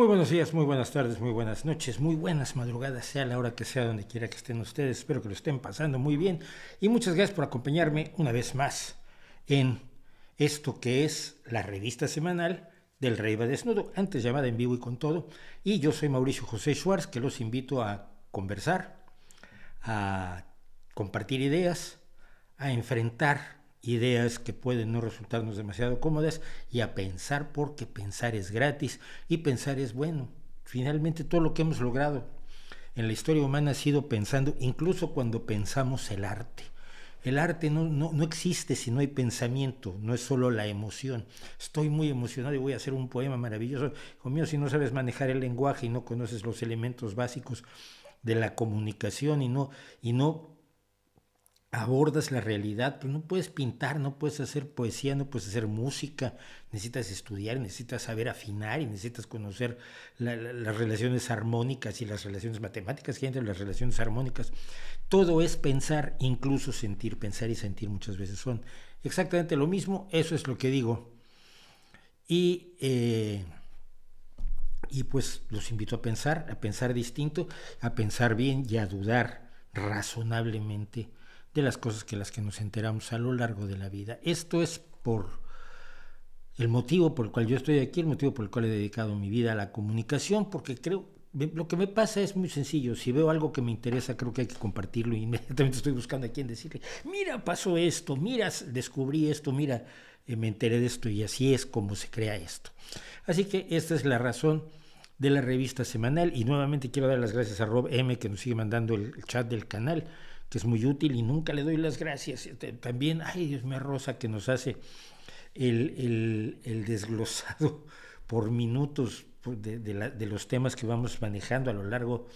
Muy buenos días, muy buenas tardes, muy buenas noches, muy buenas madrugadas, sea la hora que sea, donde quiera que estén ustedes. Espero que lo estén pasando muy bien. Y muchas gracias por acompañarme una vez más en esto que es la revista semanal del Rey va Desnudo, antes llamada En Vivo y con Todo. Y yo soy Mauricio José Schwartz, que los invito a conversar, a compartir ideas, a enfrentar ideas que pueden no resultarnos demasiado cómodas y a pensar, porque pensar es gratis y pensar es bueno. Finalmente todo lo que hemos logrado en la historia humana ha sido pensando, incluso cuando pensamos el arte. El arte no existe si no hay pensamiento, no es solo la emoción. Estoy muy emocionado y voy a hacer un poema maravilloso. Hijo mío, si no sabes manejar el lenguaje y no conoces los elementos básicos de la comunicación y no abordas la realidad, pues no puedes pintar, no puedes hacer poesía, no puedes hacer música, necesitas estudiar, necesitas saber afinar y necesitas conocer las relaciones armónicas y las relaciones matemáticas que hay entre las relaciones armónicas. Todo es pensar, incluso sentir. Pensar y sentir muchas veces son exactamente lo mismo. Eso es lo que digo. Y, eh, y pues los invito a pensar distinto, a pensar bien y a dudar razonablemente de las cosas que las que nos enteramos a lo largo de la vida. Esto es por el motivo por el cual yo estoy aquí, el motivo por el cual he dedicado mi vida a la comunicación, porque creo, lo que me pasa es muy sencillo. Si veo algo que me interesa, creo que hay que compartirlo y inmediatamente estoy buscando a quien decirle, mira, pasó esto, mira, descubrí esto, mira, me enteré de esto, y así es como se crea esto. Así que esta es la razón de la revista semanal, y nuevamente quiero dar las gracias a Rob M, que nos sigue mandando el chat del canal, que es muy útil y nunca le doy las gracias. También, ay Dios mío, Rosa, que nos hace el desglosado por minutos de los temas que vamos manejando a lo largo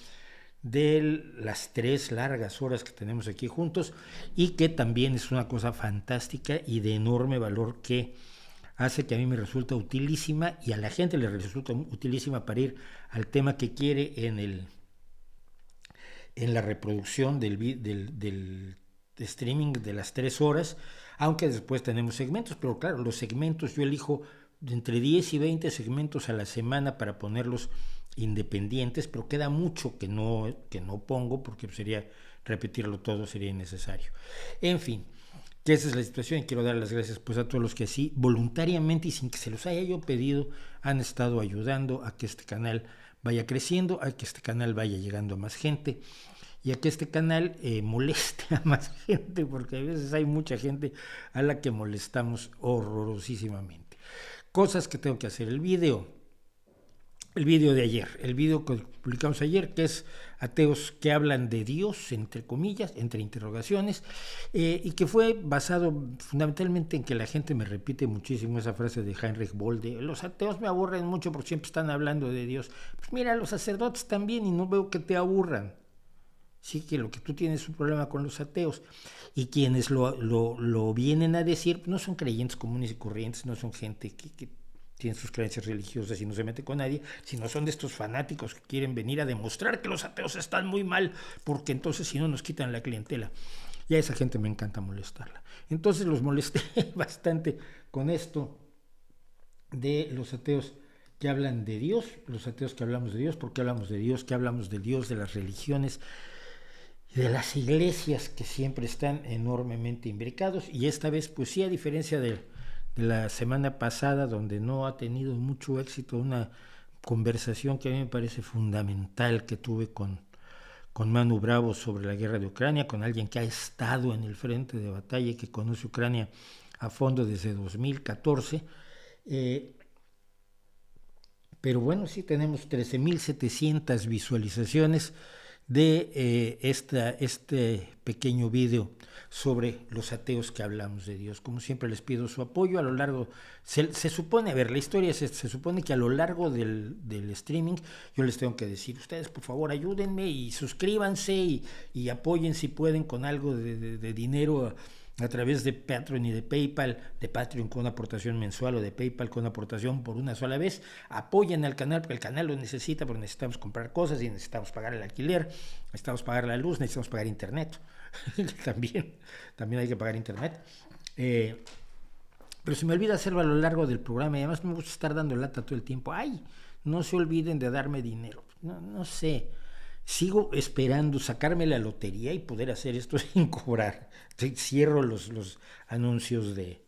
de las 3 largas horas que tenemos aquí juntos, y que también es una cosa fantástica y de enorme valor, que hace que a mí me resulta utilísima y a la gente le resulta utilísima para ir al tema que quiere en la reproducción del streaming de las 3 horas, aunque después tenemos segmentos. Pero claro, los segmentos yo elijo de entre 10 y 20 segmentos a la semana para ponerlos independientes, pero queda mucho que no pongo, porque sería repetirlo todo, sería innecesario. En fin, que esa es la situación, y quiero dar las gracias pues a todos los que así voluntariamente y sin que se los haya yo pedido han estado ayudando a que este canal vaya creciendo, a que este canal vaya llegando a más gente y a que este canal moleste a más gente, porque a veces hay mucha gente a la que molestamos horrorosísimamente. Cosas que tengo que hacer. El video de ayer, el video que publicamos ayer, que es ateos que hablan de Dios, entre comillas, entre interrogaciones, y que fue basado fundamentalmente en que la gente me repite muchísimo esa frase de Heinrich Böll, de los ateos me aburren mucho porque siempre están hablando de Dios. Pues mira, los sacerdotes también, y no veo que te aburran. Sí, que lo que tú tienes es un problema con los ateos, y quienes lo vienen a decir no son creyentes comunes y corrientes, no son gente que tienen sus creencias religiosas y no se mete con nadie, sino son de estos fanáticos que quieren venir a demostrar que los ateos están muy mal, porque entonces si no nos quitan la clientela. Y a esa gente me encanta molestarla. Entonces los molesté bastante con esto de los ateos que hablan de Dios, los ateos que hablamos de Dios, porque hablamos de Dios, que hablamos de Dios, de las religiones, de las iglesias que siempre están enormemente imbricados. Y esta vez, pues sí, a diferencia de la semana pasada, donde no ha tenido mucho éxito, una conversación que a mí me parece fundamental que tuve con Manu Bravo sobre la guerra de Ucrania, con alguien que ha estado en el frente de batalla y que conoce Ucrania a fondo desde 2014. Pero bueno, sí tenemos 13.700 visualizaciones de este pequeño video sobre los ateos que hablamos de Dios. Como siempre les pido su apoyo a lo largo, se supone, a ver, la historia se supone que a lo largo del streaming yo les tengo que decir, ustedes por favor ayúdenme y suscríbanse y apoyen si pueden con algo de dinero a través de Patreon y de PayPal, de Patreon con una aportación mensual o de PayPal con una aportación por una sola vez. Apoyen al canal porque el canal lo necesita, porque necesitamos comprar cosas y necesitamos pagar el alquiler, necesitamos pagar la luz, necesitamos pagar internet. también hay que pagar internet. Pero se me olvida hacerlo a lo largo del programa, y además no me gusta estar dando lata todo el tiempo. ¡Ay! no se olviden de darme dinero. No sé, sigo esperando sacarme la lotería y poder hacer esto sin cobrar. Cierro los anuncios de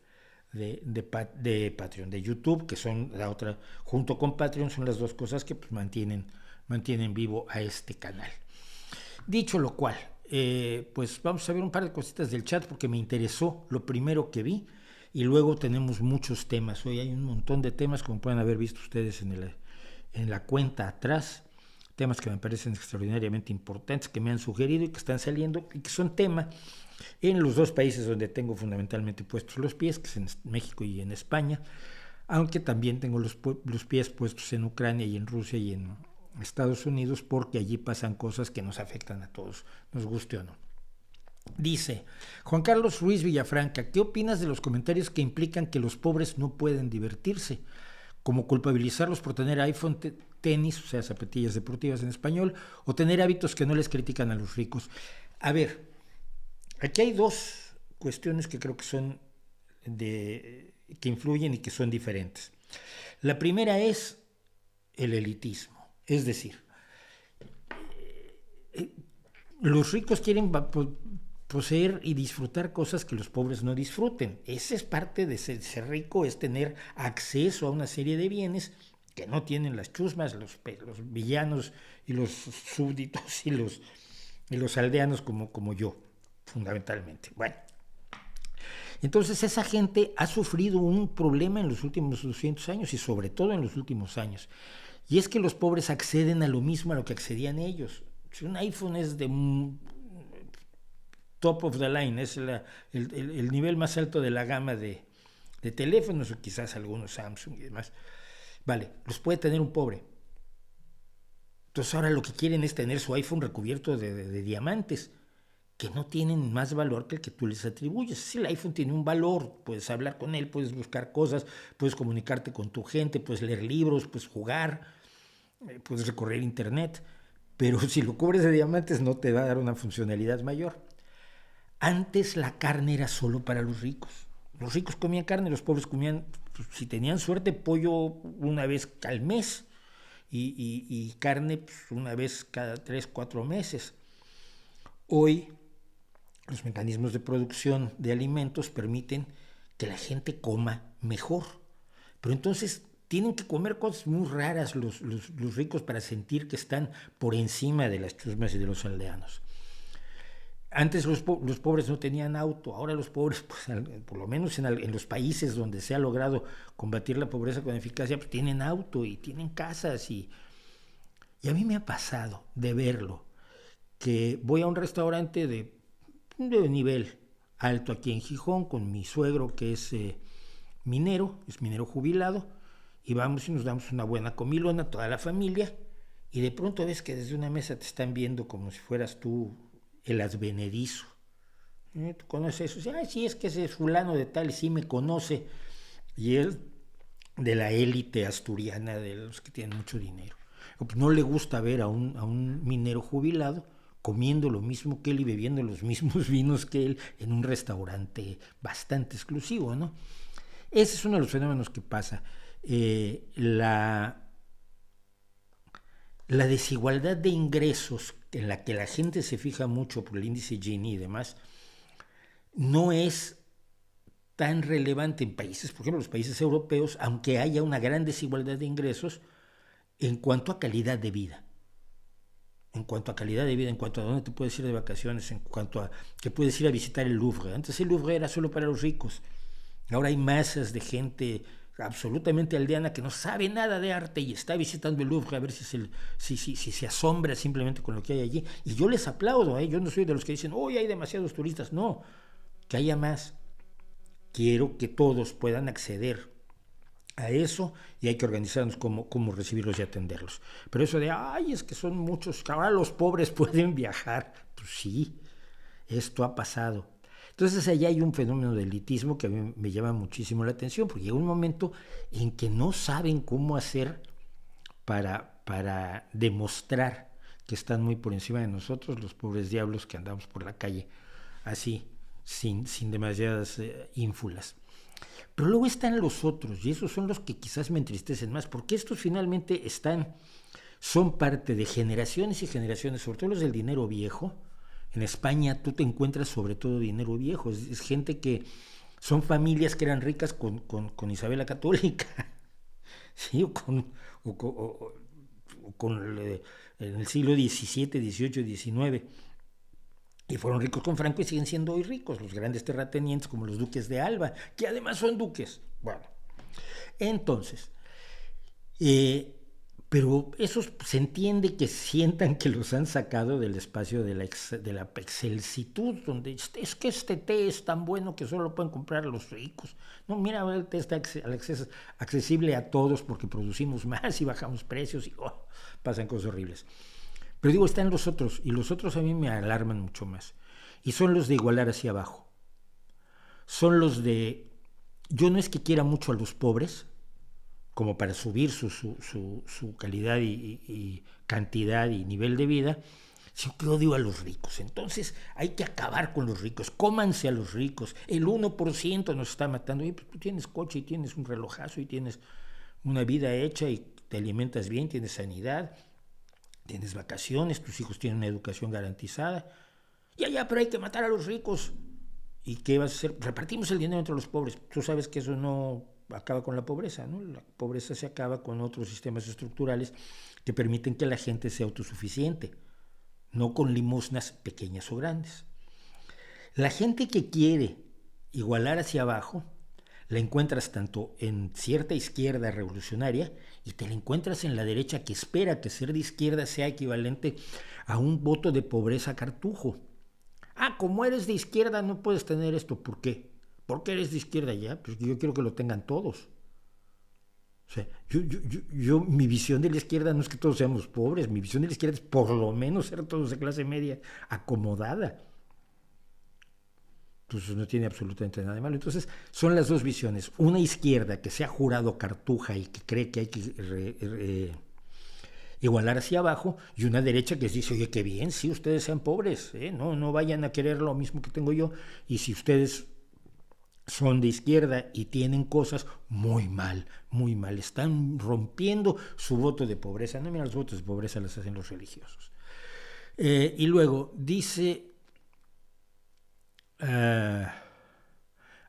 Patreon, de YouTube, que son la otra, junto con Patreon, son las dos cosas que pues, mantienen vivo a este canal. Dicho lo cual, pues vamos a ver un par de cositas del chat porque me interesó lo primero que vi y luego tenemos muchos temas. Hoy hay un montón de temas, como pueden haber visto ustedes en la cuenta atrás, temas que me parecen extraordinariamente importantes, que me han sugerido y que están saliendo y que son tema en los dos países donde tengo fundamentalmente puestos los pies, que es en México y en España, aunque también tengo los pies puestos en Ucrania y en Rusia y en Estados Unidos, porque allí pasan cosas que nos afectan a todos, nos guste o no. Dice Juan Carlos Ruiz Villafranca, ¿qué opinas de los comentarios que implican que los pobres no pueden divertirse? Como culpabilizarlos por tener iPhone, tenis, o sea, zapatillas deportivas en español, o tener hábitos que no les critican a los ricos. A ver, aquí hay dos cuestiones que creo que son que influyen y que son diferentes. La primera es el elitismo. Es decir, los ricos quieren poseer y disfrutar cosas que los pobres no disfruten. Esa es parte de ser rico, es tener acceso a una serie de bienes que no tienen las chusmas, los villanos y los súbditos y los aldeanos como yo, fundamentalmente. Bueno, entonces esa gente ha sufrido un problema en los últimos 200 años y sobre todo en los últimos años. Y es que los pobres acceden a lo mismo a lo que accedían ellos. Si un iPhone es de top of the line, es el nivel más alto de la gama de teléfonos, o quizás algunos Samsung y demás, vale, los puede tener un pobre. Entonces ahora lo que quieren es tener su iPhone recubierto de diamantes, que no tienen más valor que el que tú les atribuyes. Si el iPhone tiene un valor, puedes hablar con él, puedes buscar cosas, puedes comunicarte con tu gente, puedes leer libros, puedes jugar, puedes recorrer internet, pero si lo cubres de diamantes no te va a dar una funcionalidad mayor. Antes la carne era solo para los ricos. Los ricos comían carne, los pobres comían, pues, si tenían suerte, pollo una vez al mes y carne pues, una vez cada 3-4 meses. Hoy los mecanismos de producción de alimentos permiten que la gente coma mejor, pero entonces tienen que comer cosas muy raras los ricos para sentir que están por encima de las chusmas y de los aldeanos. Antes los pobres no tenían auto, ahora los pobres, pues, por lo menos en los países donde se ha logrado combatir la pobreza con eficacia, pues tienen auto y tienen casas. Y a mí me ha pasado de verlo, que voy a un restaurante de nivel alto aquí en Gijón con mi suegro que es minero jubilado, y vamos y nos damos una buena comilona, toda la familia, y de pronto ves que desde una mesa te están viendo como si fueras tú el advenedizo. ¿Tú conoces eso? Sí, es que ese es fulano de tal y sí me conoce, y él de la élite asturiana, de los que tienen mucho dinero. Pues no le gusta ver a un minero jubilado comiendo lo mismo que él y bebiendo los mismos vinos que él en un restaurante bastante exclusivo, ¿no? Ese es uno de los fenómenos que pasa. La desigualdad de ingresos en la que la gente se fija mucho por el índice Gini y demás, no es tan relevante en países, por ejemplo, los países europeos, aunque haya una gran desigualdad de ingresos en cuanto a calidad de vida. En cuanto a dónde te puedes ir de vacaciones, en cuanto a que puedes ir a visitar el Louvre. Antes el Louvre era solo para los ricos. Ahora hay masas de gente absolutamente aldeana que no sabe nada de arte y está visitando el Louvre a ver si se asombra simplemente con lo que hay allí. Y yo les aplaudo, yo no soy de los que dicen, hoy hay demasiados turistas. No, que haya más. Quiero que todos puedan acceder a eso y hay que organizarnos cómo recibirlos y atenderlos. Pero eso de, es que son muchos, ahora los pobres pueden viajar. Pues sí, esto ha pasado. Entonces allá hay un fenómeno de elitismo que a mí me llama muchísimo la atención, porque llega un momento en que no saben cómo hacer para demostrar que están muy por encima de nosotros, los pobres diablos que andamos por la calle así, sin demasiadas ínfulas. Pero luego están los otros, y esos son los que quizás me entristecen más, porque estos finalmente son parte de generaciones y generaciones, sobre todo los del dinero viejo. En España tú te encuentras sobre todo dinero viejo, es gente que son familias que eran ricas con Isabel la Católica, ¿sí? O con en el siglo XVII, XVIII, XIX. Y fueron ricos con Franco y siguen siendo hoy ricos, los grandes terratenientes como los duques de Alba, que además son duques. Bueno, entonces, pero esos se entiende que sientan que los han sacado del espacio de la excelsitud, donde es que este té es tan bueno que solo lo pueden comprar los ricos. No, mira, el té está accesible a todos porque producimos más y bajamos precios y pasan cosas horribles. Pero digo, están los otros, y los otros a mí me alarman mucho más. Y son los de igualar hacia abajo. Son los de... Yo no es que quiera mucho a los pobres, como para subir su calidad y cantidad y nivel de vida, sino que odio a los ricos. Entonces hay que acabar con los ricos, cómanse a los ricos. El 1% nos está matando. Oye, pues tú tienes coche y tienes un relojazo y tienes una vida hecha y te alimentas bien, tienes sanidad, tienes vacaciones, tus hijos tienen una educación garantizada. Ya, pero hay que matar a los ricos. ¿Y qué vas a hacer? Repartimos el dinero entre los pobres. Tú sabes que eso no acaba con la pobreza, ¿no? La pobreza se acaba con otros sistemas estructurales que permiten que la gente sea autosuficiente, no con limosnas pequeñas o grandes. La gente que quiere igualar hacia abajo, la encuentras tanto en cierta izquierda revolucionaria y te la encuentras en la derecha que espera que ser de izquierda sea equivalente a un voto de pobreza cartujo. Como eres de izquierda no puedes tener esto. ¿Por qué? ¿Por qué eres de izquierda ya? Pues yo quiero que lo tengan todos. O sea, mi visión de la izquierda no es que todos seamos pobres, mi visión de la izquierda es por lo menos ser todos de clase media acomodada. Entonces no tiene absolutamente nada de malo. Entonces son las dos visiones. Una izquierda que se ha jurado cartuja y que cree que hay que igualar hacia abajo, y una derecha que dice, oye, qué bien, sí, ustedes sean pobres, no vayan a querer lo mismo que tengo yo, y si ustedes son de izquierda y tienen cosas, muy mal, están rompiendo su voto de pobreza. No, mira, los votos de pobreza los hacen los religiosos. Y luego dice,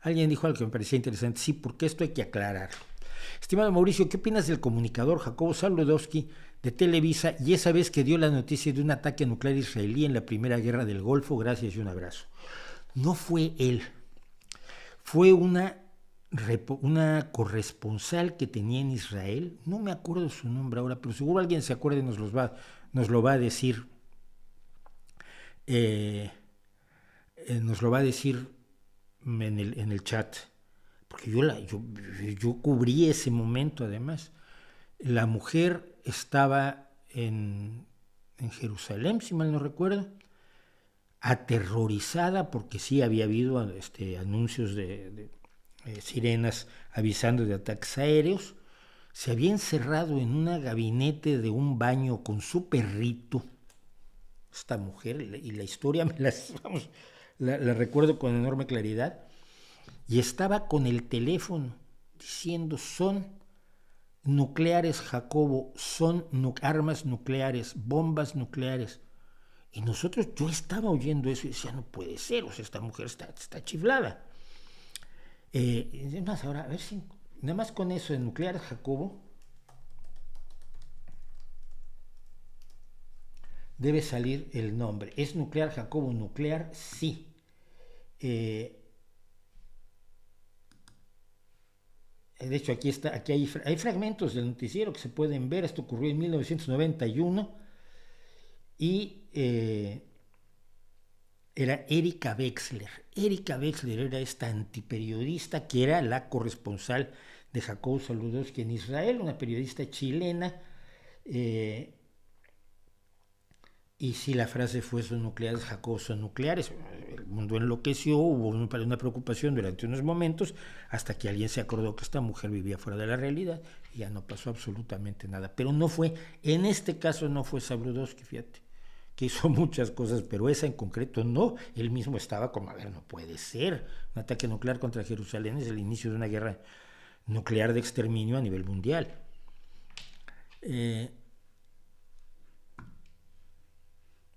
alguien dijo algo que me parecía interesante, sí, porque esto hay que aclararlo. Estimado Mauricio, ¿qué opinas del comunicador Jacobo Zabludovsky de Televisa y esa vez que dio la noticia de un ataque nuclear israelí en la Primera Guerra del Golfo? Gracias y un abrazo. No fue él, fue una corresponsal que tenía en Israel, no me acuerdo su nombre ahora, pero seguro alguien se acuerda y nos lo va a decir. Nos lo va a decir en el chat, porque yo cubrí ese momento. Además, la mujer estaba en Jerusalén, si mal no recuerdo, aterrorizada porque sí había habido anuncios de sirenas avisando de ataques aéreos. Se había encerrado en un gabinete de un baño con su perrito, esta mujer, y la historia la recuerdo con enorme claridad, y estaba con el teléfono diciendo, son nucleares, Jacobo, son armas nucleares, bombas nucleares. Y yo estaba oyendo eso y decía, no puede ser, o sea, esta mujer está chiflada. Es más, ahora, a ver si, nada más con eso de nucleares, Jacobo, debe salir el nombre. ¿Es nuclear, Jacobo, nuclear? Sí. De hecho, aquí hay fragmentos del noticiero que se pueden ver. Esto ocurrió en 1991 y era Erika Wexler. Erika Wexler era esta antiperiodista que era la corresponsal de Jacobo Zabludovsky en Israel, una periodista chilena. Y si la frase fue son nucleares, Jacobo, son nucleares, el mundo enloqueció, hubo una preocupación durante unos momentos, hasta que alguien se acordó que esta mujer vivía fuera de la realidad y ya no pasó absolutamente nada. Pero no fue, en este caso no fue Zabludovsky, fíjate, que hizo muchas cosas, pero esa en concreto no. Él mismo estaba como, a ver, no puede ser. Un ataque nuclear contra Jerusalén es el inicio de una guerra nuclear de exterminio a nivel mundial.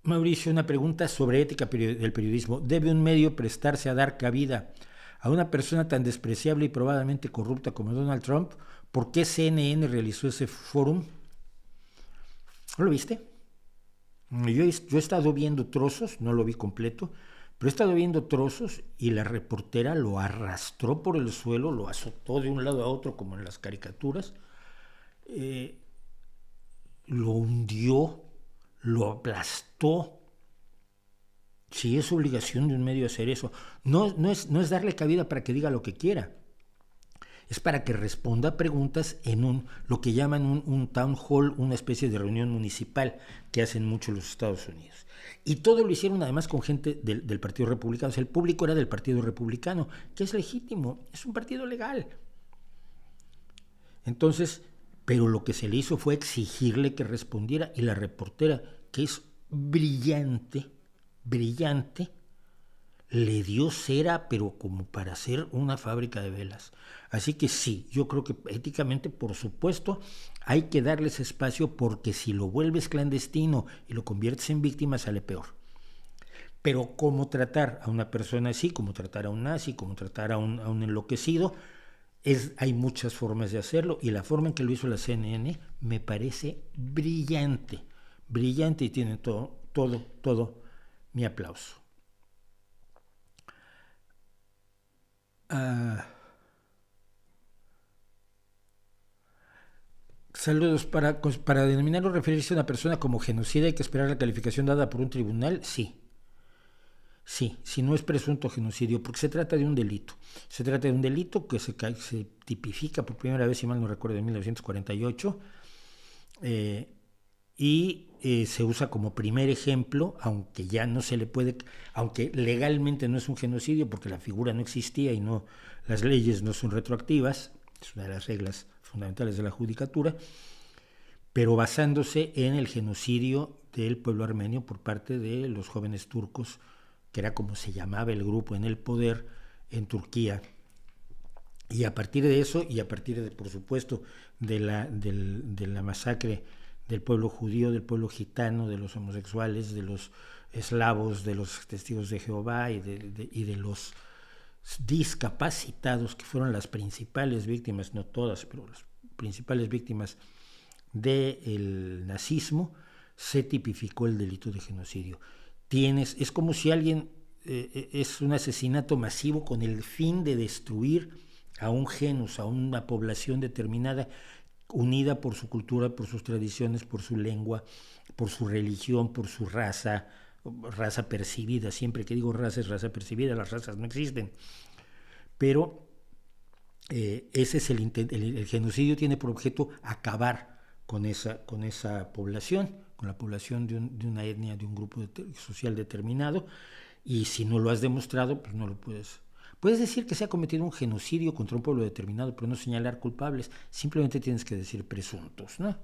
Mauricio, una pregunta sobre ética del periodismo. ¿Debe un medio prestarse a dar cabida a una persona tan despreciable y probablemente corrupta como Donald Trump? ¿Por qué CNN realizó ese fórum? ¿No lo viste? Yo he estado viendo trozos, no lo vi completo, pero he estado viendo trozos y la reportera lo arrastró por el suelo, lo azotó de un lado a otro como en las caricaturas, lo hundió, lo aplastó. Sí, es obligación de un medio hacer eso. No es darle cabida para que diga lo que quiera. Es para que responda a preguntas en lo que llaman un town hall, una especie de reunión municipal que hacen mucho los Estados Unidos. Y todo lo hicieron además con gente del Partido Republicano. O sea, el público era del Partido Republicano, que es legítimo, es un partido legal. Entonces, pero lo que se le hizo fue exigirle que respondiera, y la reportera, que es brillante, le dio cera, pero como para hacer una fábrica de velas. Así que sí, yo creo que éticamente, por supuesto, hay que darles espacio, porque si lo vuelves clandestino y lo conviertes en víctima, sale peor. Pero cómo tratar a una persona así, cómo tratar a un nazi, cómo tratar a un enloquecido, hay muchas formas de hacerlo, y la forma en que lo hizo la CNN me parece brillante, y tiene todo mi aplauso. Saludos. Para denominar o referirse a una persona como genocida hay que esperar la calificación dada por un tribunal. Sí, si no es presunto genocidio, porque se trata de un delito. Se trata de un delito que se tipifica por primera vez, si mal no recuerdo, en 1948, y se usa como primer ejemplo, aunque ya no se le puede, aunque legalmente no es un genocidio porque la figura no existía y las leyes no son retroactivas, es una de las reglas fundamentales de la judicatura, pero basándose en el genocidio del pueblo armenio por parte de los jóvenes turcos, que era como se llamaba el grupo en el poder en Turquía. Y a partir de eso, y a partir de, por supuesto, de la masacre del pueblo judío, del pueblo gitano, de los homosexuales, de los eslavos, de los testigos de Jehová y de los discapacitados, que fueron las principales víctimas, no todas, pero las principales víctimas del nazismo, se tipificó el delito de genocidio. Es como si alguien es un asesinato masivo con el fin de destruir a un genus, a una población determinada, unida por su cultura, por sus tradiciones, por su lengua, por su religión, por su raza percibida. Siempre que digo raza, es raza percibida, las razas no existen. Pero ese es el genocidio, tiene por objeto acabar con esa población, con la población de una etnia, de un grupo social determinado, y si no lo has demostrado, pues no lo puedes. Puedes decir que se ha cometido un genocidio contra un pueblo determinado, pero no señalar culpables. Simplemente tienes que decir presuntos, ¿no?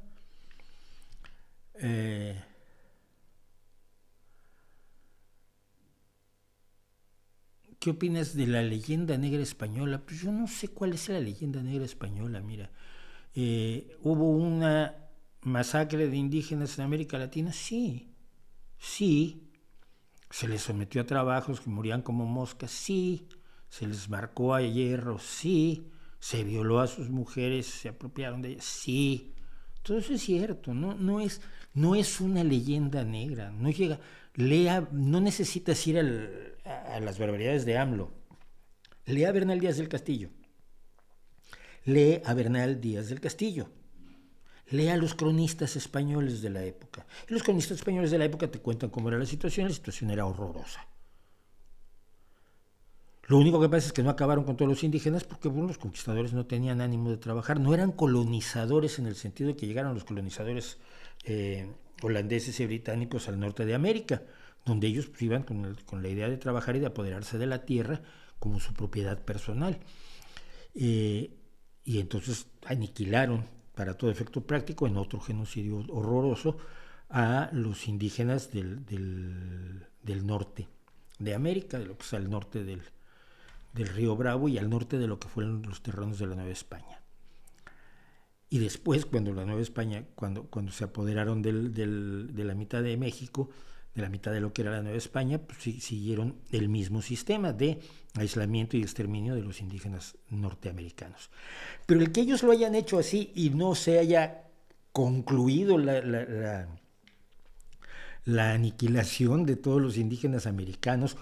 ¿Qué opinas de la leyenda negra española? Pues yo no sé cuál es la leyenda negra española, mira. ¿Hubo una masacre de indígenas en América Latina? Sí. ¿Se les sometió a trabajos que morían como moscas? Sí. ¿Se les marcó a hierro? Sí. ¿Se violó a sus mujeres? ¿Se apropiaron de ellas? Sí. Todo eso es cierto, no es una leyenda negra. No necesitas ir a las barbaridades de AMLO. Lee a Bernal Díaz del Castillo. Lee a los cronistas españoles de la época. Y los cronistas españoles de la época te cuentan cómo era la situación era horrorosa. Lo único que pasa es que no acabaron con todos los indígenas porque los conquistadores no tenían ánimo de trabajar, no eran colonizadores en el sentido de que llegaron los colonizadores holandeses y británicos al norte de América, donde ellos iban con la idea de trabajar y de apoderarse de la tierra como su propiedad personal. Y entonces aniquilaron, para todo efecto práctico, en otro genocidio horroroso, a los indígenas del norte de América, de lo que es al norte del río Bravo y al norte de lo que fueron los terrenos de la Nueva España. Y después, cuando la Nueva España, cuando se apoderaron de la mitad de México, de la mitad de lo que era la Nueva España, pues siguieron el mismo sistema de aislamiento y exterminio de los indígenas norteamericanos. Pero el que ellos lo hayan hecho así y no se haya concluido la aniquilación de todos los indígenas americanos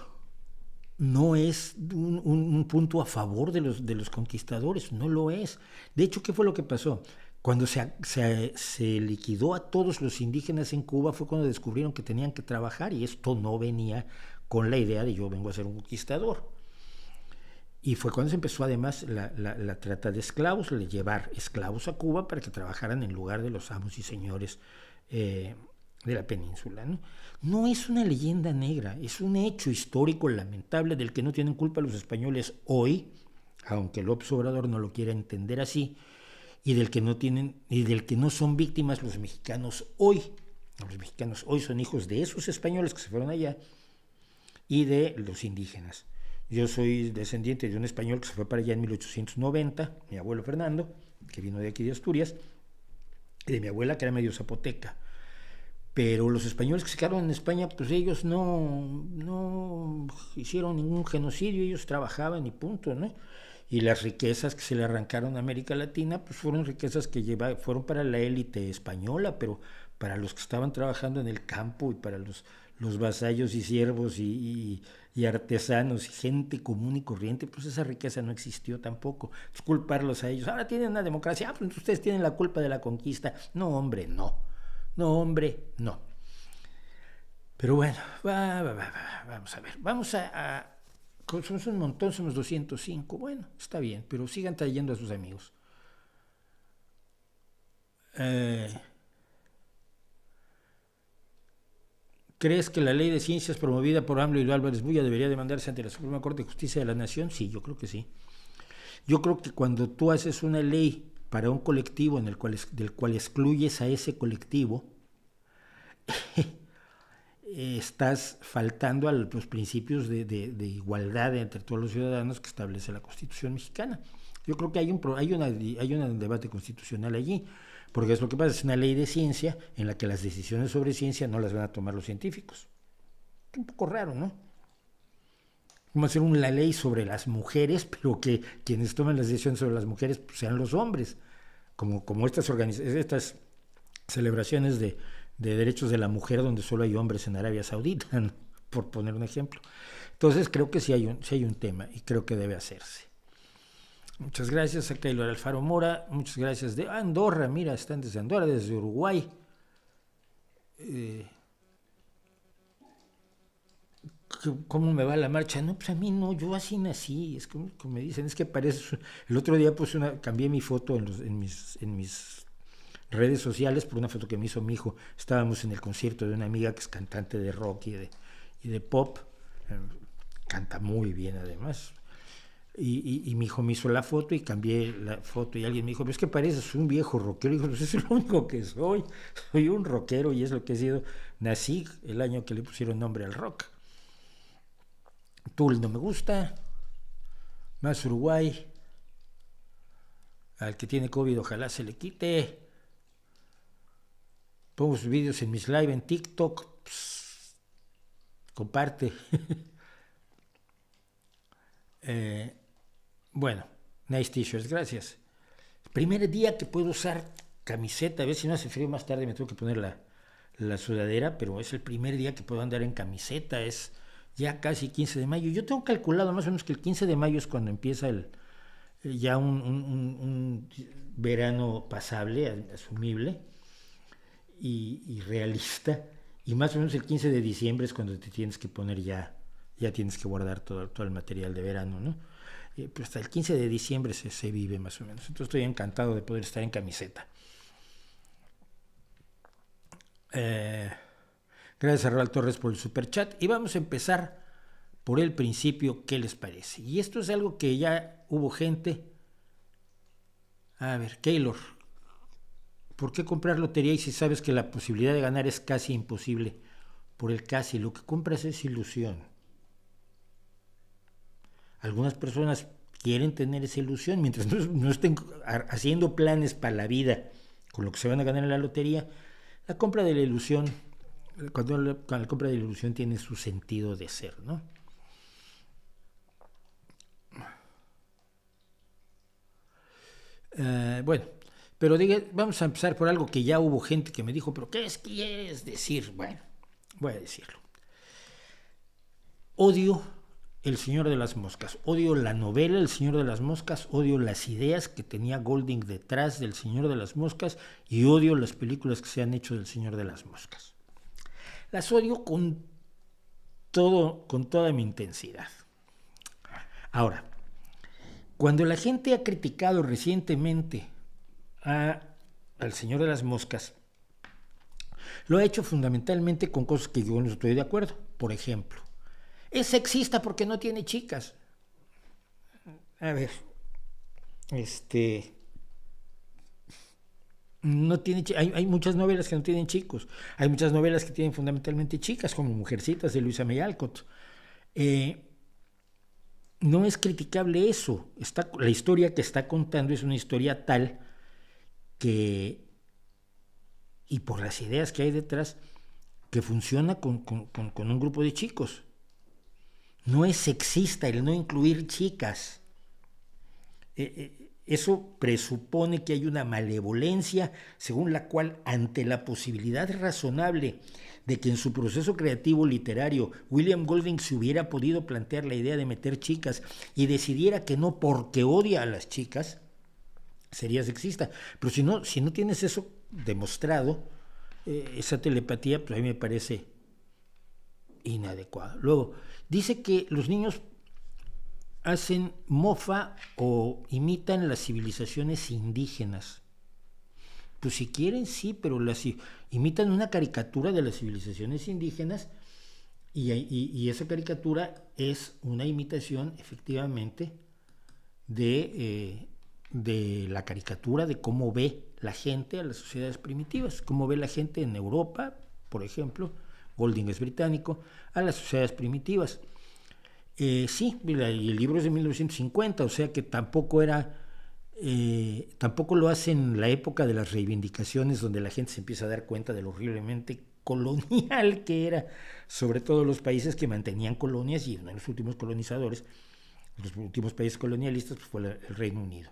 no es un punto a favor de los conquistadores, no lo es. De hecho, ¿qué fue lo que pasó? Cuando se liquidó a todos los indígenas en Cuba fue cuando descubrieron que tenían que trabajar, y esto no venía con la idea de yo vengo a ser un conquistador. Y fue cuando se empezó además la trata de esclavos, llevar esclavos a Cuba para que trabajaran en lugar de los amos y señores de la península, ¿no? No es una leyenda negra, es un hecho histórico lamentable del que no tienen culpa los españoles hoy, aunque López Obrador no lo quiera entender así, y del que no son víctimas los mexicanos hoy. Los mexicanos hoy son hijos de esos españoles que se fueron allá y de los indígenas. Yo soy descendiente de un español que se fue para allá en 1890, mi abuelo Fernando, que vino de aquí de Asturias, y de mi abuela, que era medio zapoteca. Pero los españoles que se quedaron en España, pues ellos no hicieron ningún genocidio, ellos trabajaban y punto, ¿no? Y las riquezas que se le arrancaron a América Latina, pues fueron riquezas que fueron para la élite española, pero para los que estaban trabajando en el campo y para los vasallos y siervos y artesanos y gente común y corriente, pues esa riqueza no existió tampoco. Es culparlos a ellos. Ahora tienen una democracia, pues ustedes tienen la culpa de la conquista. No, hombre, no. No, hombre, no. Pero bueno, vamos a ver. Somos un montón, somos 205. Bueno, está bien, pero sigan trayendo a sus amigos. ¿Crees que la ley de ciencias promovida por AMLO y Álvarez Bulla debería demandarse ante la Suprema Corte de Justicia de la Nación? Sí, yo creo que sí. Yo creo que cuando tú haces una ley para un colectivo del cual excluyes a ese colectivo, estás faltando a los principios de igualdad entre todos los ciudadanos que establece la Constitución mexicana. Yo creo que hay un debate constitucional allí, porque es lo que pasa, es una ley de ciencia en la que las decisiones sobre ciencia no las van a tomar los científicos. Es un poco raro, ¿no? Vamos a hacer una ley sobre las mujeres, pero que quienes toman las decisiones sobre las mujeres pues, sean los hombres, como estas celebraciones de derechos de la mujer donde solo hay hombres en Arabia Saudita, ¿no? Por poner un ejemplo. Entonces creo que sí hay un tema y creo que debe hacerse. Muchas gracias a Keylor Alfaro Mora, muchas gracias de Andorra, mira, están desde Andorra, desde Uruguay. ¿Cómo me va la marcha? No, pues a mí no, yo así nací, es como me dicen, es que parece, el otro día cambié mi foto en mis redes sociales por una foto que me hizo mi hijo. Estábamos en el concierto de una amiga que es cantante de rock y de pop, canta muy bien además, y mi hijo me hizo la foto y cambié la foto y alguien me dijo, pero es que pareces un viejo rockero. Y dijo, pues eso es lo único que soy un rockero y es lo que he sido. Nací el año que le pusieron nombre al rock. Tool no me gusta, más Uruguay, al que tiene COVID ojalá se le quite. Pongo sus vídeos en mis live en TikTok. Comparte. Bueno, nice t-shirts, gracias. Primer día que puedo usar camiseta, a ver si no hace frío más tarde me tengo que poner la sudadera, pero es el primer día que puedo andar en camiseta, es ya casi 15 de mayo. Yo tengo calculado más o menos que el 15 de mayo es cuando empieza ya un verano pasable, asumible y realista, y más o menos el 15 de diciembre es cuando te tienes que poner ya tienes que guardar todo el material de verano, ¿no? Pero hasta el 15 de diciembre se vive más o menos. Entonces estoy encantado de poder estar en camiseta. Gracias a Raúl Torres por el superchat. Y vamos a empezar por el principio, ¿qué les parece? Y esto es algo que ya hubo gente. A ver, Keylor. ¿Por qué comprar lotería y si sabes que la posibilidad de ganar es casi imposible? Por el casi, lo que compras es ilusión. Algunas personas quieren tener esa ilusión mientras no estén haciendo planes para la vida con lo que se van a ganar en la lotería. La compra de la ilusión, cuando la compra de la ilusión tiene su sentido de ser, ¿no? Bueno, pero vamos a empezar por algo que ya hubo gente que me dijo, pero ¿qué quieres decir? Bueno, voy a decirlo. Odio El Señor de las Moscas, odio la novela El Señor de las Moscas, odio las ideas que tenía Golding detrás del Señor de las Moscas y odio las películas que se han hecho del Señor de las Moscas. Las odio con toda mi intensidad. Ahora, cuando la gente ha criticado recientemente al Señor de las Moscas, lo ha hecho fundamentalmente con cosas que yo no estoy de acuerdo. Por ejemplo, es sexista porque no tiene chicas. A ver, no tiene, hay muchas novelas que no tienen chicos. Hay muchas novelas que tienen fundamentalmente chicas, como Mujercitas de Luisa May Alcott. No es criticable eso. La historia que está contando es una historia tal que, y por las ideas que hay detrás, que funciona con un grupo de chicos. No es sexista el no incluir chicas. Eso presupone que hay una malevolencia según la cual, ante la posibilidad razonable de que en su proceso creativo literario William Golding se hubiera podido plantear la idea de meter chicas y decidiera que no porque odia a las chicas, sería sexista. Pero si no tienes eso demostrado, esa telepatía, pues a mí me parece inadecuada. Luego, dice que los niños hacen mofa o imitan las civilizaciones indígenas. Pues si quieren, sí, pero imitan una caricatura de las civilizaciones indígenas y esa caricatura es una imitación, efectivamente, de la caricatura de cómo ve la gente a las sociedades primitivas, cómo ve la gente en Europa, por ejemplo, Golding es británico, a las sociedades primitivas. Sí, y el libro es de 1950, o sea que tampoco lo hace en la época de las reivindicaciones donde la gente se empieza a dar cuenta de lo horriblemente colonial que era, sobre todo los países que mantenían colonias, y uno de los últimos colonizadores, los últimos países colonialistas, pues fue el Reino Unido.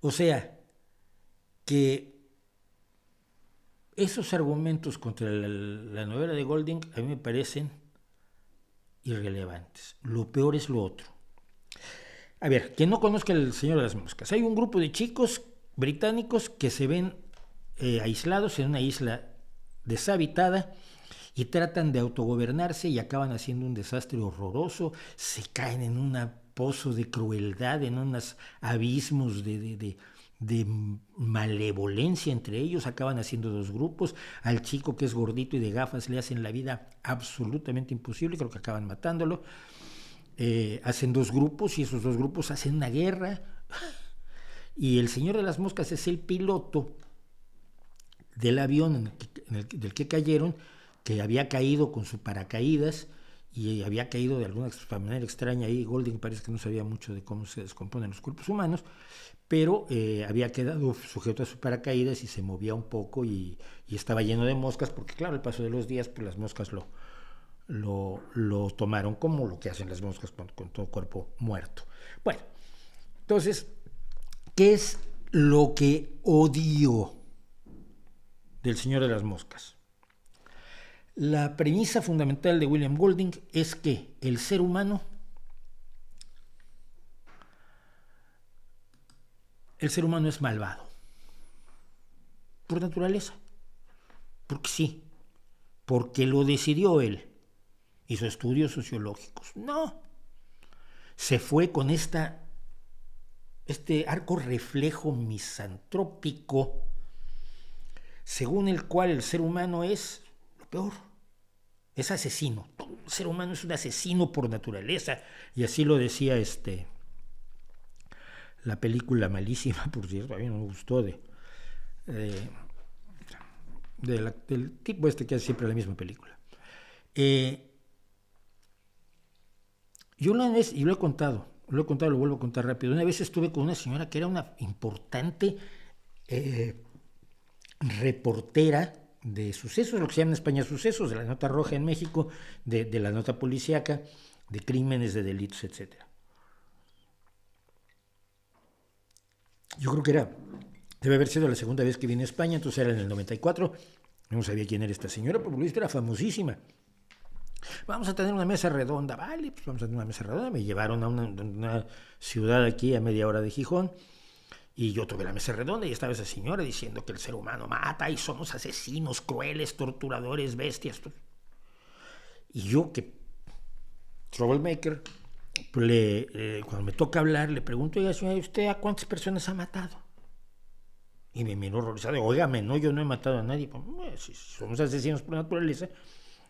O sea, que esos argumentos contra la novela de Golding a mí me parecen irrelevantes. Lo peor es lo otro. A ver, quien no conozca El Señor de las Moscas, hay un grupo de chicos británicos que se ven aislados en una isla deshabitada y tratan de autogobernarse y acaban haciendo un desastre horroroso, se caen en un pozo de crueldad, en unos abismos de malevolencia entre ellos, acaban haciendo dos grupos. Al chico que es gordito y de gafas le hacen la vida absolutamente imposible, creo que acaban matándolo. Hacen dos grupos y esos dos grupos hacen una guerra y el Señor de las Moscas es el piloto del avión del que cayeron, que había caído con su paracaídas y había caído de alguna manera extraña ahí. Golding parece que no sabía mucho de cómo se descomponen los cuerpos humanos, pero había quedado sujeto a su paracaídas y se movía un poco y estaba lleno de moscas, porque claro, al paso de los días pues las moscas lo tomaron como lo que hacen las moscas con todo cuerpo muerto. Bueno, entonces, ¿qué es lo que odio del Señor de las Moscas? La premisa fundamental de William Golding es que el ser humano es malvado por naturaleza, porque sí, porque lo decidió él. Hizo estudios sociológicos. No. Se fue con este arco reflejo misantrópico, según el cual el ser humano es lo peor. Es asesino. Todo el ser humano es un asesino por naturaleza. Y así lo decía la película malísima, por cierto, a mí no me gustó, de eh, del tipo este que hace siempre la misma película. Yo una vez, y lo he contado, lo vuelvo a contar rápido, una vez estuve con una señora que era una importante reportera de sucesos, lo que se llama en España sucesos, de la nota roja en México, de la nota policíaca, de crímenes, de delitos, etc. Yo creo que debe haber sido la segunda vez que vine a España, entonces era en el 94, no sabía quién era esta señora, pero por lo visto era famosísima. Vamos a tener una mesa redonda, vale, pues vamos a tener una mesa redonda. Me llevaron a una ciudad aquí a media hora de Gijón y yo tuve la mesa redonda y estaba esa señora diciendo que el ser humano mata y somos asesinos, crueles, torturadores, bestias. Y yo, que troublemaker, pues cuando me toca hablar, le pregunto, oiga, señora, ¿usted a cuántas personas ha matado? Y me miró horrorizado, óigame, no, yo no he matado a nadie. Pues, si somos asesinos por naturaleza,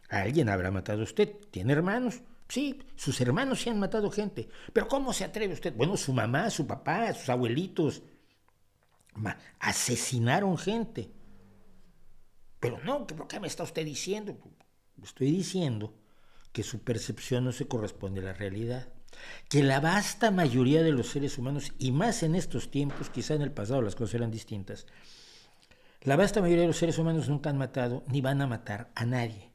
alguien habrá matado a usted. ¿Tiene hermanos? Sí, sus hermanos sí han matado gente. Pero ¿cómo se atreve usted? Bueno, su mamá, su papá, sus abuelitos asesinaron gente. Pero no, ¿por qué me está usted diciendo? Estoy diciendo que su percepción no se corresponde a la realidad. Que la vasta mayoría de los seres humanos, y más en estos tiempos, quizá en el pasado las cosas eran distintas, la vasta mayoría de los seres humanos nunca han matado ni van a matar a nadie.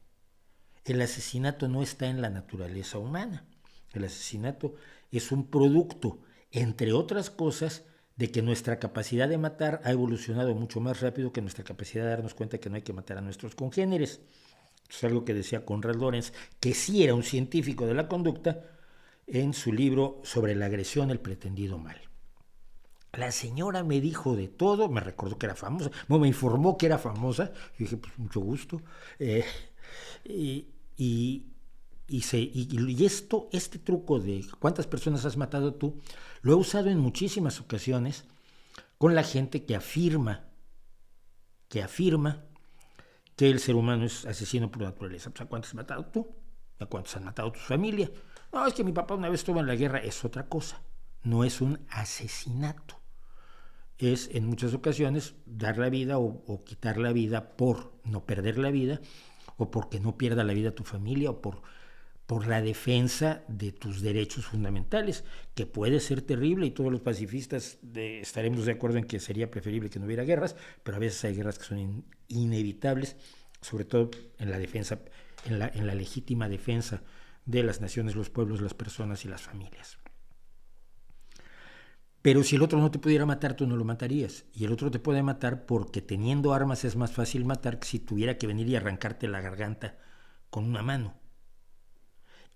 El asesinato no está en la naturaleza humana. El asesinato es un producto, entre otras cosas, de que nuestra capacidad de matar ha evolucionado mucho más rápido que nuestra capacidad de darnos cuenta que no hay que matar a nuestros congéneres. Es algo que decía Konrad Lorenz, que sí era un científico de la conducta, en su libro sobre la agresión, el pretendido mal. La señora me dijo de todo, me recordó que era famosa, bueno, me informó que era famosa, yo dije, pues mucho gusto, este truco de cuántas personas has matado tú, lo he usado en muchísimas ocasiones con la gente que afirma que el ser humano es asesino por naturaleza. Pues, ¿a cuántos has matado tú? ¿A cuántos has matado tu familia? No, es que mi papá una vez estuvo en la guerra. Es otra cosa. No es un asesinato. Es en muchas ocasiones dar la vida o quitar la vida por no perder la vida, o porque no pierda la vida tu familia, o por la defensa de tus derechos fundamentales, que puede ser terrible, y todos los pacifistas estaremos de acuerdo en que sería preferible que no hubiera guerras, pero a veces hay guerras que son inevitables, sobre todo en la defensa, en la legítima defensa de las naciones, los pueblos, las personas y las familias. Pero si el otro no te pudiera matar, tú no lo matarías. Y el otro te puede matar porque teniendo armas es más fácil matar que si tuviera que venir y arrancarte la garganta con una mano.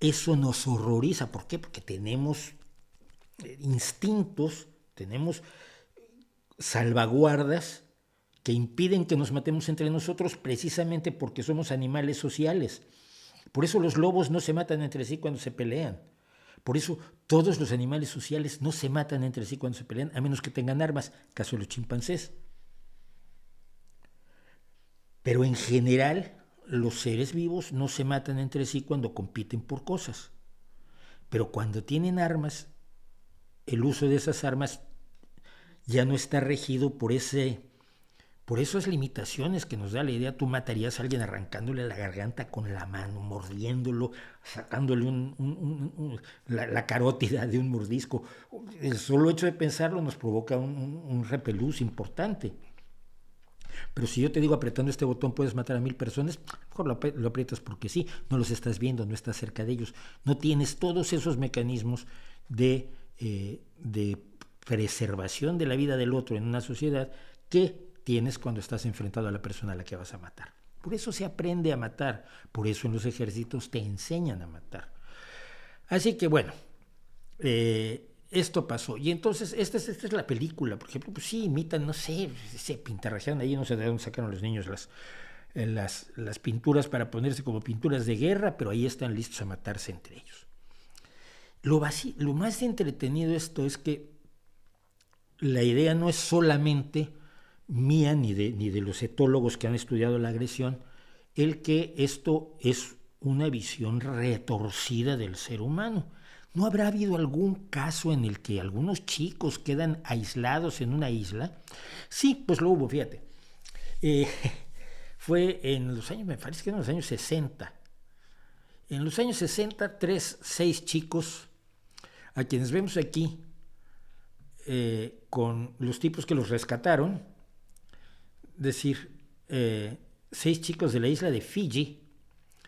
Eso nos horroriza. ¿Por qué? Porque tenemos instintos, tenemos salvaguardas que impiden que nos matemos entre nosotros precisamente porque somos animales sociales. Por eso los lobos no se matan entre sí cuando se pelean. Por eso todos los animales sociales no se matan entre sí cuando se pelean, a menos que tengan armas, caso de los chimpancés. Pero en general, los seres vivos no se matan entre sí cuando compiten por cosas. Pero cuando tienen armas, el uso de esas armas ya no está regido por esas limitaciones que nos da la idea. Tú matarías a alguien arrancándole la garganta con la mano, mordiéndolo, sacándole la carótida de un mordisco. El solo hecho de pensarlo nos provoca un repelús importante. Pero si yo te digo, apretando este botón puedes matar a 1000 personas, mejor lo aprietas porque sí, no los estás viendo, no estás cerca de ellos, no tienes todos esos mecanismos de preservación de la vida del otro en una sociedad que tienes cuando estás enfrentado a la persona a la que vas a matar. Por eso se aprende a matar, por eso en los ejércitos te enseñan a matar. Así que bueno, esto pasó. Y entonces, esta es la película, por ejemplo, pues sí, imitan, no sé, se pintarrajean ahí, no sé de dónde sacaron los niños las pinturas para ponerse como pinturas de guerra, pero ahí están listos a matarse entre ellos. Lo más entretenido de esto es que la idea no es solamente mía ni de los etólogos que han estudiado la agresión, el que esto es una visión retorcida del ser humano. ¿No habrá habido algún caso en el que algunos chicos quedan aislados en una isla? Sí, pues lo hubo, fíjate. Eh, fue en los años, me parece que en los años 60. En los años 60, 6 chicos, a quienes vemos aquí, con los tipos que los rescataron, es decir, 6 chicos de la isla de Fiji,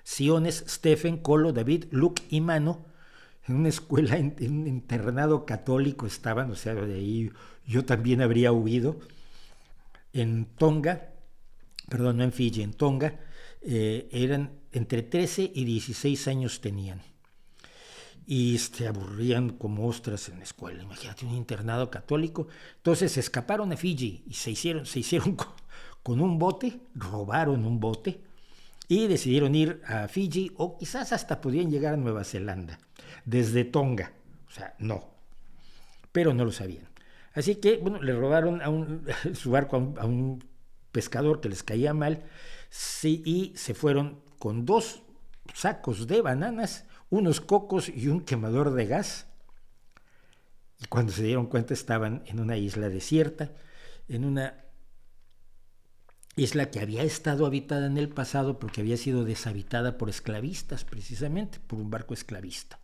Siones, Stephen, Colo, David, Luke y Mano, en una escuela, en un internado católico estaban, o sea, de ahí yo también habría huido, en Tonga, perdón, no en Fiji, en Tonga, eran entre 13 y 16 años tenían. Y aburrían como ostras en la escuela. Imagínate, un internado católico. Entonces se escaparon a Fiji y se hicieron con un bote, robaron un bote y decidieron ir a Fiji, o quizás hasta podían llegar a Nueva Zelanda desde Tonga. O sea, no, pero no lo sabían. Así que, bueno, le robaron su barco a un pescador que les caía mal, sí, y se fueron con 2 sacos de bananas, unos cocos y un quemador de gas. Y cuando se dieron cuenta estaban en una isla desierta, en una isla que había estado habitada en el pasado porque había sido deshabitada por esclavistas, precisamente, por un barco esclavista.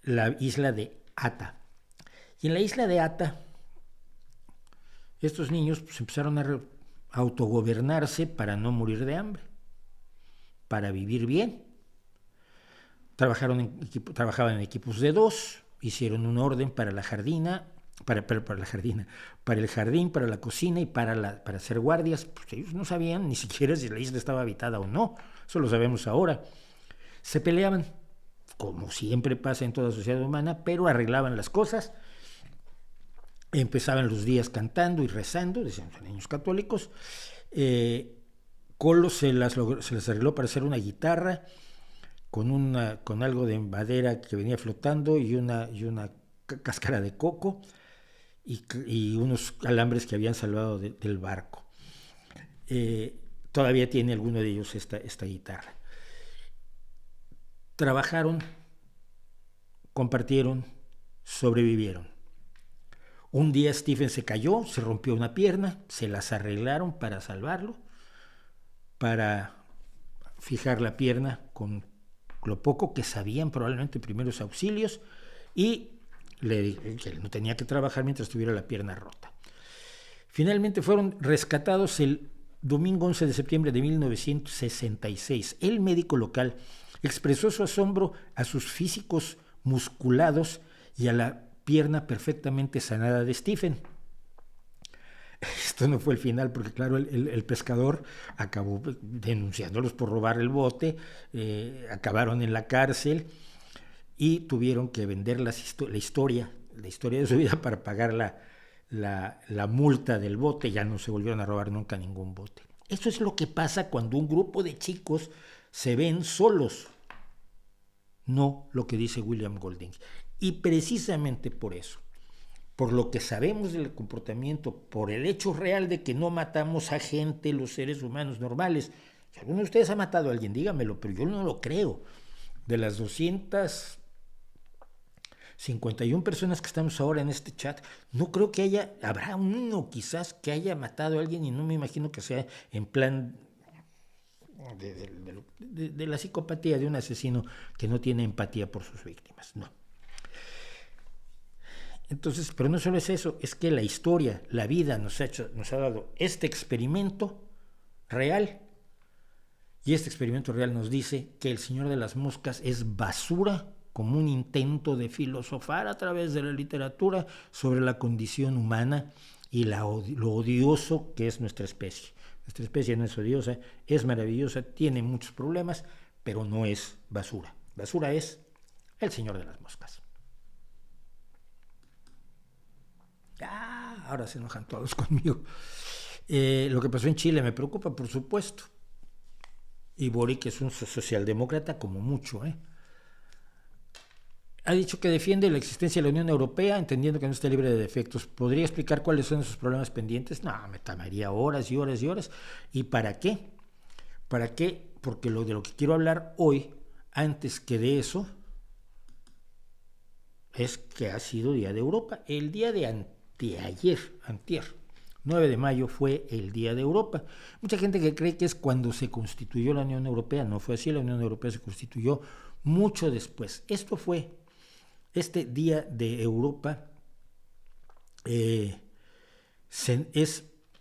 La isla de Ata. Y en la isla de Ata, estos niños pues, empezaron a autogobernarse para no morir de hambre, para vivir bien. Trabajaban en equipos de 2, hicieron un orden para la jardina, para el jardín, para la cocina y para hacer guardias. Pues ellos no sabían ni siquiera si la isla estaba habitada o no, eso lo sabemos ahora. Se peleaban, como siempre pasa en toda sociedad humana, pero arreglaban las cosas. Empezaban los días cantando y rezando, decían los niños católicos. Colo se les arregló para hacer una guitarra con algo de madera que venía flotando y una cáscara de coco y unos alambres que habían salvado del barco. Todavía tiene alguno de ellos esta guitarra. Trabajaron, compartieron, sobrevivieron. Un día Stephen se cayó, se rompió una pierna, se las arreglaron para salvarlo, para fijar la pierna con lo poco que sabían probablemente primeros auxilios, y le dijeron que no tenía que trabajar mientras tuviera la pierna rota. Finalmente fueron rescatados el domingo 11 de septiembre de 1966. El médico local expresó su asombro a sus físicos musculados y a la pierna perfectamente sanada de Stephen. Esto no fue el final, porque claro, el pescador acabó denunciándolos por robar el bote, acabaron en la cárcel y tuvieron que vender la historia de su vida para pagar la multa del bote. Ya no se volvieron a robar nunca ningún bote. Eso es lo que pasa cuando un grupo de chicos se ven solos, no lo que dice William Golding. Y precisamente por eso, por lo que sabemos del comportamiento, por el hecho real de que no matamos a gente, los seres humanos normales. Si alguno de ustedes ha matado a alguien, dígamelo, pero yo no lo creo. De las 251 personas que estamos ahora en este chat, no creo que habrá uno quizás que haya matado a alguien, y no me imagino que sea en plan de la psicopatía de un asesino que no tiene empatía por sus víctimas, no. Entonces, pero no solo es eso, es que la historia, la vida nos ha dado este experimento real, y este experimento real nos dice que El Señor de las Moscas es basura, como un intento de filosofar a través de la literatura sobre la condición humana y lo odioso que es nuestra especie. Nuestra especie no es odiosa, es maravillosa, tiene muchos problemas, pero no es basura. Basura es El Señor de las Moscas. Ahora se enojan todos conmigo. Lo que pasó en Chile me preocupa, por supuesto. Y Boric es un socialdemócrata como mucho. Ha dicho que defiende la existencia de la Unión Europea, entendiendo que no está libre de defectos. ¿Podría explicar cuáles son esos problemas pendientes? No, me tomaría horas y horas y horas. ¿Y para qué? ¿Para qué? Porque de lo que quiero hablar hoy, antes que de eso, es que ha sido Día de Europa. El día de antier, 9 de mayo fue el Día de Europa. Mucha gente que cree que es cuando se constituyó la Unión Europea. No fue así, la Unión Europea se constituyó mucho después. Este Día de Europa es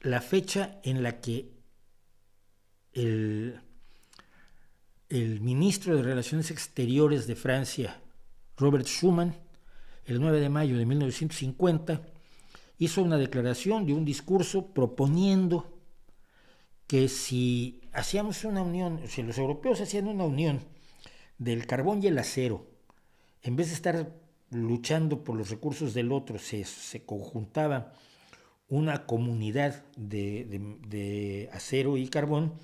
la fecha en la que el ministro de Relaciones Exteriores de Francia, Robert Schuman, el 9 de mayo de 1950, hizo una declaración de un discurso proponiendo que si hacíamos una unión, si los europeos hacían una unión del carbón y el acero, en vez de estar luchando por los recursos del otro, se conjuntaba una comunidad de acero y carbón,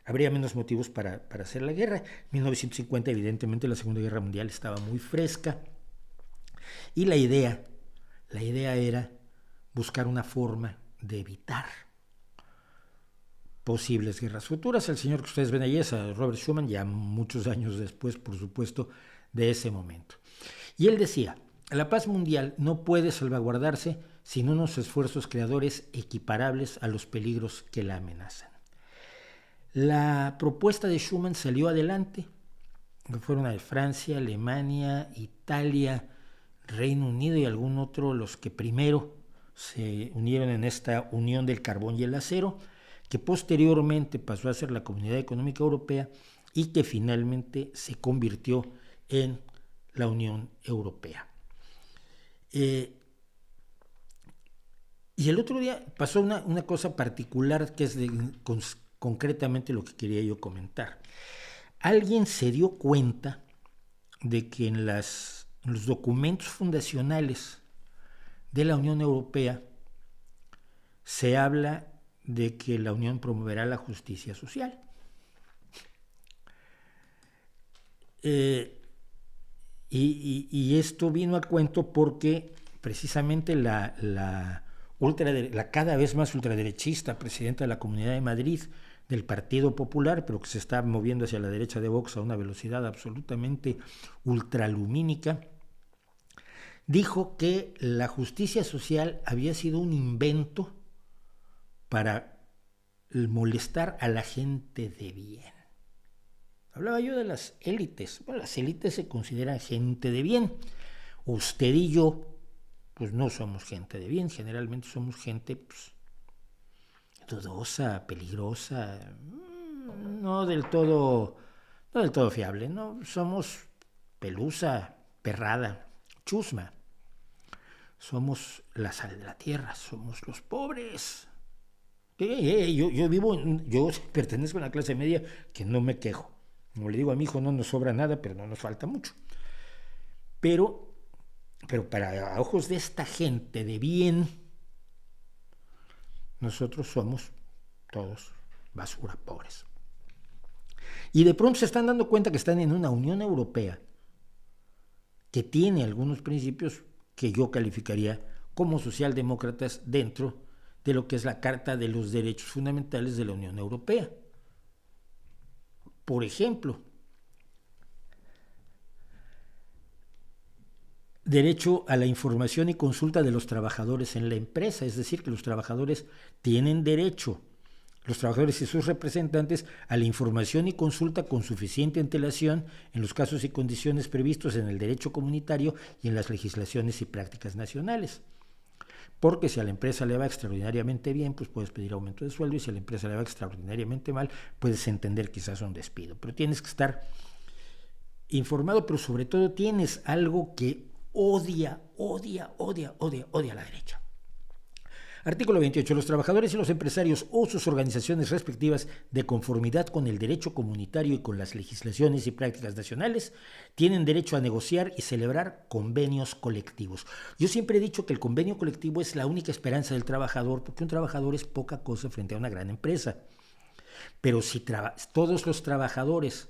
habría menos motivos para hacer la guerra. En 1950, evidentemente, la Segunda Guerra Mundial estaba muy fresca y la idea era buscar una forma de evitar posibles guerras futuras. El señor que ustedes ven ahí es a Robert Schuman, ya muchos años después, por supuesto, de ese momento. Y él decía, la paz mundial no puede salvaguardarse sin unos esfuerzos creadores equiparables a los peligros que la amenazan. La propuesta de Schuman salió adelante, que fueron de Francia, Alemania, Italia, Reino Unido y algún otro los que primero se unieron en esta unión del carbón y el acero, que posteriormente pasó a ser la Comunidad Económica Europea y que finalmente se convirtió en la Unión Europea. Y el otro día pasó una cosa particular que es concretamente lo que quería yo comentar. Alguien se dio cuenta de que en los documentos fundacionales de la Unión Europea se habla de que la Unión promoverá la justicia social. Y esto vino a cuento porque precisamente la cada vez más ultraderechista presidenta de la Comunidad de Madrid del Partido Popular, pero que se está moviendo hacia la derecha de Vox a una velocidad absolutamente ultralumínica, dijo que la justicia social había sido un invento para molestar a la gente de bien. Hablaba yo de las élites. Bueno, las élites se consideran gente de bien. Usted y yo, pues no somos gente de bien. Generalmente somos gente dudosa, peligrosa, no del todo fiable, ¿no? Somos pelusa, perrada, chusma. Somos la sal de la tierra, somos los pobres. Yo pertenezco a una clase media que no me quejo. Como le digo a mi hijo, no nos sobra nada, pero no nos falta mucho. Pero para ojos de esta gente de bien, nosotros somos todos basura, pobres. Y de pronto se están dando cuenta que están en una Unión Europea que tiene algunos principios que yo calificaría como socialdemócratas dentro de lo que es la Carta de los Derechos Fundamentales de la Unión Europea. Por ejemplo, derecho a la información y consulta de los trabajadores en la empresa, es decir, que los trabajadores tienen derecho, los trabajadores y sus representantes, a la información y consulta con suficiente antelación en los casos y condiciones previstos en el derecho comunitario y en las legislaciones y prácticas nacionales. Porque si a la empresa le va extraordinariamente bien, pues puedes pedir aumento de sueldo, y si a la empresa le va extraordinariamente mal, puedes entender quizás un despido. Pero tienes que estar informado, pero sobre todo tienes algo que odia a la derecha. Artículo 28. Los trabajadores y los empresarios o sus organizaciones respectivas, de conformidad con el derecho comunitario y con las legislaciones y prácticas nacionales, tienen derecho a negociar y celebrar convenios colectivos. Yo siempre he dicho que el convenio colectivo es la única esperanza del trabajador, porque un trabajador es poca cosa frente a una gran empresa. Pero si todos los trabajadores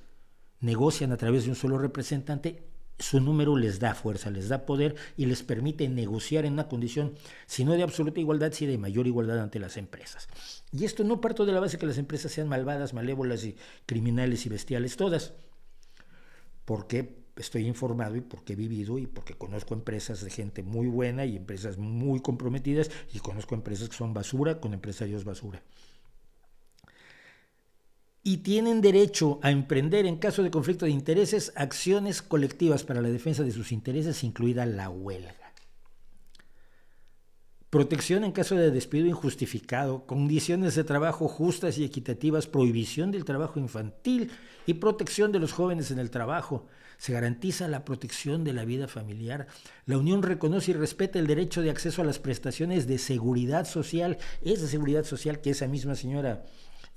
negocian a través de un solo representante, su número les da fuerza, les da poder y les permite negociar en una condición, si no de absoluta igualdad, sí de mayor igualdad ante las empresas. Y esto no parto de la base que las empresas sean malvadas, malévolas y criminales y bestiales todas. ¿Por qué? estoy informado y porque he vivido y porque conozco empresas de gente muy buena y empresas muy comprometidas y conozco empresas que son basura con empresarios basura. Y tienen derecho a emprender en caso de conflicto de intereses acciones colectivas para la defensa de sus intereses, incluida la huelga. Protección en caso de despido injustificado, condiciones de trabajo justas y equitativas, prohibición del trabajo infantil y protección de los jóvenes en el trabajo. Se garantiza la protección de la vida familiar. La Unión reconoce y respeta el derecho de acceso a las prestaciones de seguridad social. Esa seguridad social que esa misma señora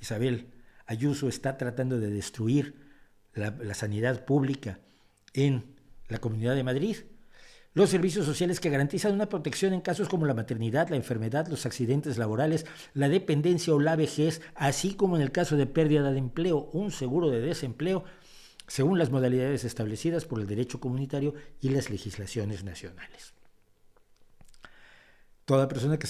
Isabel Ayuso está tratando de destruir la sanidad pública en la Comunidad de Madrid. Los servicios sociales que garantizan una protección en casos como la maternidad, la enfermedad, los accidentes laborales, la dependencia o la vejez, así como en el caso de pérdida de empleo, un seguro de desempleo, según las modalidades establecidas por el derecho comunitario y las legislaciones nacionales. Toda persona que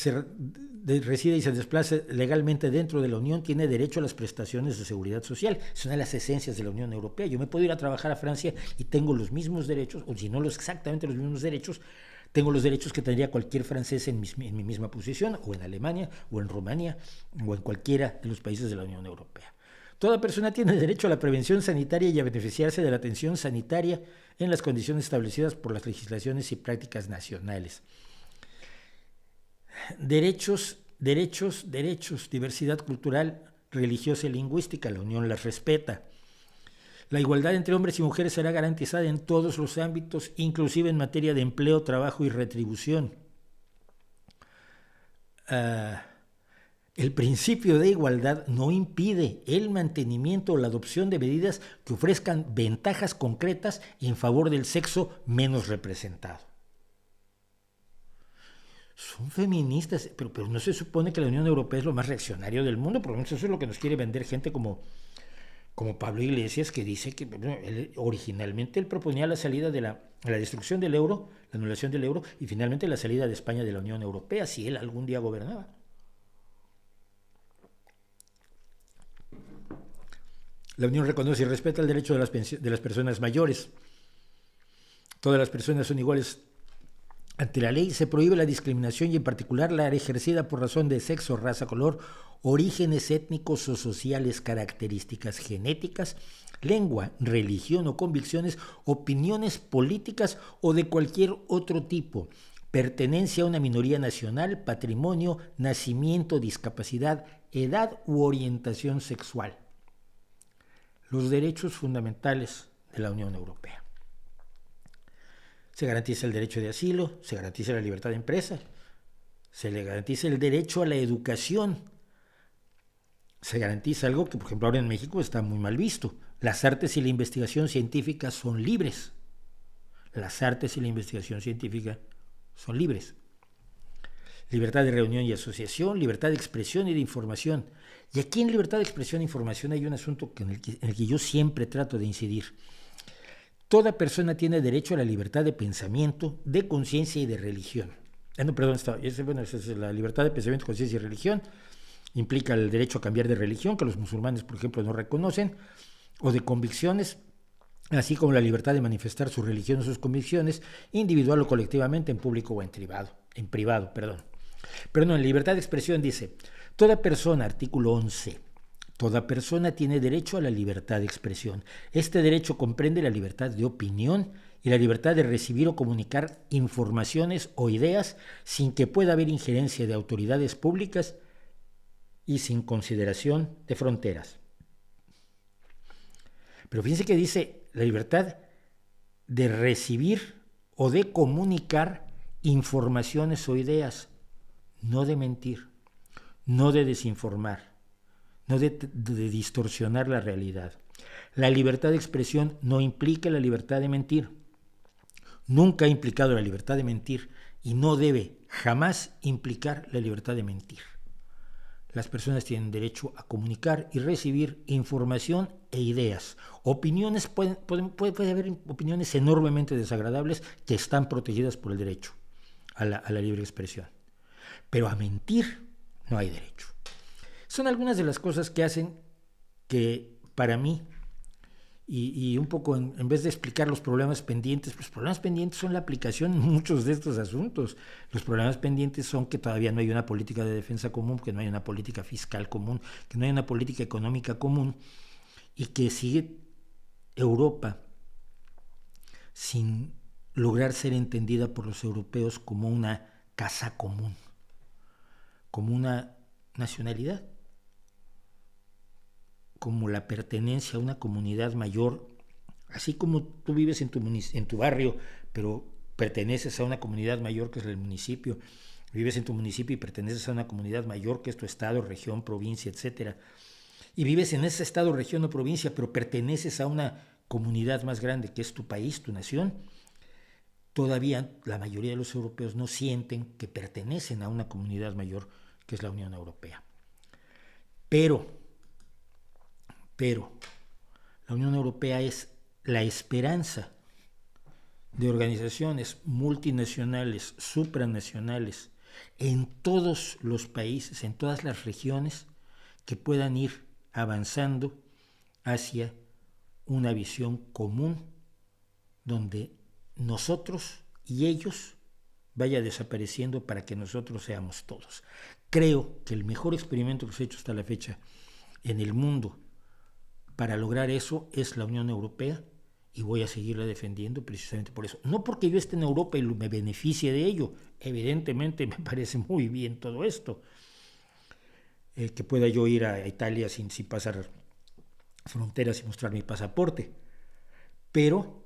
reside y se desplace legalmente dentro de la Unión tiene derecho a las prestaciones de seguridad social. Es una de las esencias de la Unión Europea. Yo me puedo ir a trabajar a Francia y tengo los mismos derechos, o si no exactamente los mismos derechos, tengo los derechos que tendría cualquier francés en mi misma posición, o en Alemania, o en Rumania, o en cualquiera de los países de la Unión Europea. Toda persona tiene derecho a la prevención sanitaria y a beneficiarse de la atención sanitaria en las condiciones establecidas por las legislaciones y prácticas nacionales. Derechos, diversidad cultural, religiosa y lingüística, la Unión las respeta. La igualdad entre hombres y mujeres será garantizada en todos los ámbitos, inclusive en materia de empleo, trabajo y retribución. El principio de igualdad no impide el mantenimiento o la adopción de medidas que ofrezcan ventajas concretas en favor del sexo menos representado. Son feministas, pero no se supone que la Unión Europea es lo más reaccionario del mundo, por lo menos eso es lo que nos quiere vender gente como Pablo Iglesias, que dice que originalmente él proponía la salida de la destrucción del euro, la anulación del euro, y finalmente la salida de España de la Unión Europea, si él algún día gobernaba. La Unión reconoce y respeta el derecho de las personas mayores. Todas las personas son iguales ante la ley. Se prohíbe la discriminación y en particular la ejercida por razón de sexo, raza, color, orígenes étnicos o sociales, características genéticas, lengua, religión o convicciones, opiniones políticas o de cualquier otro tipo, pertenencia a una minoría nacional, patrimonio, nacimiento, discapacidad, edad u orientación sexual. Los derechos fundamentales de la Unión Europea. Se garantiza el derecho de asilo, se garantiza la libertad de empresa, se le garantiza el derecho a la educación, se garantiza algo que, por ejemplo, ahora en México está muy mal visto. Las artes y la investigación científica son libres. Las artes y la investigación científica son libres. Libertad de reunión y asociación, libertad de expresión y de información. Y aquí en libertad de expresión e información hay un asunto en el que yo siempre trato de incidir. Toda persona tiene derecho a la libertad de pensamiento, de conciencia y de religión. Esa es la libertad de pensamiento, conciencia y religión. Implica el derecho a cambiar de religión, que los musulmanes, por ejemplo, no reconocen, o de convicciones, así como la libertad de manifestar su religión o sus convicciones, individual o colectivamente, en público o en privado. Pero no, en libertad de expresión dice, toda persona, artículo 11, toda persona tiene derecho a la libertad de expresión. Este derecho comprende la libertad de opinión y la libertad de recibir o comunicar informaciones o ideas sin que pueda haber injerencia de autoridades públicas y sin consideración de fronteras. Pero fíjense que dice la libertad de recibir o de comunicar informaciones o ideas, no de mentir, no de desinformar, no de distorsionar la realidad. La libertad de expresión no implica la libertad de mentir. Nunca ha implicado la libertad de mentir y no debe jamás implicar la libertad de mentir. Las personas tienen derecho a comunicar y recibir información e ideas. Opiniones, puede haber opiniones enormemente desagradables que están protegidas por el derecho a la libre expresión. Pero a mentir no hay derecho. Son algunas de las cosas que hacen que para mí y un poco en vez de explicar los problemas pendientes, pues los problemas pendientes son la aplicación en muchos de estos asuntos. Los problemas pendientes son que todavía no hay una política de defensa común, que no hay una política fiscal común, que no hay una política económica común, y que sigue Europa sin lograr ser entendida por los europeos como una casa común, como una nacionalidad, como la pertenencia a una comunidad mayor, así como tú vives en tu barrio, pero perteneces a una comunidad mayor que es el municipio, vives en tu municipio y perteneces a una comunidad mayor que es tu estado, región, provincia, etcétera, y vives en ese estado, región o provincia, pero perteneces a una comunidad más grande que es tu país, tu nación. Todavía la mayoría de los europeos no sienten que pertenecen a una comunidad mayor que es la Unión Europea. Pero la Unión Europea es la esperanza de organizaciones multinacionales, supranacionales, en todos los países, en todas las regiones, que puedan ir avanzando hacia una visión común donde nosotros y ellos vaya desapareciendo para que nosotros seamos todos. Creo que el mejor experimento que se ha hecho hasta la fecha en el mundo para lograr eso es la Unión Europea, y voy a seguirla defendiendo precisamente por eso. No porque yo esté en Europa y me beneficie de ello, evidentemente me parece muy bien todo esto, que pueda yo ir a Italia sin pasar fronteras y mostrar mi pasaporte, pero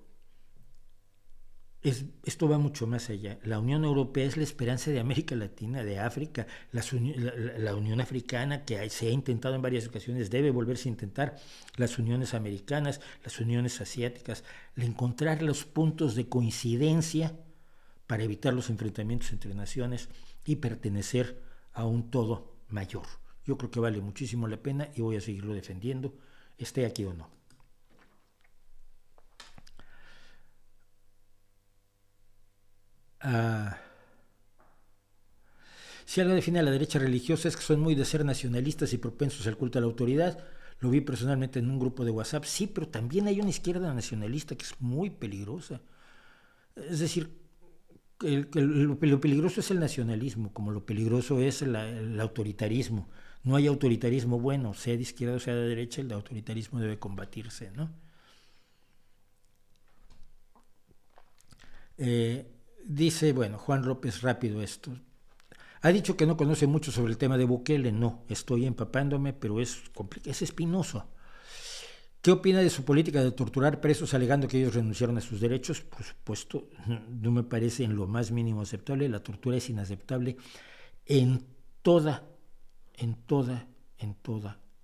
esto va mucho más allá. La Unión Europea es la esperanza de América Latina, de África, la Unión Africana, que se ha intentado en varias ocasiones, debe volverse a intentar, las uniones americanas, las uniones asiáticas, encontrar los puntos de coincidencia para evitar los enfrentamientos entre naciones y pertenecer a un todo mayor. Yo creo que vale muchísimo la pena y voy a seguirlo defendiendo, esté aquí o no. Si algo define a la derecha religiosa es que son muy de ser nacionalistas y propensos al culto a la autoridad. Lo vi personalmente en un grupo de WhatsApp. Sí, pero también hay una izquierda nacionalista que es muy peligrosa. Es decir, lo peligroso es el nacionalismo, como lo peligroso es el autoritarismo. No hay autoritarismo bueno, sea de izquierda o sea de derecha, el autoritarismo debe combatirse, ¿no? Dice, bueno, Juan López, rápido esto. Ha dicho que no conoce mucho sobre el tema de Bukele. No, estoy empapándome, pero es espinoso. ¿Qué opina de su política de torturar presos alegando que ellos renunciaron a sus derechos? Por supuesto, no me parece en lo más mínimo aceptable. La tortura es inaceptable en toda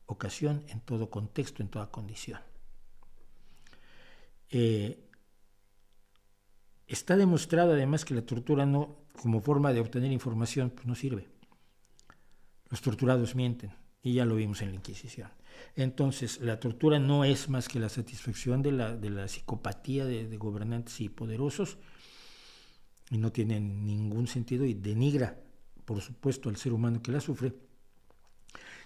ocasión, en todo contexto, en toda condición. Está demostrado además que la tortura no, como forma de obtener información, pues no sirve. Los torturados mienten, y ya lo vimos en la Inquisición. Entonces, la tortura no es más que la satisfacción de la psicopatía de gobernantes y poderosos, y no tiene ningún sentido, y denigra, por supuesto, al ser humano que la sufre,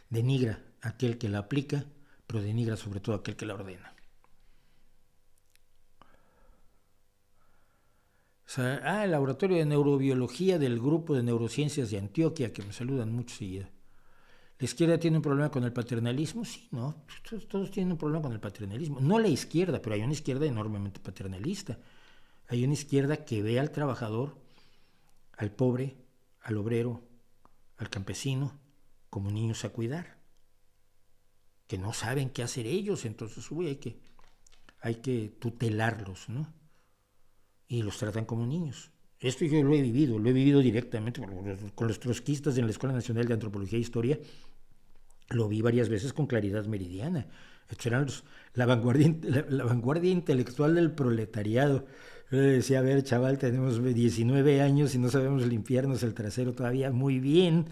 denigra a aquel que la aplica, pero denigra sobre todo a aquel que la ordena. El laboratorio de neurobiología del grupo de neurociencias de Antioquia, que me saludan mucho seguido. ¿La izquierda tiene un problema con el paternalismo? Sí, no, todos tienen un problema con el paternalismo. No la izquierda, pero hay una izquierda enormemente paternalista. Hay una izquierda que ve al trabajador, al pobre, al obrero, al campesino, como niños a cuidar, que no saben qué hacer ellos, entonces hay que tutelarlos, ¿no? Y los tratan como niños. Esto yo lo he vivido directamente con los trotskistas en la Escuela Nacional de Antropología e Historia. Lo vi varias veces con claridad meridiana. Estos eran la vanguardia intelectual del proletariado. Yo le decía, a ver, chaval, tenemos 19 años y no sabemos limpiarnos el trasero todavía muy bien.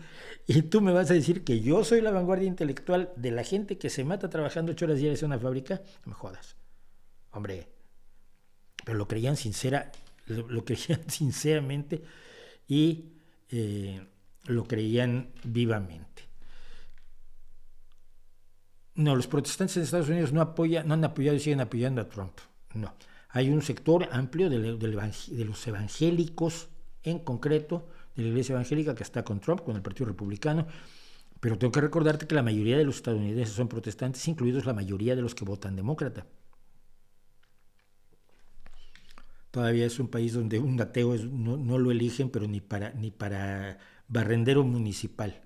Y tú me vas a decir que yo soy la vanguardia intelectual de la gente que se mata trabajando 8 horas diarias en una fábrica. No me jodas. Hombre, pero lo creían sinceramente y lo creían vivamente. No, los protestantes en Estados Unidos no han apoyado y siguen apoyando a Trump. No. Hay un sector amplio de los evangélicos, en concreto, de la iglesia evangélica que está con Trump, con el Partido Republicano, pero tengo que recordarte que la mayoría de los estadounidenses son protestantes, incluidos la mayoría de los que votan demócrata. Todavía es un país donde un ateo no lo eligen, pero ni para barrendero municipal.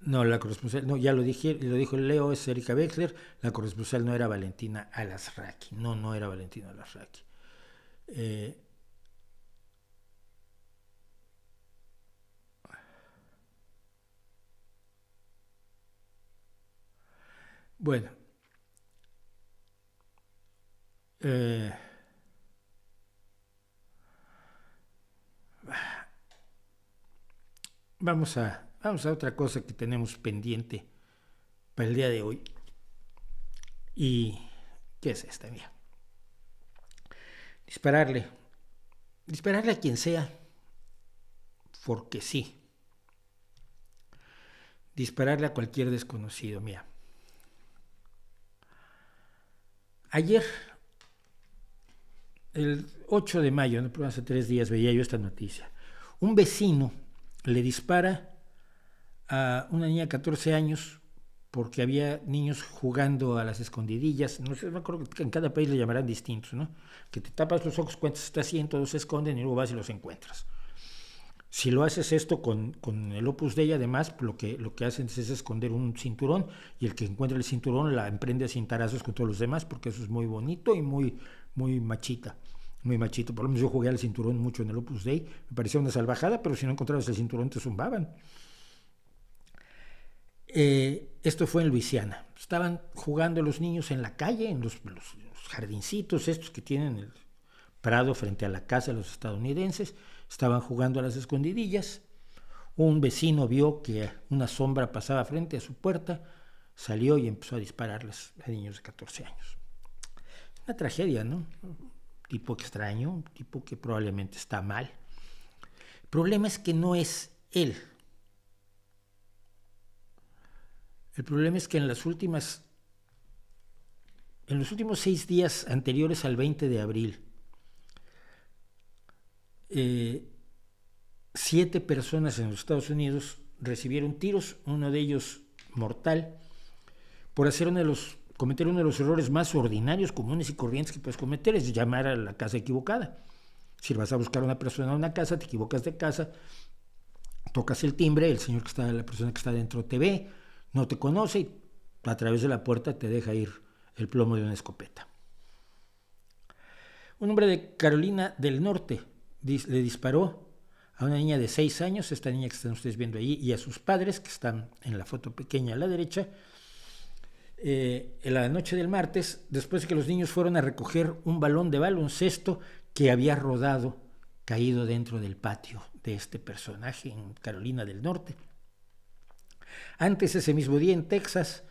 No, la corresponsal, no, ya lo dijo Leo, es Erika Wexler. La corresponsal no era Valentina Alasraqui. No era Valentina Alasraqui. Eh, bueno, eh, vamos a otra cosa que tenemos pendiente para el día de hoy. ¿Y qué es esta? Mira. Dispararle a quien sea, porque sí. Dispararle a cualquier desconocido. Mira. Ayer, el 8 de mayo, ¿no? Hace 3 días veía yo esta noticia. Un vecino le dispara a una niña de 14 años porque había niños jugando a las escondidillas. No sé, me acuerdo que en cada país le llamarán distintos, ¿no? Que te tapas los ojos, cuentas hasta 100, todos se esconden y luego vas y los encuentras. Si lo haces esto con el Opus Dei, además, lo que hacen es esconder un cinturón y el que encuentra el cinturón la emprende a cintarazos con todos los demás, porque eso es muy bonito y muy machita. Muy machito. Por lo menos yo jugué al cinturón mucho en el Opus Dei. Me parecía una salvajada, pero si no encontrabas el cinturón te zumbaban. Esto fue en Luisiana. Estaban jugando los niños en la calle, en los jardincitos estos que tienen el prado frente a la casa de los estadounidenses. Estaban jugando a las escondidillas. Un vecino vio que una sombra pasaba frente a su puerta, salió y empezó a dispararles a niños de 14 años. Una tragedia, ¿no? Un tipo extraño, un tipo que probablemente está mal. El problema es que no es él. El problema es que en los últimos 6 días anteriores al 20 de abril, 7 personas en los Estados Unidos recibieron tiros, uno de ellos mortal, por cometer uno de los errores más ordinarios, comunes y corrientes que puedes cometer, es llamar a la casa equivocada. Si vas a buscar a una persona en una casa, te equivocas de casa, tocas el timbre, la persona que está dentro te ve, no te conoce y a través de la puerta te deja ir el plomo de una escopeta. Un hombre de Carolina del Norte le disparó a una niña de 6 años, esta niña que están ustedes viendo ahí, y a sus padres, que están en la foto pequeña a la derecha, en la noche del martes, después de que los niños fueron a recoger un balón de baloncesto que había rodado, caído dentro del patio de este personaje en Carolina del Norte. Antes, ese mismo día en Texas,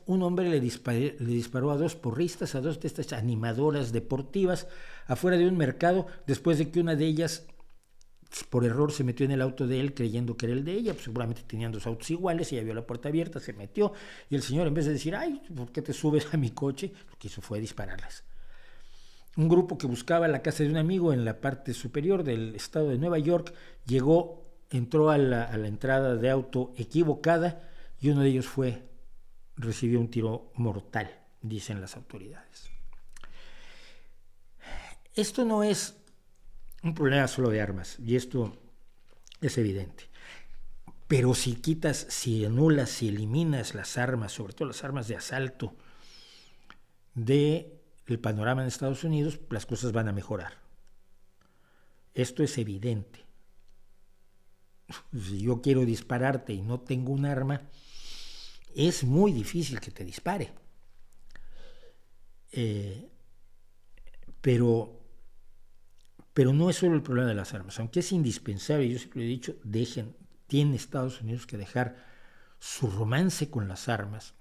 un hombre le disparó a 2 porristas, a 2 de estas animadoras deportivas, afuera de un mercado, después de que una de ellas, por error, se metió en el auto de él creyendo que era el de ella, pues seguramente tenían 2 autos iguales, ella vio la puerta abierta, se metió, y el señor, en vez de decir, ay, ¿por qué te subes a mi coche?, lo que hizo fue dispararlas. Un grupo que buscaba la casa de un amigo en la parte superior del estado de Nueva York entró a la entrada de auto equivocada y uno de ellos recibió un tiro mortal, dicen las autoridades. Esto no es un problema solo de armas, y esto es evidente. Pero si anulas, si eliminas las armas, sobre todo las armas de asalto, del panorama en Estados Unidos, las cosas van a mejorar. Esto es evidente. Si yo quiero dispararte y no tengo un arma, es muy difícil que te dispare. Pero no es solo el problema de las armas, aunque es indispensable, yo siempre he dicho, tiene Estados Unidos que dejar su romance con las armas,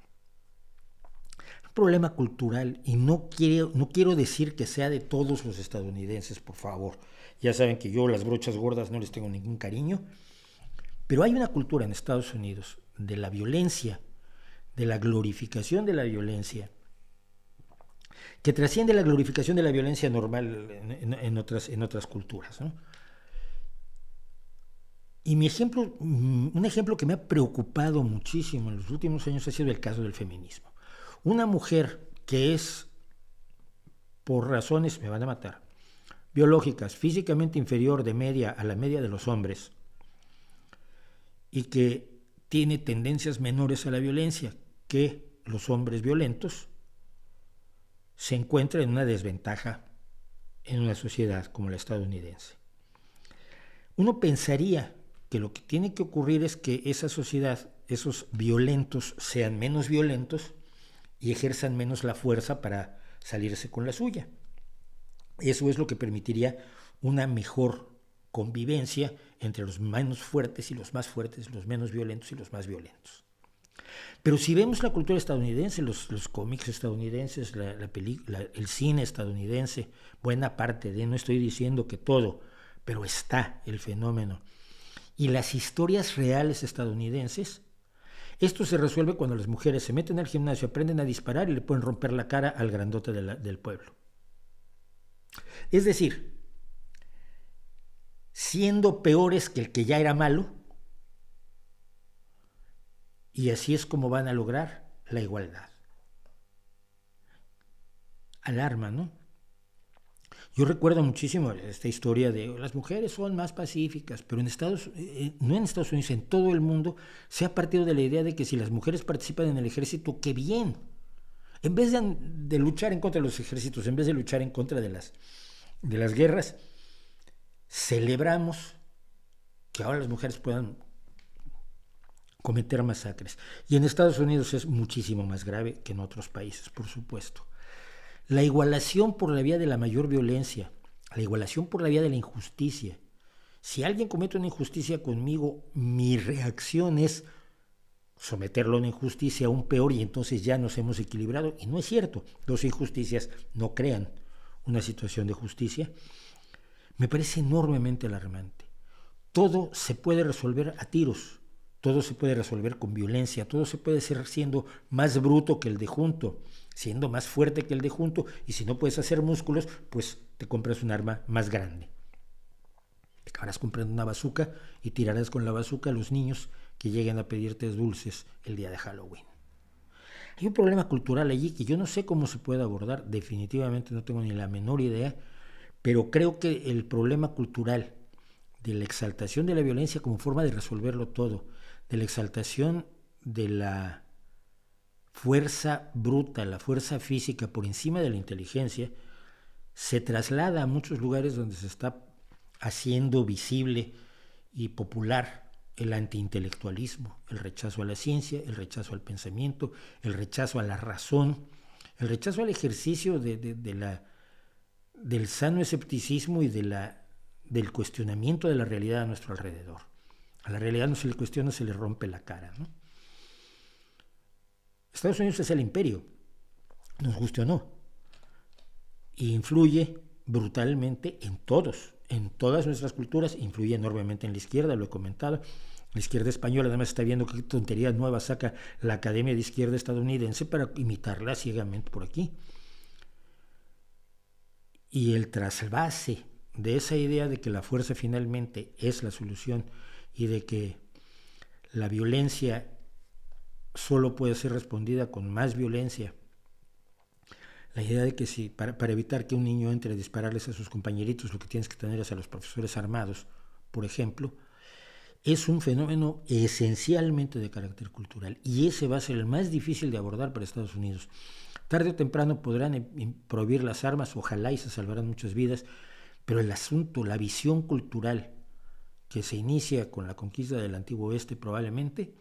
problema cultural y no quiero decir que sea de todos los estadounidenses, por favor. Ya saben que yo las brochas gordas no les tengo ningún cariño, pero hay una cultura en Estados Unidos de la violencia, de la glorificación de la violencia, que trasciende la glorificación de la violencia normal en otras culturas, ¿no? Y un ejemplo que me ha preocupado muchísimo en los últimos años ha sido el caso del feminismo. Una mujer que es, por razones, me van a matar, biológicas, físicamente inferior de media a la media de los hombres y que tiene tendencias menores a la violencia que los hombres violentos, se encuentra en una desventaja en una sociedad como la estadounidense. Uno pensaría que lo que tiene que ocurrir es que esa sociedad, esos violentos, sean menos violentos y ejerzan menos la fuerza para salirse con la suya. Eso es lo que permitiría una mejor convivencia entre los menos fuertes y los más fuertes, los menos violentos y los más violentos. Pero si vemos la cultura estadounidense, los cómics estadounidenses, el cine estadounidense, buena parte de, no estoy diciendo que todo, pero está el fenómeno. Y las historias reales estadounidenses, esto se resuelve cuando las mujeres se meten al gimnasio, aprenden a disparar y le pueden romper la cara al grandote del pueblo. Es decir, siendo peores que el que ya era malo, y así es como van a lograr la igualdad. Alarma, ¿no? Yo recuerdo muchísimo esta historia de las mujeres son más pacíficas, pero no en Estados Unidos, en todo el mundo se ha partido de la idea de que si las mujeres participan en el ejército, ¡qué bien! En vez de luchar en contra de los ejércitos, en vez de luchar en contra de las guerras, celebramos que ahora las mujeres puedan cometer masacres. Y en Estados Unidos es muchísimo más grave que en otros países, por supuesto. La igualación por la vía de la mayor violencia, la igualación por la vía de la injusticia. Si alguien comete una injusticia conmigo, mi reacción es someterlo a una injusticia aún peor y entonces ya nos hemos equilibrado. Y no es cierto, dos injusticias no crean una situación de justicia. Me parece enormemente alarmante. Todo se puede resolver a tiros, todo se puede resolver con violencia, todo se puede hacer siendo más bruto que el de junto, siendo más fuerte que el de junto, y si no puedes hacer músculos, pues te compras un arma más grande. Te acabarás comprando una bazuca y tirarás con la bazuca a los niños que lleguen a pedirte dulces el día de Halloween. Hay un problema cultural allí que yo no sé cómo se puede abordar, definitivamente no tengo ni la menor idea, pero creo que el problema cultural de la exaltación de la violencia como forma de resolverlo todo, de la exaltación de la fuerza bruta, la fuerza física por encima de la inteligencia, se traslada a muchos lugares donde se está haciendo visible y popular el antiintelectualismo, el rechazo a la ciencia, el rechazo al pensamiento, el rechazo a la razón, el rechazo al ejercicio del sano escepticismo y del cuestionamiento de la realidad a nuestro alrededor. A la realidad no se le cuestiona, se le rompe la cara, ¿no? Estados Unidos es el imperio, nos guste o no, y influye brutalmente en todas nuestras culturas, influye enormemente en la izquierda, lo he comentado. La izquierda española además está viendo qué tonterías nuevas saca la Academia de Izquierda estadounidense para imitarla ciegamente por aquí. Y el trasvase de esa idea de que la fuerza finalmente es la solución y de que la violencia solo puede ser respondida con más violencia. La idea de que si para evitar que un niño entre a dispararles a sus compañeritos, lo que tienes que tener es a los profesores armados, por ejemplo, es un fenómeno esencialmente de carácter cultural y ese va a ser el más difícil de abordar para Estados Unidos. Tarde o temprano podrán prohibir las armas, ojalá y se salvarán muchas vidas, pero el asunto, la visión cultural que se inicia con la conquista del antiguo oeste probablemente,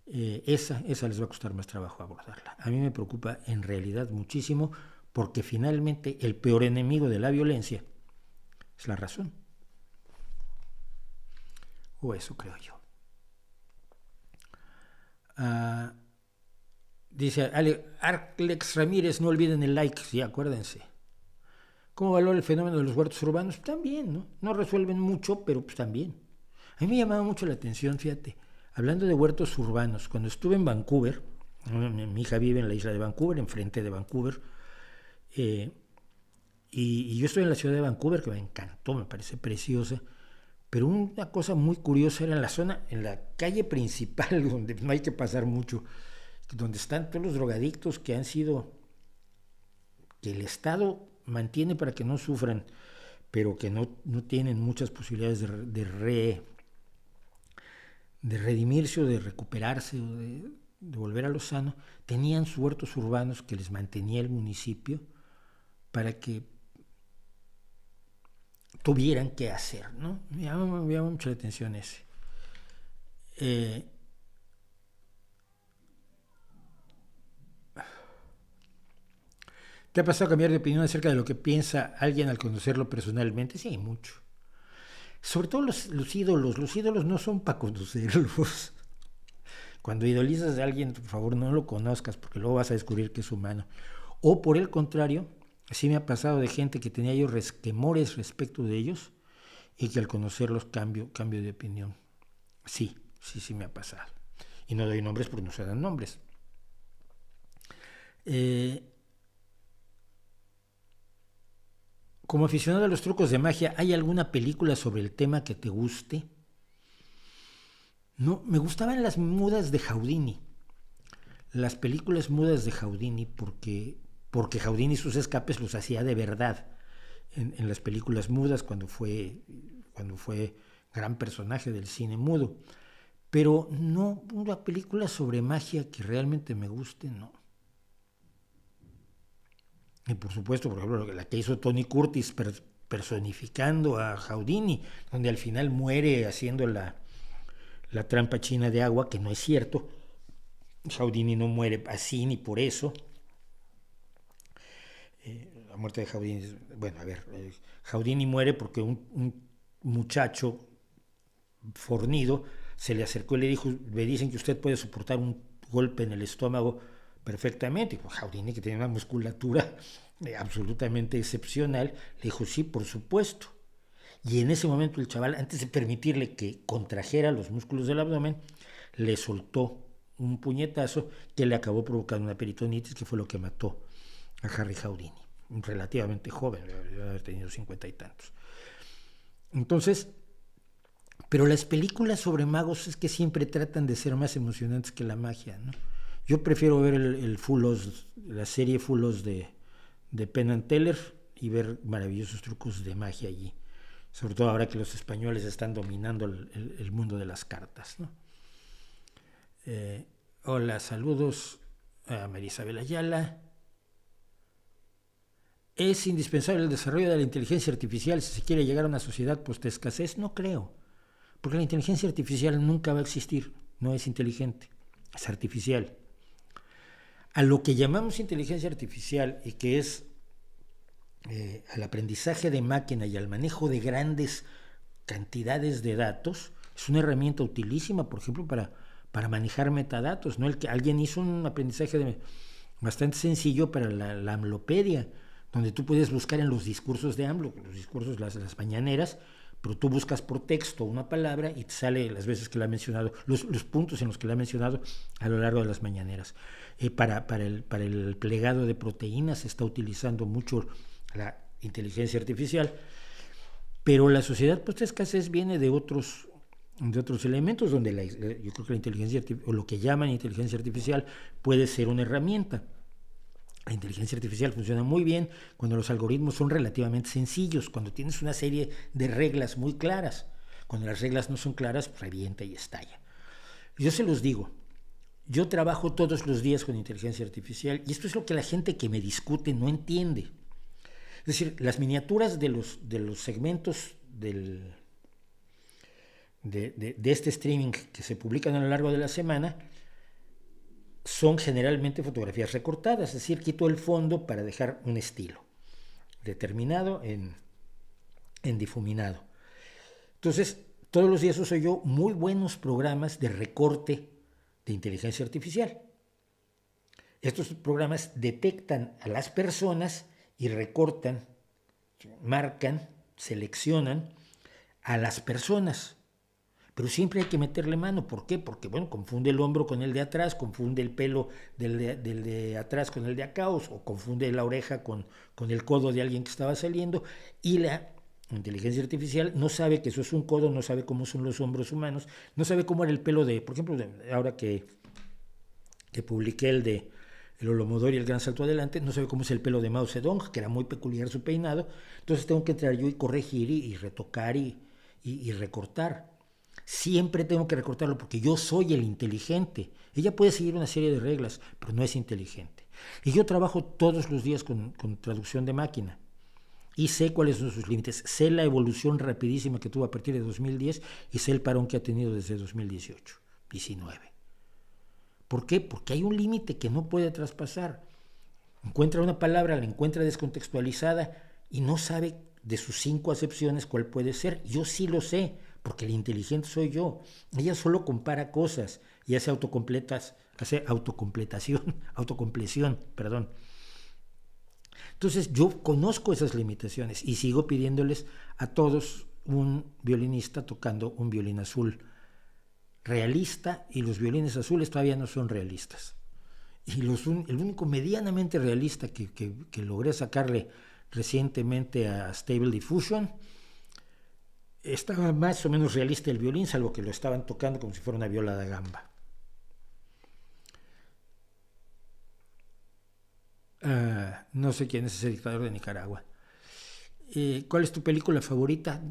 esa les va a costar más trabajo abordarla. A mí me preocupa en realidad muchísimo porque finalmente el peor enemigo de la violencia es la razón. O eso creo yo. Dice Alex Ramírez, no olviden el like, sí, acuérdense. ¿Cómo valora el fenómeno de los huertos urbanos? También, ¿no? No resuelven mucho, pero pues también. A mí me llamaba mucho la atención, fíjate, hablando de huertos urbanos, cuando estuve en Vancouver, mi hija vive en la isla de Vancouver, enfrente de Vancouver, y yo estoy en la ciudad de Vancouver, que me encantó, me parece preciosa, pero una cosa muy curiosa era en la zona, en la calle principal, donde no hay que pasar mucho, donde están todos los drogadictos que han sido, que el Estado mantiene para que no sufran, pero que no tienen muchas posibilidades de redimirse o de recuperarse o de volver a lo sano, tenían sus huertos urbanos que les mantenía el municipio para que tuvieran que hacer, ¿no? Me llama mucho la atención ese. ¿Te ha pasado cambiar de opinión acerca de lo que piensa alguien al conocerlo personalmente? Sí, mucho. Sobre todo los ídolos no son para conocerlos. Cuando idolizas a alguien, por favor, no lo conozcas porque luego vas a descubrir que es humano. O por el contrario, sí me ha pasado de gente que tenía yo resquemores respecto de ellos y que al conocerlos cambio de opinión. Sí me ha pasado. Y no doy nombres porque no se dan nombres. Como aficionado a los trucos de magia, ¿hay alguna película sobre el tema que te guste? No, me gustaban las mudas de Houdini. Las películas mudas de Houdini porque Houdini sus escapes los hacía de verdad. En las películas mudas cuando fue gran personaje del cine mudo. Pero no, una película sobre magia que realmente me guste, no. Y por supuesto, por ejemplo, la que hizo Tony Curtis personificando a Houdini, donde al final muere haciendo la trampa china de agua, que no es cierto. Houdini no muere así ni por eso. La muerte de Houdini, bueno, a ver, Houdini muere porque un muchacho fornido se le acercó y le dijo, me dicen que usted puede soportar un golpe en el estómago perfectamente. Pues Houdini, que tenía una musculatura absolutamente excepcional, le dijo, sí, por supuesto. Y en ese momento el chaval, antes de permitirle que contrajera los músculos del abdomen, le soltó un puñetazo que le acabó provocando una peritonitis, que fue lo que mató a Harry Houdini, relativamente joven, debe haber tenido 50 y tantos. Entonces, pero las películas sobre magos es que siempre tratan de ser más emocionantes que la magia, ¿no? Yo prefiero ver el Full Oz, la serie Full Oz de Penn and Teller y ver maravillosos trucos de magia allí. Sobre todo ahora que los españoles están dominando el mundo de las cartas, ¿no? Hola, saludos a María Isabel Ayala. ¿Es indispensable el desarrollo de la inteligencia artificial si se quiere llegar a una sociedad post-escasez? No creo, porque la inteligencia artificial nunca va a existir, no es inteligente, es artificial. A lo que llamamos inteligencia artificial y que es al aprendizaje de máquina y al manejo de grandes cantidades de datos, es una herramienta utilísima, por ejemplo, para manejar metadatos, ¿no? Alguien hizo un aprendizaje bastante sencillo para la AMLopedia, donde tú puedes buscar en los discursos de AMLO, los discursos, las mañaneras, pero tú buscas por texto una palabra y te sale las veces que la ha mencionado, los puntos en los que la ha mencionado a lo largo de las mañaneras. Para el plegado de proteínas se está utilizando mucho la inteligencia artificial, pero la sociedad post-escasez viene de otros elementos donde yo creo que la inteligencia o lo que llaman inteligencia artificial puede ser una herramienta. La inteligencia artificial funciona muy bien cuando los algoritmos son relativamente sencillos, cuando tienes una serie de reglas muy claras. Cuando las reglas no son claras, pues revienta y estalla. Yo se los digo, yo trabajo todos los días con inteligencia artificial y esto es lo que la gente que me discute no entiende. Es decir, las miniaturas de los segmentos de este streaming que se publican a lo largo de la semana son generalmente fotografías recortadas, es decir, quito el fondo para dejar un estilo determinado en difuminado. Entonces, todos los días uso yo muy buenos programas de recorte de inteligencia artificial. Estos programas detectan a las personas y recortan, marcan, seleccionan a las personas. Pero siempre hay que meterle mano. ¿Por qué? Porque, bueno, confunde el hombro con el de atrás, confunde el pelo del de atrás con el de acá, o confunde la oreja con el codo de alguien que estaba saliendo, y la inteligencia artificial no sabe que eso es un codo, no sabe cómo son los hombros humanos, no sabe cómo era el pelo de, por ejemplo, ahora que publiqué el de el Olomodor y el Gran Salto Adelante, no sabe cómo es el pelo de Mao Zedong, que era muy peculiar su peinado, entonces tengo que entrar yo y corregir y retocar y recortar. Siempre tengo que recortarlo porque yo soy el inteligente. Ella puede seguir una serie de reglas, pero no es inteligente. Y yo trabajo todos los días con traducción de máquina y sé cuáles son sus límites. Sé la evolución rapidísima que tuvo a partir de 2010 y sé el parón que ha tenido desde 2018, 19. ¿Por qué? Porque hay un límite que no puede traspasar. Encuentra una palabra, la encuentra descontextualizada y no sabe de sus 5 acepciones cuál puede ser. Yo sí lo sé, porque el inteligente soy yo. Ella solo compara cosas y hace autocompleción, perdón. Entonces yo conozco esas limitaciones y sigo pidiéndoles a todos un violinista tocando un violín azul realista, y los violines azules todavía no son realistas. Y el único medianamente realista que logré sacarle recientemente a Stable Diffusion, estaba más o menos realista el violín, salvo que lo estaban tocando como si fuera una viola da gamba. No sé quién es ese dictador de Nicaragua. ¿Cuál es tu película favorita?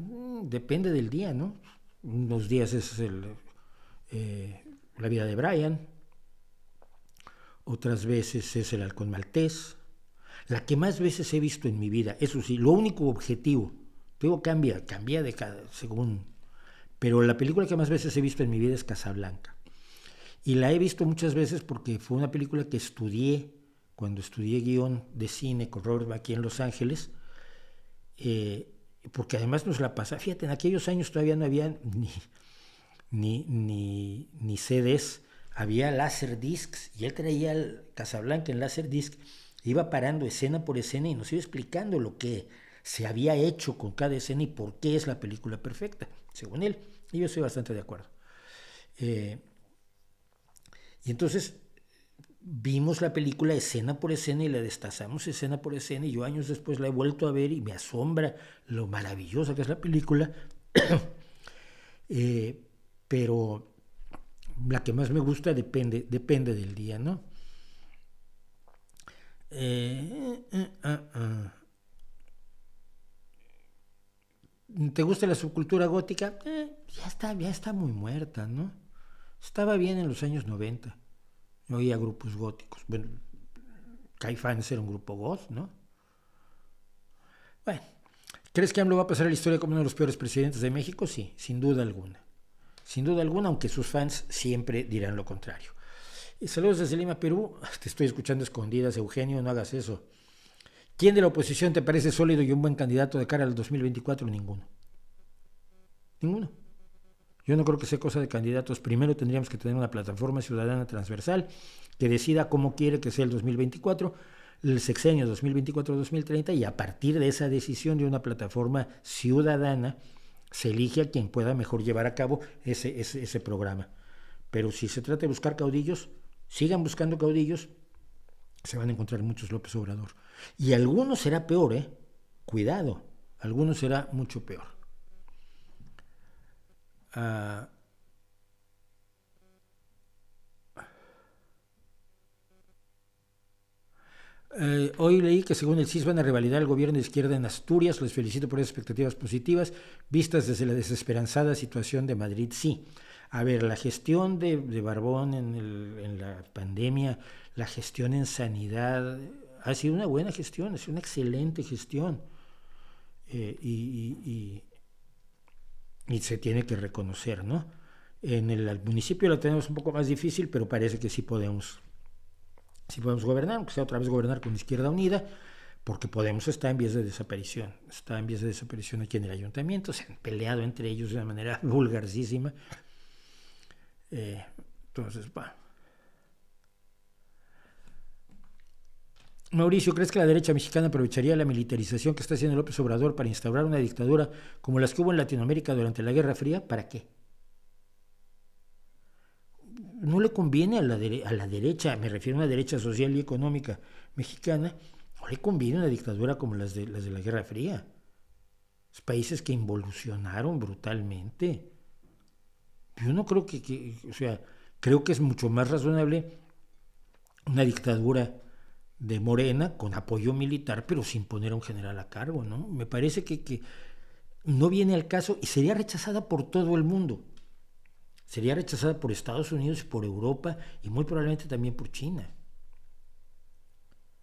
Depende del día, ¿no? Unos días es La vida de Brian, otras veces es El halcón maltés. La que más veces he visto en mi vida, eso sí, lo único objetivo, luego cambia de cada, según, pero la película que más veces he visto en mi vida es Casablanca. Y la he visto muchas veces porque fue una película que estudié cuando estudié guión de cine con Robert McKee en Los Ángeles, porque además nos la pasa. Fíjate, en aquellos años todavía no había ni CDs, había Laserdiscs, y él traía el Casablanca en Laserdisc, iba parando escena por escena y nos iba explicando lo que se había hecho con cada escena y por qué es la película perfecta, según él, y yo estoy bastante de acuerdo. Y entonces vimos la película escena por escena y la destazamos escena por escena, y yo años después la he vuelto a ver y me asombra lo maravillosa que es la película. Pero la que más me gusta depende del día, ¿no? ¿Te gusta la subcultura gótica? Ya está muy muerta, ¿no? Estaba bien en los años 90. No oía grupos góticos. Bueno, Caifanes era un grupo goth, ¿no? Bueno, ¿crees que AMLO va a pasar a la historia como uno de los peores presidentes de México? Sí, sin duda alguna. Sin duda alguna, aunque sus fans siempre dirán lo contrario. Y saludos desde Lima, Perú. Te estoy escuchando escondidas, Eugenio, no hagas eso. ¿Quién de la oposición te parece sólido y un buen candidato de cara al 2024? Ninguno. Ninguno. Yo no creo que sea cosa de candidatos. Primero tendríamos que tener una plataforma ciudadana transversal que decida cómo quiere que sea el 2024, el sexenio 2024-2030, y a partir de esa decisión de una plataforma ciudadana se elige a quien pueda mejor llevar a cabo ese programa. Pero si se trata de buscar caudillos, sigan buscando caudillos, se van a encontrar muchos López Obrador. Y algunos será peor, cuidado, algunos será mucho peor. Hoy leí que según el CIS van a revalidar el gobierno de izquierda en Asturias. Les felicito por esas expectativas positivas vistas desde la desesperanzada situación de Madrid. Sí, a ver, la gestión de Barbón en la pandemia, la gestión en sanidad, ha sido una buena gestión, ha sido una excelente gestión. Y se tiene que reconocer, ¿no? En el municipio la tenemos un poco más difícil, pero parece que sí podemos gobernar, aunque sea otra vez gobernar con Izquierda Unida, porque Podemos está en vías de desaparición. Está en vías de desaparición aquí en el ayuntamiento, se han peleado entre ellos de una manera vulgarcísima. Entonces, bueno. Mauricio, ¿crees que la derecha mexicana aprovecharía la militarización que está haciendo López Obrador para instaurar una dictadura como las que hubo en Latinoamérica durante la Guerra Fría? ¿Para qué? No le conviene a la derecha, me refiero a una derecha social y económica mexicana, no le conviene una dictadura como las de la Guerra Fría. Los países que involucionaron brutalmente. Yo no creo o sea, creo que es mucho más razonable una dictadura de Morena con apoyo militar, pero sin poner a un general a cargo, ¿no? Me parece que no viene al caso y sería rechazada por todo el mundo. Sería rechazada por Estados Unidos y por Europa y muy probablemente también por China.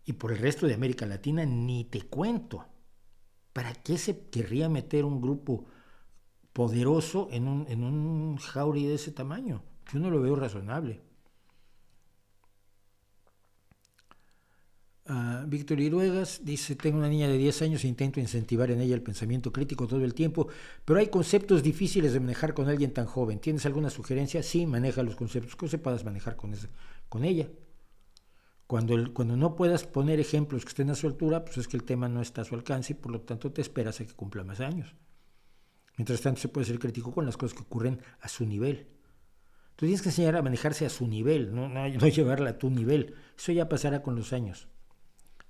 Y por el resto de América Latina ni te cuento. ¿Para qué se querría meter un grupo poderoso en un jauría de ese tamaño? Yo no lo veo razonable. Víctor Iruegas dice, tengo una niña de 10 años e intento incentivar en ella el pensamiento crítico todo el tiempo, pero hay conceptos difíciles de manejar con alguien tan joven. ¿Tienes alguna sugerencia? Sí, maneja los conceptos que puedas manejar con ella. Cuando no puedas poner ejemplos que estén a su altura, pues es que el tema no está a su alcance y por lo tanto te esperas a que cumpla más años. Mientras tanto se puede ser crítico con las cosas que ocurren a su nivel. Tú tienes que enseñar a manejarse a su nivel, no llevarla a tu nivel. Eso ya pasará con los años.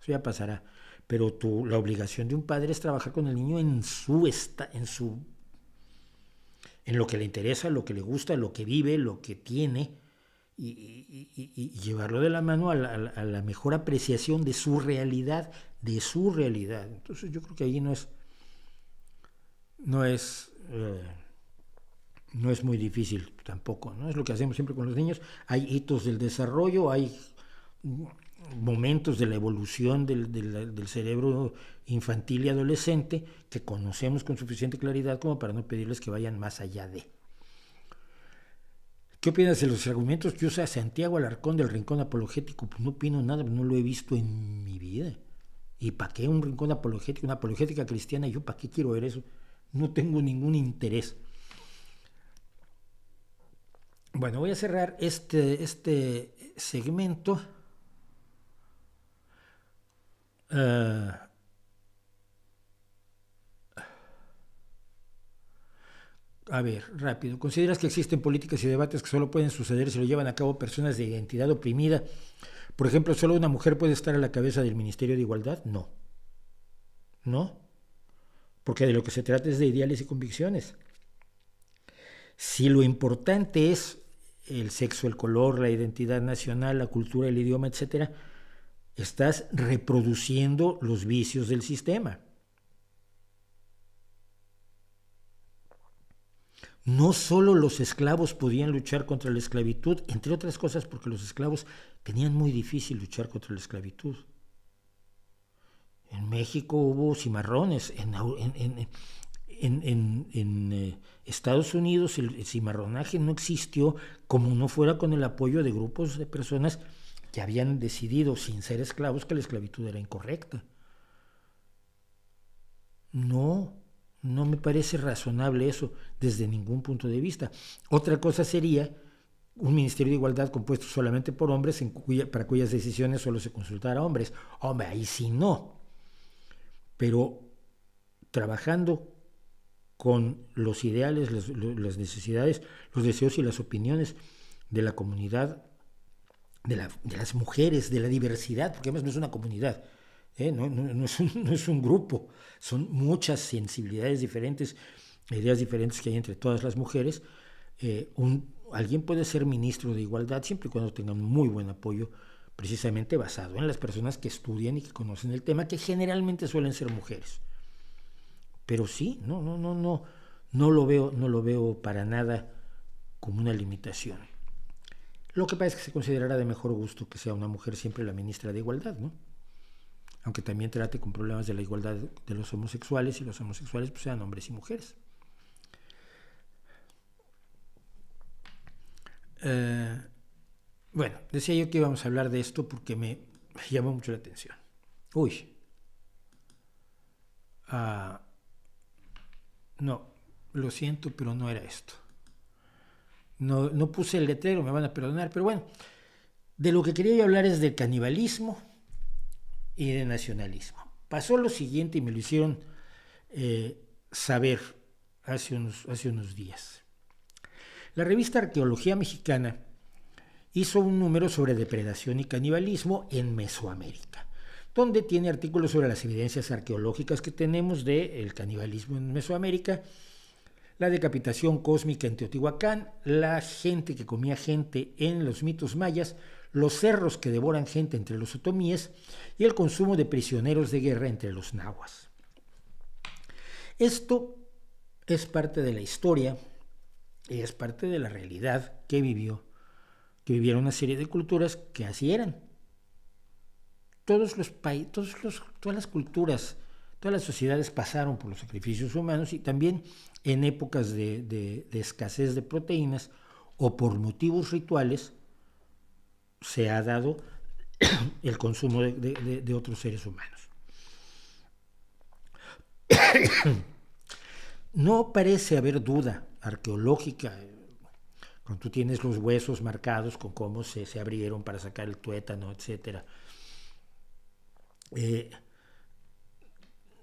Eso ya pasará. Pero la obligación de un padre es trabajar con el niño en lo que le interesa, lo que le gusta, lo que vive, lo que tiene, y llevarlo de la mano a la mejor apreciación de su realidad, Entonces yo creo que ahí no es muy difícil tampoco, ¿no? Es lo que hacemos siempre con los niños. Hay hitos del desarrollo, hay momentos de la evolución del cerebro infantil y adolescente que conocemos con suficiente claridad como para no pedirles que vayan más allá de. ¿Qué opinas de los argumentos que usa Santiago Alarcón del Rincón Apologético? Pues no opino nada, no lo he visto en mi vida. ¿Y para qué un rincón apologético, una apologética cristiana? ¿Yo para qué quiero ver eso? No tengo ningún interés. Bueno, voy a cerrar este segmento. A ver, rápido. ¿Consideras que existen políticas y debates que solo pueden suceder si lo llevan a cabo personas de identidad oprimida? Por ejemplo, ¿solo una mujer puede estar a la cabeza del Ministerio de Igualdad? No. ¿No? Porque de lo que se trata es de ideales y convicciones. Si lo importante es el sexo, el color, la identidad nacional, la cultura, el idioma, etc., estás reproduciendo los vicios del sistema. No solo los esclavos podían luchar contra la esclavitud, entre otras cosas porque los esclavos tenían muy difícil luchar contra la esclavitud. En México hubo cimarrones, en Estados Unidos el cimarronaje no existió como no fuera con el apoyo de grupos de personas que habían decidido, sin ser esclavos, que la esclavitud era incorrecta. No me parece razonable eso desde ningún punto de vista. Otra cosa sería un Ministerio de Igualdad compuesto solamente por hombres para cuyas decisiones solo se consultara a hombres. Hombre, ahí sí no. Pero trabajando con los ideales, las necesidades, los deseos y las opiniones de la comunidad, de las mujeres, de la diversidad, porque además no es una comunidad, no es un grupo, son muchas sensibilidades diferentes, ideas diferentes que hay entre todas las mujeres. Alguien puede ser ministro de Igualdad siempre y cuando tenga un muy buen apoyo, precisamente basado en las personas que estudian y que conocen el tema, que generalmente suelen ser mujeres. Pero sí, no lo veo para nada como una limitación. Lo que pasa es que se considerará de mejor gusto que sea una mujer siempre la ministra de Igualdad, ¿no? Aunque también trate con problemas de la igualdad de los homosexuales, y los homosexuales pues sean hombres y mujeres. Bueno, decía yo que íbamos a hablar de esto porque me llamó mucho la atención. No, lo siento, pero no era esto. No puse el letrero, me van a perdonar, pero bueno, de lo que quería yo hablar es del canibalismo y de nacionalismo. Pasó lo siguiente y me lo hicieron saber hace unos días. La revista Arqueología Mexicana hizo un número sobre depredación y canibalismo en Mesoamérica, donde tiene artículos sobre las evidencias arqueológicas que tenemos del canibalismo en Mesoamérica, la decapitación cósmica en Teotihuacán, la gente que comía gente en los mitos mayas, los cerros que devoran gente entre los otomíes y el consumo de prisioneros de guerra entre los nahuas. Esto es parte de la historia y es parte de la realidad que vivieron una serie de culturas que así eran. Todas las culturas, todas las sociedades pasaron por los sacrificios humanos y también en épocas de escasez de proteínas o por motivos rituales se ha dado el consumo de otros seres humanos. No parece haber duda arqueológica cuando tú tienes los huesos marcados con cómo se abrieron para sacar el tuétano, etc.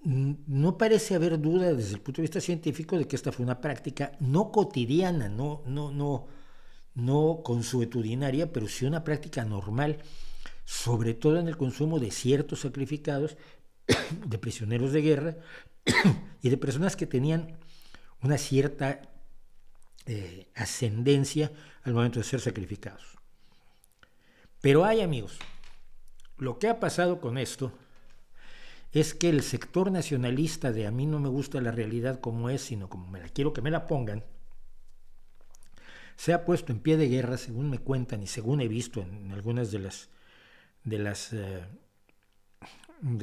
No parece haber duda desde el punto de vista científico de que esta fue una práctica no cotidiana, no consuetudinaria, pero sí una práctica normal, sobre todo en el consumo de ciertos sacrificados, de prisioneros de guerra y de personas que tenían una cierta ascendencia al momento de ser sacrificados. Pero hay, amigos, lo que ha pasado con esto es que el sector nacionalista de a mí no me gusta la realidad como es, sino como me la quiero que me la pongan, se ha puesto en pie de guerra, según me cuentan y según he visto en algunas de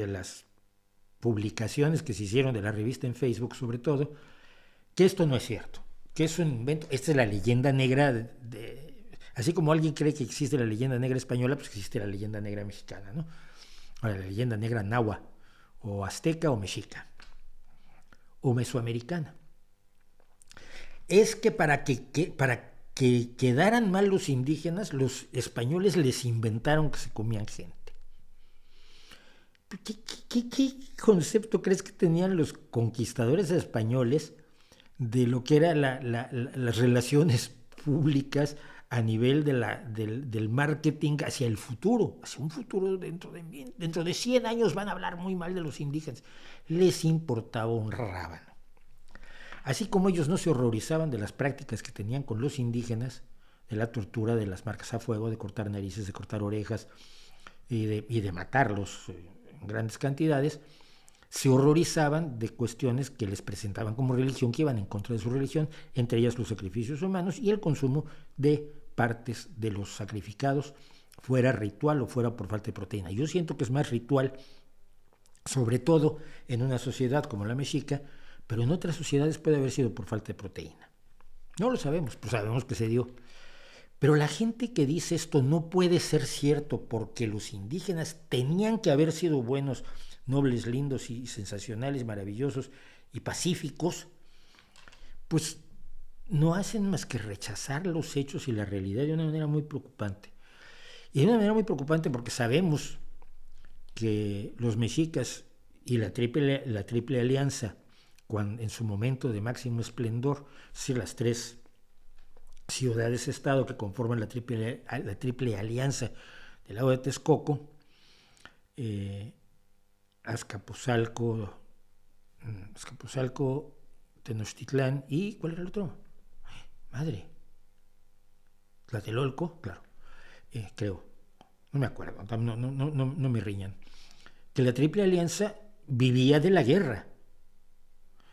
las publicaciones que se hicieron de la revista en Facebook, sobre todo, que esto no es cierto, que es un invento. Esta es la leyenda negra así como alguien cree que existe la leyenda negra española, pues existe la leyenda negra mexicana, ¿no? Ahora, la leyenda negra náhuatl, o azteca o mexica, o mesoamericana. Es que para que quedaran mal los indígenas, los españoles les inventaron que se comían gente. ¿Qué concepto crees que tenían los conquistadores españoles de lo que eran las relaciones públicas a nivel del marketing hacia el futuro, hacia un futuro dentro de 100 años van a hablar muy mal de los indígenas? Les importaba un rábano. Así como ellos no se horrorizaban de las prácticas que tenían con los indígenas, de la tortura, de las marcas a fuego, de cortar narices, de cortar orejas y de matarlos en grandes cantidades, se horrorizaban de cuestiones que les presentaban como religión, que iban en contra de su religión, entre ellas los sacrificios humanos y el consumo de partes de los sacrificados, fuera ritual o fuera por falta de proteína. Yo siento que es más ritual, sobre todo en una sociedad como la mexica, pero en otras sociedades puede haber sido por falta de proteína. No lo sabemos, pues sabemos que se dio. Pero la gente que dice esto no puede ser cierto porque los indígenas tenían que haber sido buenos, nobles, lindos y sensacionales, maravillosos y pacíficos, pues no hacen más que rechazar los hechos y la realidad de una manera muy preocupante. Y de una manera muy preocupante porque sabemos que los mexicas y la triple alianza, cuando en su momento de máximo esplendor, es decir, las tres ciudades-estado que conforman la triple alianza del lago de Texcoco, Azcapotzalco, Tenochtitlán y ¿cuál era el otro? Madre, Tlatelolco, claro, creo, no me acuerdo, no me riñan, que la Triple Alianza vivía de la guerra,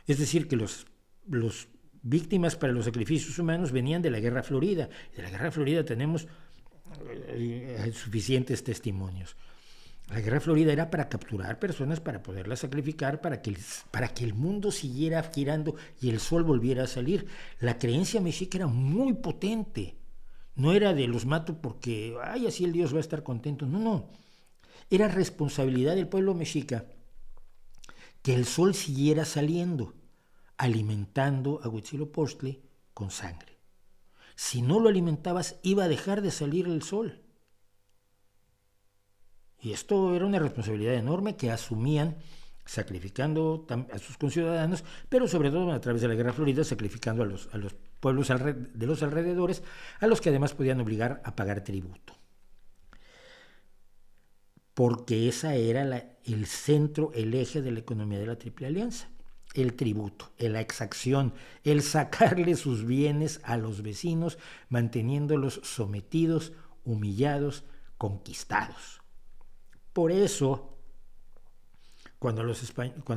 es decir, que los víctimas para los sacrificios humanos venían de la Guerra Florida. De la Guerra Florida tenemos suficientes testimonios. La Guerra Florida era para capturar personas, para poderlas sacrificar, para que el mundo siguiera girando y el sol volviera a salir. La creencia mexica era muy potente. No era de los mato porque, ay, así el Dios va a estar contento. No. Era responsabilidad del pueblo mexica que el sol siguiera saliendo, alimentando a Huitzilopochtli con sangre. Si no lo alimentabas, iba a dejar de salir el sol. Y esto era una responsabilidad enorme que asumían sacrificando a sus conciudadanos, pero sobre todo a través de la Guerra Florida, sacrificando a los pueblos de los alrededores, a los que además podían obligar a pagar tributo. Porque esa era el centro, el eje de la economía de la Triple Alianza. El tributo, la exacción, el sacarle sus bienes a los vecinos, manteniéndolos sometidos, humillados, conquistados. Por eso, cuando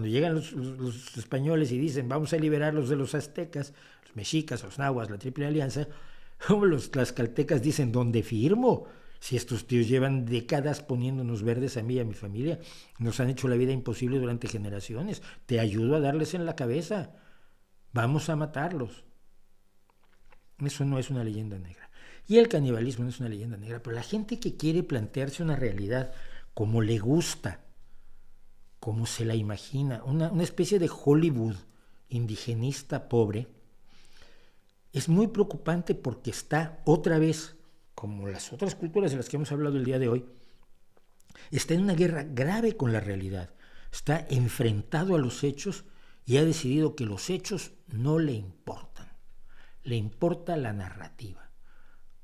llegan los españoles y dicen vamos a liberarlos de los aztecas, los mexicas, los nahuas, la Triple Alianza, los tlaxcaltecas dicen ¿dónde firmo? Si estos tíos llevan décadas poniéndonos verdes a mí y a mi familia, nos han hecho la vida imposible durante generaciones, te ayudo a darles en la cabeza, vamos a matarlos. Eso no es una leyenda negra. Y el canibalismo no es una leyenda negra, pero la gente que quiere plantearse una realidad como le gusta, como se la imagina, una especie de Hollywood indigenista pobre, es muy preocupante porque está otra vez, como las otras culturas de las que hemos hablado el día de hoy, está en una guerra grave con la realidad, está enfrentado a los hechos y ha decidido que los hechos no le importan, le importa la narrativa.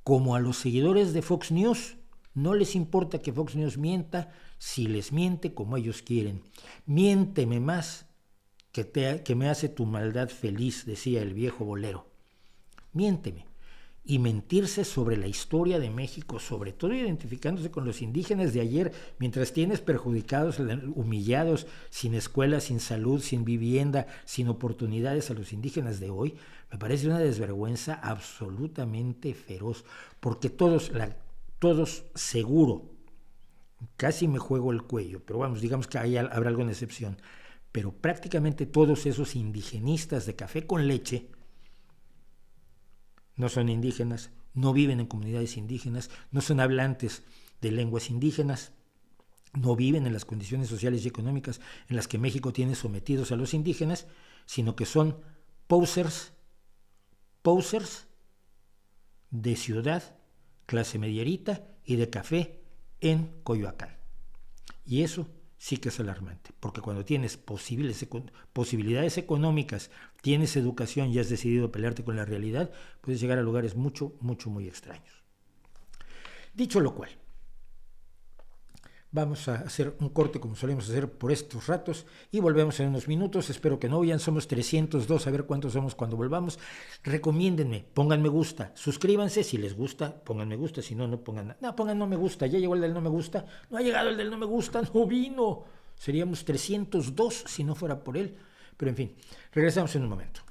Como a los seguidores de Fox News, no les importa que Fox News mienta si les miente como ellos quieren. Miénteme más que me hace tu maldad feliz, decía el viejo bolero. Miénteme. Y mentirse sobre la historia de México, sobre todo identificándose con los indígenas de ayer, mientras tienes perjudicados, humillados, sin escuela, sin salud, sin vivienda, sin oportunidades a los indígenas de hoy, me parece una desvergüenza absolutamente feroz, porque todos seguro, casi me juego el cuello, pero vamos, digamos que ahí habrá alguna excepción, pero prácticamente todos esos indigenistas de café con leche no son indígenas, no viven en comunidades indígenas, no son hablantes de lenguas indígenas, no viven en las condiciones sociales y económicas en las que México tiene sometidos a los indígenas, sino que son posers de ciudad, clase medierita y de café en Coyoacán. Y eso sí que es alarmante, porque cuando tienes posibilidades económicas, tienes educación y has decidido pelearte con la realidad, puedes llegar a lugares muy extraños. Dicho lo cual, vamos a hacer un corte como solemos hacer por estos ratos y volvemos en unos minutos. Espero que no huyan, somos 302, a ver cuántos somos cuando volvamos. Recomiéndenme, pongan me gusta, suscríbanse, si les gusta, pongan me gusta, si no, no pongan nada. No, pongan no me gusta, ya llegó el del no me gusta, no ha llegado el del no me gusta, no vino. Seríamos 302 si no fuera por él. Pero en fin, regresamos en un momento.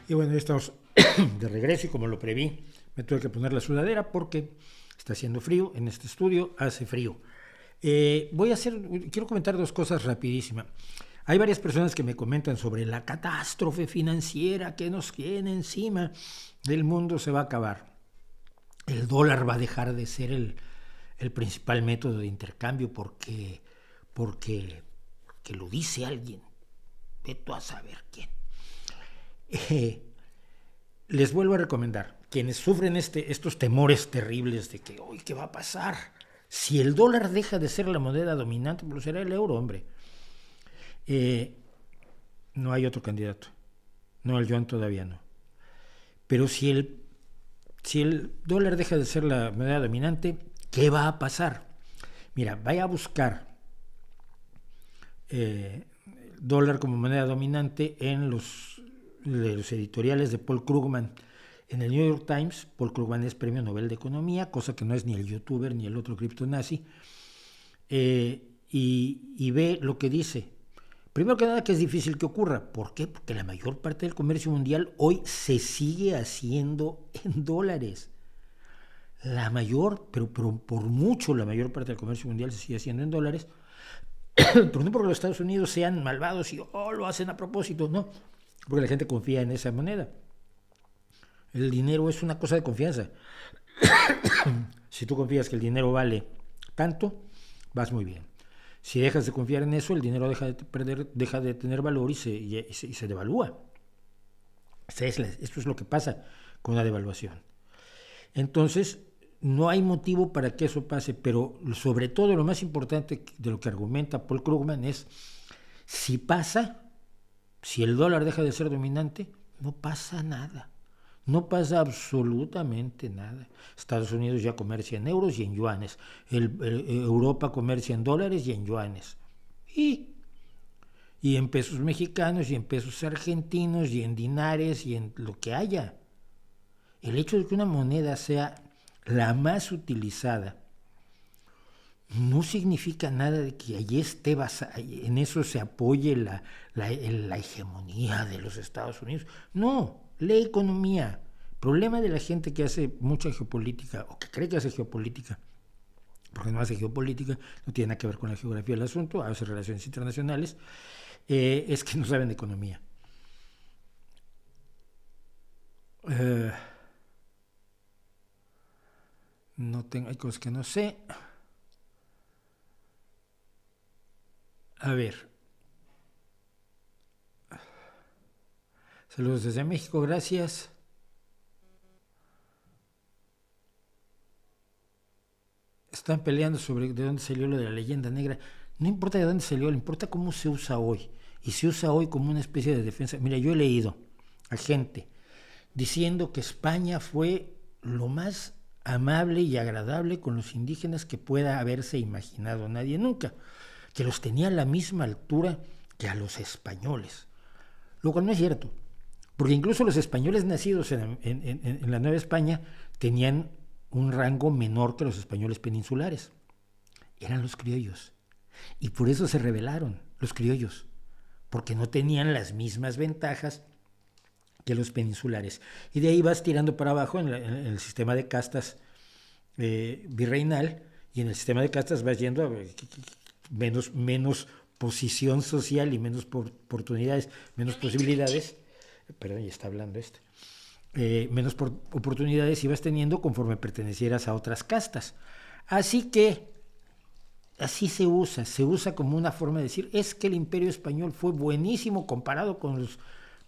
Y bueno, ya estamos de regreso y como lo preví, me tuve que poner la sudadera porque está haciendo frío. En este estudio hace frío. Quiero comentar dos cosas rapidísimas. Hay varias personas que me comentan sobre la catástrofe financiera que nos viene encima. Del mundo se va a acabar. El dólar va a dejar de ser el principal método de intercambio porque lo dice alguien. Vete a saber quién. Les vuelvo a recomendar, quienes sufren estos temores terribles de que, ¿qué va a pasar? Si el dólar deja de ser la moneda dominante, pues será el euro, hombre. No hay otro candidato. No, el yuan todavía no. Pero si el dólar deja de ser la moneda dominante, ¿qué va a pasar? Mira, vaya a buscar dólar como moneda dominante en los editoriales de Paul Krugman. En el New York Times, Paul Krugman es premio Nobel de Economía, cosa que no es ni el youtuber ni el otro criptonazi, y ve lo que dice. Primero que nada, que es difícil que ocurra. ¿Por qué? Porque la mayor parte del comercio mundial hoy se sigue haciendo en dólares. Pero por mucho la mayor parte del comercio mundial se sigue haciendo en dólares. Pero no porque los Estados Unidos sean malvados y lo hacen a propósito, no. Porque la gente confía en esa moneda. El dinero es una cosa de confianza. Si tú confías que el dinero vale tanto, vas muy bien. Si dejas de confiar en eso, el dinero deja de tener valor y se devalúa. Esto es lo que pasa con la devaluación. Entonces, no hay motivo para que eso pase, pero sobre todo lo más importante de lo que argumenta Paul Krugman es, si el dólar deja de ser dominante, no pasa nada. No pasa absolutamente nada. Estados Unidos ya comercia en euros y en yuanes. Europa comercia en dólares y en yuanes. Y en pesos mexicanos y en pesos argentinos y en dinares y en lo que haya. El hecho de que una moneda sea la más utilizada no significa nada de que allí en eso se apoye la hegemonía de los Estados Unidos. No, la economía. El problema de la gente que hace mucha geopolítica o que cree que hace geopolítica, porque no hace geopolítica, no tiene nada que ver con la geografía del asunto, hace relaciones internacionales, es que no saben de economía. Hay cosas que no sé. A ver. Saludos desde México, gracias. Están peleando sobre de dónde salió lo de la leyenda negra. No importa de dónde salió, le importa cómo se usa hoy. Y se usa hoy como una especie de defensa. Mira, yo he leído a gente diciendo que España fue lo más amable y agradable con los indígenas que pueda haberse imaginado nadie nunca, que los tenía a la misma altura que a los españoles, lo cual no es cierto, porque incluso los españoles nacidos en la Nueva España tenían un rango menor que los españoles peninsulares, eran los criollos, y por eso se rebelaron los criollos, porque no tenían las mismas ventajas que los peninsulares. Y de ahí vas tirando para abajo en el sistema de castas virreinal, y en el sistema de castas vas yendo a menos posición social y menos oportunidades, menos posibilidades. Perdón, ya está hablando menos oportunidades ibas teniendo conforme pertenecieras a otras castas. Así que así se usa como una forma de decir, es que el Imperio Español fue buenísimo comparado con los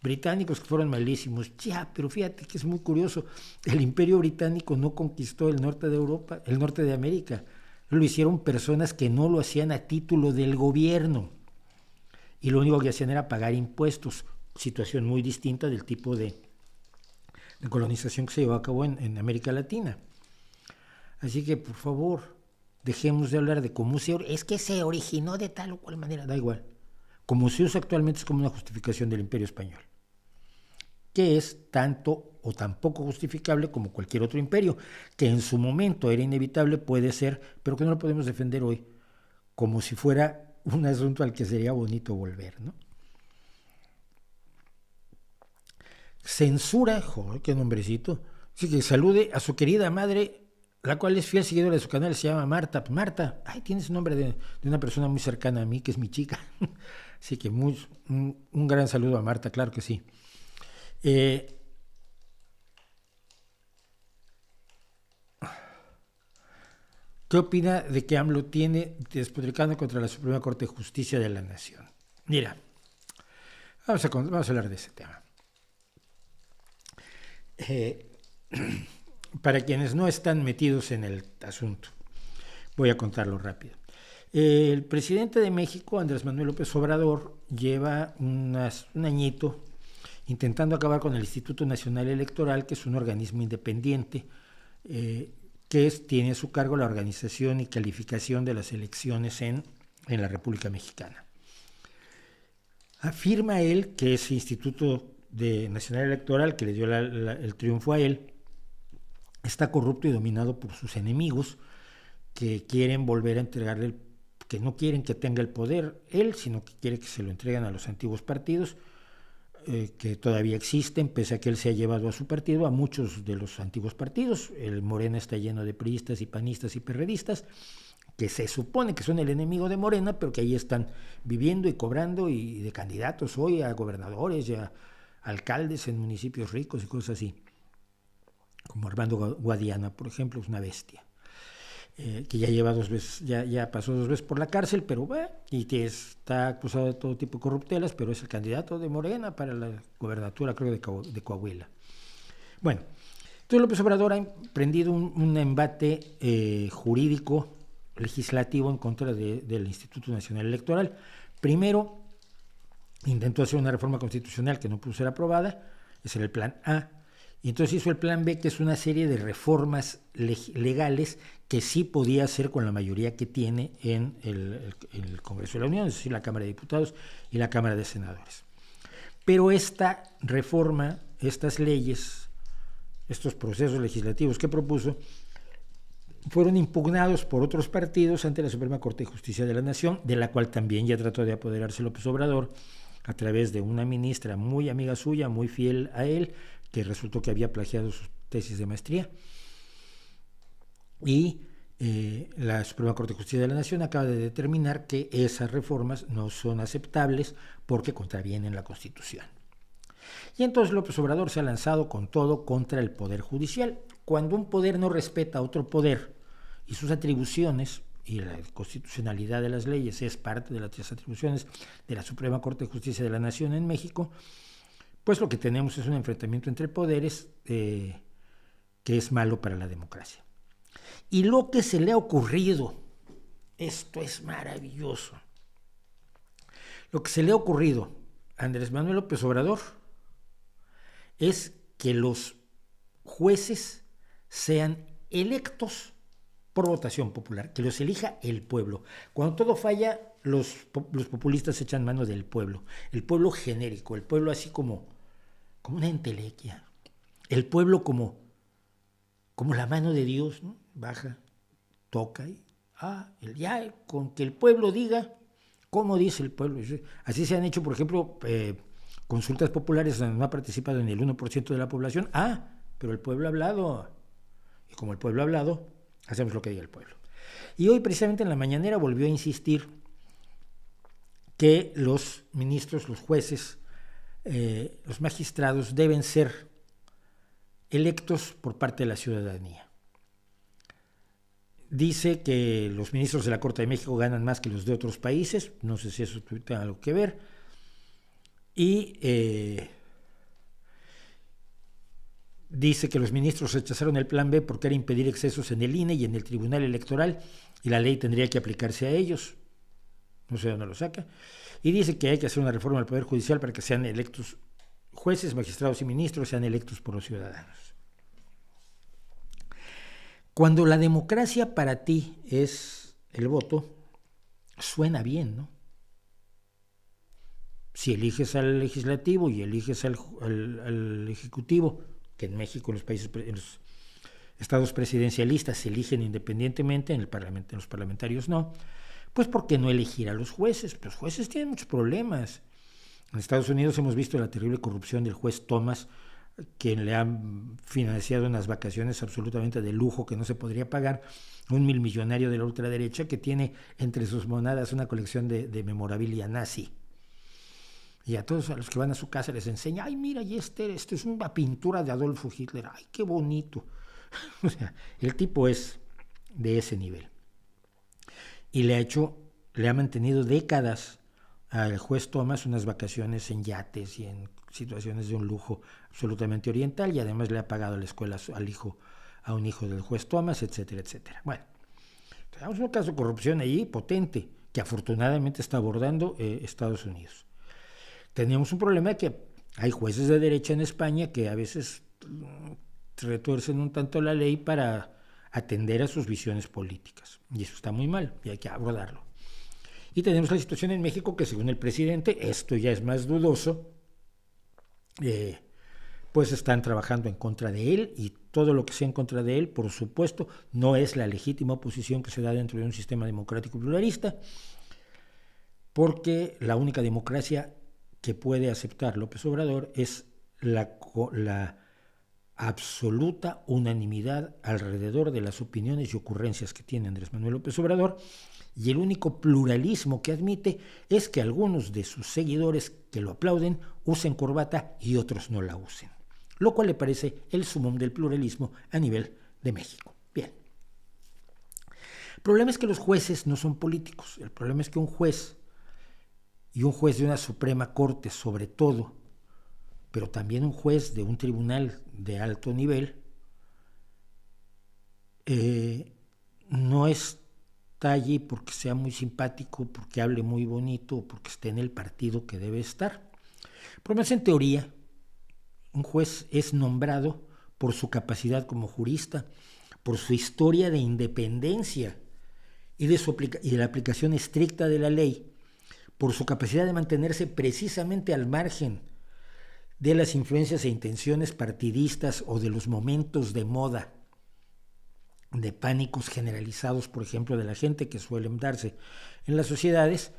británicos que fueron malísimos. Ya, pero fíjate que es muy curioso, el Imperio Británico no conquistó el norte de Europa, el norte de América, lo hicieron personas que no lo hacían a título del gobierno y lo único que hacían era pagar impuestos, situación muy distinta del tipo de colonización que se llevó a cabo en América Latina. Así que, por favor, dejemos de hablar de cómo es que se originó de tal o cual manera, da igual. Como se usa actualmente es como una justificación del Imperio Español, que es tanto o tan poco justificable como cualquier otro imperio, que en su momento era inevitable, puede ser, pero que no lo podemos defender hoy, como si fuera un asunto al que sería bonito volver, ¿no? censura, joder, qué nombrecito. Así que salude a su querida madre, la cual es fiel seguidora de su canal, se llama Marta. Marta, ay, tienes un nombre de una persona muy cercana a mí, que es mi chica. Así que un gran saludo a Marta, claro que sí. ¿Qué opina de que AMLO tiene despotricando contra la Suprema Corte de Justicia de la Nación? Mira, vamos a hablar de ese tema. Para quienes no están metidos en el asunto, voy a contarlo rápido. El presidente de México, Andrés Manuel López Obrador, lleva un añito intentando acabar con el Instituto Nacional Electoral, que es un organismo independiente que tiene a su cargo la organización y calificación de las elecciones en la República Mexicana. Afirma él que ese Instituto Nacional Electoral, que le dio el triunfo a él, está corrupto y dominado por sus enemigos, que quieren volver a entregarle, que no quieren que tenga el poder él, sino que quiere que se lo entreguen a los antiguos partidos, que todavía existen, pese a que él se ha llevado a su partido a muchos de los antiguos partidos. El Morena está lleno de priistas y panistas y perredistas, que se supone que son el enemigo de Morena, pero que ahí están viviendo y cobrando, y de candidatos hoy a gobernadores y a alcaldes en municipios ricos y cosas así, como Armando Guadiana, por ejemplo, es una bestia, que ya lleva 2 veces, ya pasó 2 veces por la cárcel, pero y que está acusado de todo tipo de corruptelas, pero es el candidato de Morena para la gobernatura, creo, de Coahuila. Bueno, entonces López Obrador ha emprendido un embate jurídico, legislativo, en contra del Instituto Nacional Electoral. Primero, intentó hacer una reforma constitucional que no pudo ser aprobada, ese era el plan A, y entonces hizo el plan B, que es una serie de reformas legales que sí podía hacer con la mayoría que tiene en el Congreso de la Unión, es decir, la Cámara de Diputados y la Cámara de Senadores. Pero esta reforma, estas leyes, estos procesos legislativos que propuso, fueron impugnados por otros partidos ante la Suprema Corte de Justicia de la Nación, de la cual también ya trató de apoderarse López Obrador a través de una ministra muy amiga suya, muy fiel a él, que resultó que había plagiado sus tesis de maestría. Y la Suprema Corte de Justicia de la Nación acaba de determinar que esas reformas no son aceptables porque contravienen la Constitución. Y entonces López Obrador se ha lanzado con todo contra el Poder Judicial. Cuando un poder no respeta a otro poder y sus atribuciones, y la constitucionalidad de las leyes es parte de las atribuciones de la Suprema Corte de Justicia de la Nación en México, pues lo que tenemos es un enfrentamiento entre poderes que es malo para la democracia. Y lo que se le ha ocurrido, esto es maravilloso, lo que se le ha ocurrido a Andrés Manuel López Obrador es que los jueces sean electos por votación popular, que los elija el pueblo. Cuando todo falla, los populistas echan mano del pueblo, el pueblo genérico, el pueblo así como una entelequia, el pueblo como la mano de Dios, ¿no? Baja, toca y ya con que el pueblo diga cómo dice el pueblo. Así se han hecho, por ejemplo, consultas populares donde no ha participado ni el 1% de la población. Pero el pueblo ha hablado, y como el pueblo ha hablado, hacemos lo que diga el pueblo. Y hoy precisamente en la mañanera volvió a insistir que los ministros, los jueces, los magistrados deben ser electos por parte de la ciudadanía. Dice que los ministros de la Corte de México ganan más que los de otros países, no sé si eso tiene algo que ver, y dice que los ministros rechazaron el plan B porque era impedir excesos en el INE y en el Tribunal Electoral, y la ley tendría que aplicarse a ellos, no sé dónde lo saca, y dice que hay que hacer una reforma del Poder Judicial para que sean electos jueces, magistrados y ministros, sean electos por los ciudadanos. Cuando la democracia para ti es el voto, suena bien, ¿no? Si eliges al legislativo y eliges al ejecutivo, que en México, en los estados presidencialistas se eligen independientemente, en los parlamentarios no, pues ¿por qué no elegir a los jueces? Los jueces tienen muchos problemas. En Estados Unidos hemos visto la terrible corrupción del juez Thomas quien le han financiado unas vacaciones absolutamente de lujo que no se podría pagar, un millonario de la ultraderecha que tiene entre sus monadas una colección de memorabilia nazi. Y a todos a los que van a su casa les enseña, ay, mira, y esto es una pintura de Adolfo Hitler, ay, qué bonito. O sea, el tipo es de ese nivel. Y le ha mantenido décadas al juez Thomas unas vacaciones en yates y en situaciones de un lujo absolutamente oriental, y además le ha pagado la escuela a un hijo del juez Thomas, etcétera, etcétera. Bueno, tenemos un caso de corrupción ahí potente, que afortunadamente está abordando Estados Unidos. Teníamos un problema de que hay jueces de derecha en España que a veces retuercen un tanto la ley para atender a sus visiones políticas, y eso está muy mal y hay que abordarlo. Y tenemos la situación en México que, según el presidente, esto ya es más dudoso, pues están trabajando en contra de él, y todo lo que sea en contra de él, por supuesto, no es la legítima oposición que se da dentro de un sistema democrático pluralista, porque la única democracia que puede aceptar López Obrador es la absoluta unanimidad alrededor de las opiniones y ocurrencias que tiene Andrés Manuel López Obrador, y el único pluralismo que admite es que algunos de sus seguidores que lo aplauden usen corbata y otros no la usen, lo cual le parece el sumum del pluralismo a nivel de México. Bien. El problema es que los jueces no son políticos. El problema es que un juez, y un juez de una Suprema Corte sobre todo, pero también un juez de un tribunal de alto nivel, no está allí porque sea muy simpático, porque hable muy bonito o porque esté en el partido que debe estar. Por lo menos en teoría, un juez es nombrado por su capacidad como jurista, por su historia de independencia y de la aplicación estricta de la ley, por su capacidad de mantenerse precisamente al margen de las influencias e intenciones partidistas o de los momentos de moda, de pánicos generalizados, por ejemplo, de la gente que suelen darse en las sociedades.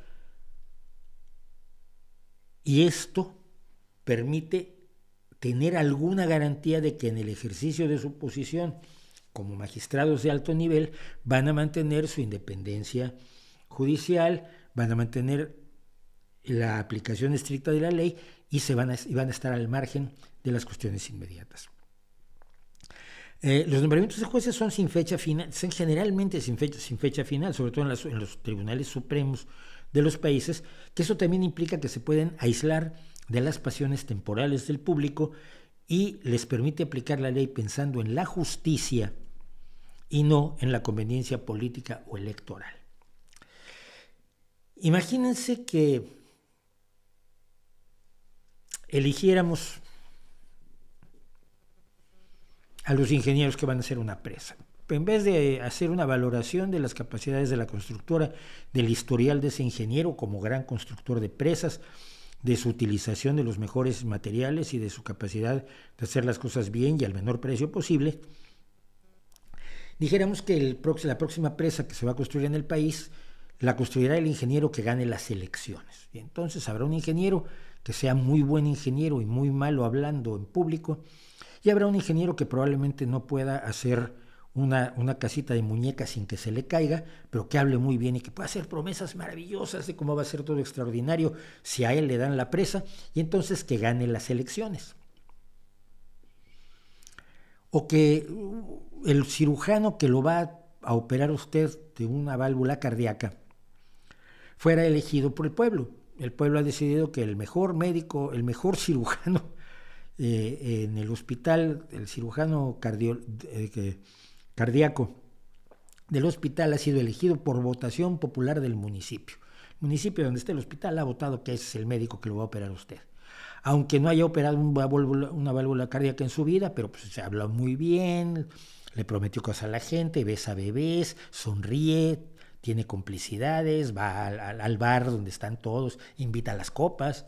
Y esto permite tener alguna garantía de que en el ejercicio de su posición como magistrados de alto nivel van a mantener su independencia judicial, van a mantener la aplicación estricta de la ley y van a estar al margen de las cuestiones inmediatas. Los nombramientos de jueces son sin fecha final, son generalmente sin fecha final, sobre todo en los tribunales supremos de los países, que eso también implica que se pueden aislar de las pasiones temporales del público y les permite aplicar la ley pensando en la justicia y no en la conveniencia política o electoral. Imagínense que eligiéramos a los ingenieros que van a hacer una presa. En vez de hacer una valoración de las capacidades de la constructora, del historial de ese ingeniero como gran constructor de presas, de su utilización de los mejores materiales y de su capacidad de hacer las cosas bien y al menor precio posible, dijéramos que la próxima presa que se va a construir en el país la construirá el ingeniero que gane las elecciones. Y entonces habrá un ingeniero que sea muy buen ingeniero y muy malo hablando en público, y habrá un ingeniero que probablemente no pueda hacer una casita de muñecas sin que se le caiga, pero que hable muy bien y que pueda hacer promesas maravillosas de cómo va a ser todo extraordinario si a él le dan la presa, y entonces que gane las elecciones. O que el cirujano que lo va a operar usted de una válvula cardíaca fuera elegido por el pueblo. El pueblo ha decidido que el mejor médico, el mejor cirujano en el hospital, el cirujano cardíaco del hospital ha sido elegido por votación popular del municipio. El municipio donde esté el hospital ha votado que ese es el médico que lo va a operar a usted. Aunque no haya operado una válvula cardíaca en su vida, pero pues se habla muy bien, le prometió cosas a la gente, besa bebés, sonríe, tiene complicidades, va al bar donde están todos, invita a las copas.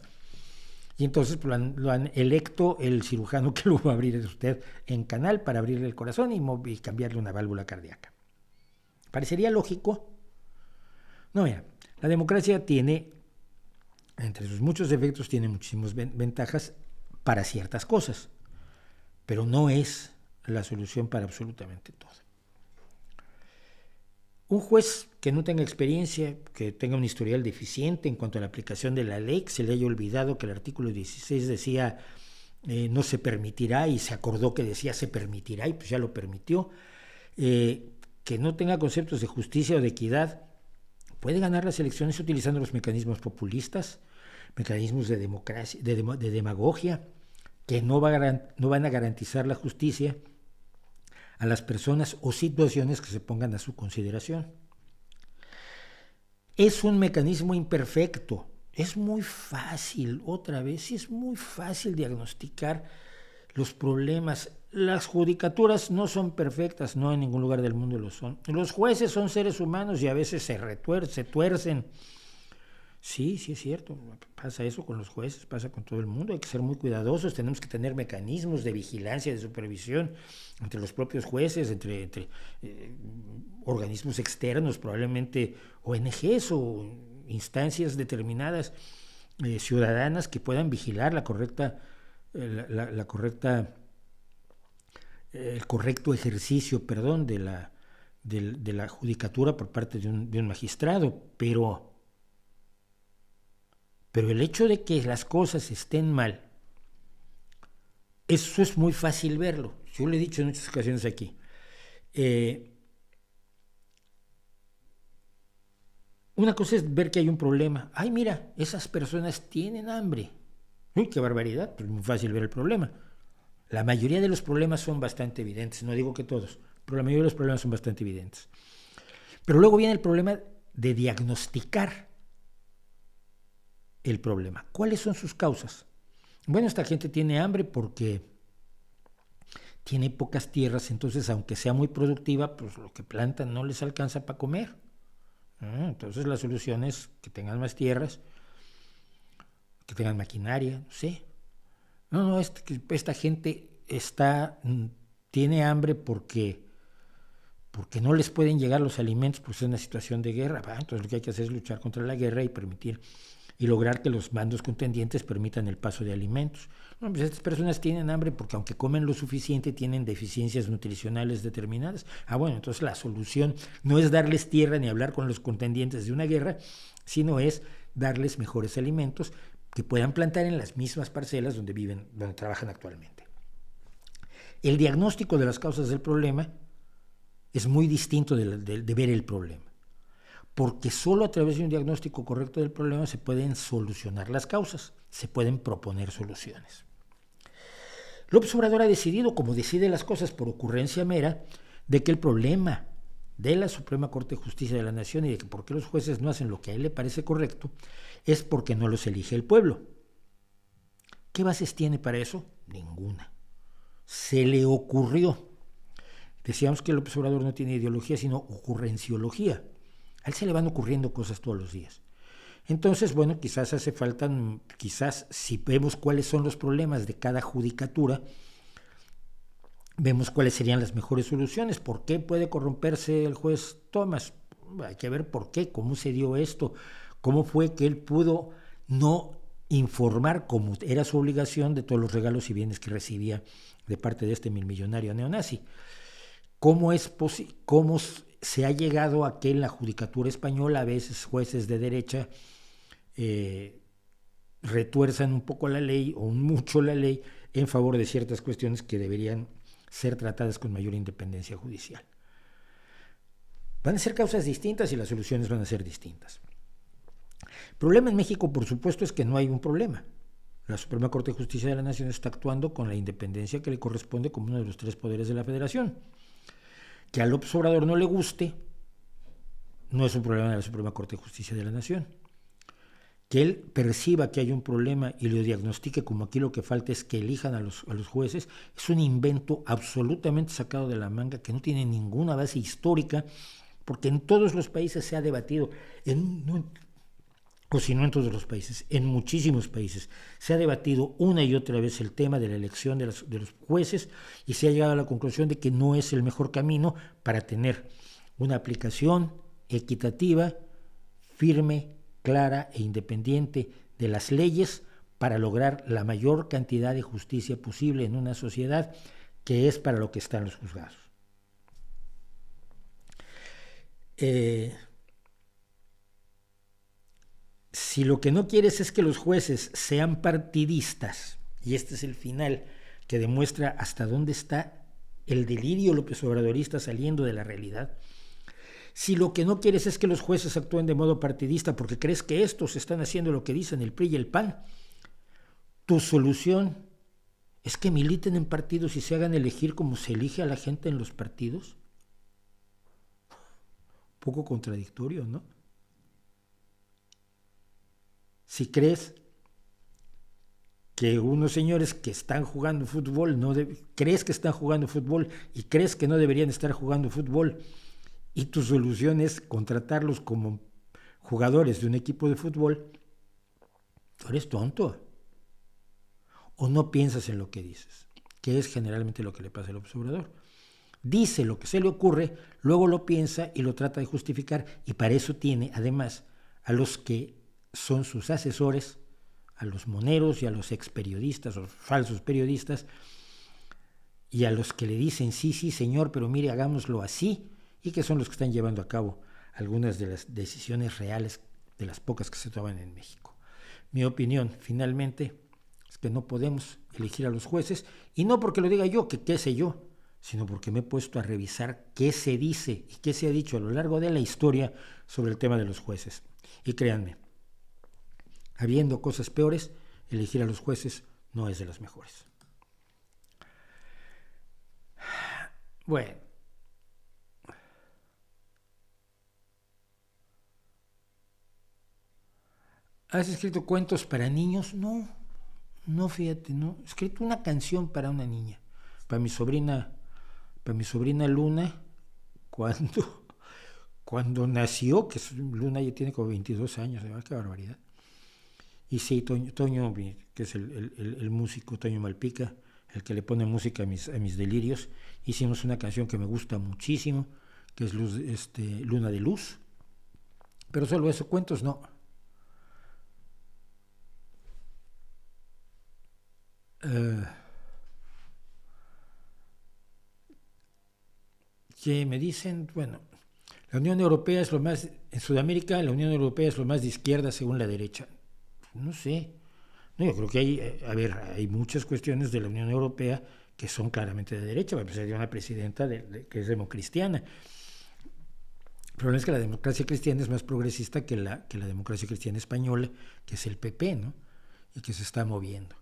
Y entonces pues, lo han electo el cirujano que lo va a abrir usted en canal para abrirle el corazón y cambiarle una válvula cardíaca. ¿Parecería lógico? No, mira, la democracia tiene, entre sus muchos defectos, tiene muchísimas ventajas para ciertas cosas. pero no es la solución para absolutamente todo. Un juez que no tenga experiencia, que tenga un historial deficiente en cuanto a la aplicación de la ley, que se le haya olvidado que el artículo 16 decía no se permitirá y se acordó que decía se permitirá y pues ya lo permitió, que no tenga conceptos de justicia o de equidad, puede ganar las elecciones utilizando los mecanismos populistas, mecanismos de democracia, de demagogia, que no van a garantizar la justicia a las personas o situaciones que se pongan a su consideración. Es un mecanismo imperfecto. Es muy fácil, otra vez, es muy fácil diagnosticar los problemas. Las judicaturas no son perfectas, no en ningún lugar del mundo lo son. Los jueces son seres humanos y a veces se tuercen. Sí, es cierto, pasa eso con los jueces, pasa con todo el mundo, hay que ser muy cuidadosos, tenemos que tener mecanismos de vigilancia, de supervisión entre los propios jueces, entre organismos externos, probablemente ONGs o instancias determinadas ciudadanas que puedan vigilar el correcto ejercicio, de la judicatura por parte de un magistrado, pero el hecho de que las cosas estén mal, eso es muy fácil verlo. Yo lo he dicho en muchas ocasiones aquí. Una cosa es ver que hay un problema. Ay, mira, esas personas tienen hambre. Uy, qué barbaridad, pues es muy fácil ver el problema. La mayoría de los problemas son bastante evidentes, no digo que todos, pero la mayoría de los problemas son bastante evidentes. Pero luego viene el problema de diagnosticar el problema. ¿Cuáles son sus causas? Bueno, esta gente tiene hambre porque tiene pocas tierras, entonces aunque sea muy productiva, pues lo que plantan no les alcanza para comer. Entonces la solución es que tengan más tierras, que tengan maquinaria, no sé. No, esta gente tiene hambre porque no les pueden llegar los alimentos, pues es una situación de guerra. Entonces lo que hay que hacer es luchar contra la guerra y lograr que los bandos contendientes permitan el paso de alimentos. No, pues estas personas tienen hambre porque aunque comen lo suficiente tienen deficiencias nutricionales determinadas. Bueno, entonces la solución no es darles tierra ni hablar con los contendientes de una guerra, sino es darles mejores alimentos que puedan plantar en las mismas parcelas donde trabajan actualmente. El diagnóstico de las causas del problema es muy distinto de ver el problema, porque solo a través de un diagnóstico correcto del problema se pueden solucionar las causas, se pueden proponer soluciones. López Obrador ha decidido, como decide las cosas por ocurrencia mera, de que el problema de la Suprema Corte de Justicia de la Nación y de que por qué los jueces no hacen lo que a él le parece correcto es porque no los elige el pueblo. ¿Qué bases tiene para eso? Ninguna. Se le ocurrió. Decíamos que López Obrador no tiene ideología, sino ocurrenciología. A él se le van ocurriendo cosas todos los días. Entonces, bueno, quizás hace falta, si vemos cuáles son los problemas de cada judicatura, vemos cuáles serían las mejores soluciones. ¿Por qué puede corromperse el juez Thomas? Hay que ver por qué, cómo se dio esto, cómo fue que él pudo no informar, como era su obligación, de todos los regalos y bienes que recibía de parte de este millonario neonazi. ¿Cómo se ha llegado a que en la judicatura española a veces jueces de derecha retuerzan un poco la ley o mucho la ley en favor de ciertas cuestiones que deberían ser tratadas con mayor independencia judicial? Van a ser causas distintas y las soluciones van a ser distintas. El problema en México, por supuesto, es que no hay un problema. La Suprema Corte de Justicia de la Nación está actuando con la independencia que le corresponde como uno de los tres poderes de la Federación. Que a López Obrador no le guste, no es un problema de la Suprema Corte de Justicia de la Nación. Que él perciba que hay un problema y lo diagnostique como aquí lo que falta es que elijan a los jueces, es un invento absolutamente sacado de la manga que no tiene ninguna base histórica, porque en todos los países se ha debatido, o si no en todos los países, en muchísimos países, se ha debatido una y otra vez el tema de la elección de los jueces y se ha llegado a la conclusión de que no es el mejor camino para tener una aplicación equitativa, firme, clara e independiente de las leyes para lograr la mayor cantidad de justicia posible en una sociedad, que es para lo que están los juzgados. Si lo que no quieres es que los jueces sean partidistas, y este es el final que demuestra hasta dónde está el delirio López Obradorista saliendo de la realidad, si lo que no quieres es que los jueces actúen de modo partidista porque crees que estos están haciendo lo que dicen el PRI y el PAN, tu solución es que militen en partidos y se hagan elegir como se elige a la gente en los partidos. Un poco contradictorio, ¿no? Si crees que unos señores que están jugando fútbol, crees que están jugando fútbol y crees que no deberían estar jugando fútbol, y tu solución es contratarlos como jugadores de un equipo de fútbol, tú eres tonto. O no piensas en lo que dices, que es generalmente lo que le pasa al observador. Dice lo que se le ocurre, luego lo piensa y lo trata de justificar, y para eso tiene, además, a los que son sus asesores, a los moneros y a los experiodistas o falsos periodistas, y a los que le dicen, sí, señor, pero mire, hagámoslo así, y que son los que están llevando a cabo algunas de las decisiones reales, de las pocas que se toman en México. Mi opinión, finalmente, es que no podemos elegir a los jueces, y no porque lo diga yo, que qué sé yo, sino porque me he puesto a revisar qué se dice y qué se ha dicho a lo largo de la historia sobre el tema de los jueces. Y créanme, habiendo cosas peores, elegir a los jueces no es de las mejores. Bueno. ¿Has escrito cuentos para niños? No, fíjate, no. He escrito una canción para una niña, para mi sobrina Luna, cuando nació, que Luna ya tiene como 22 años, qué barbaridad. Y sí, Toño, que es el músico, Toño Malpica, el que le pone música a mis delirios, hicimos una canción que me gusta muchísimo, que es Luna de Luz. Pero solo eso, cuentos no. Que me dicen, bueno, la Unión Europea es lo más, en Sudamérica la Unión Europea es lo más de izquierda según la derecha. No sé, no, yo creo que hay muchas cuestiones de la Unión Europea que son claramente de derecha. Bueno, pues hay una presidenta que es democristiana. El problema es que la democracia cristiana es más progresista que la democracia cristiana española, que es el PP, ¿no? Y que se está moviendo.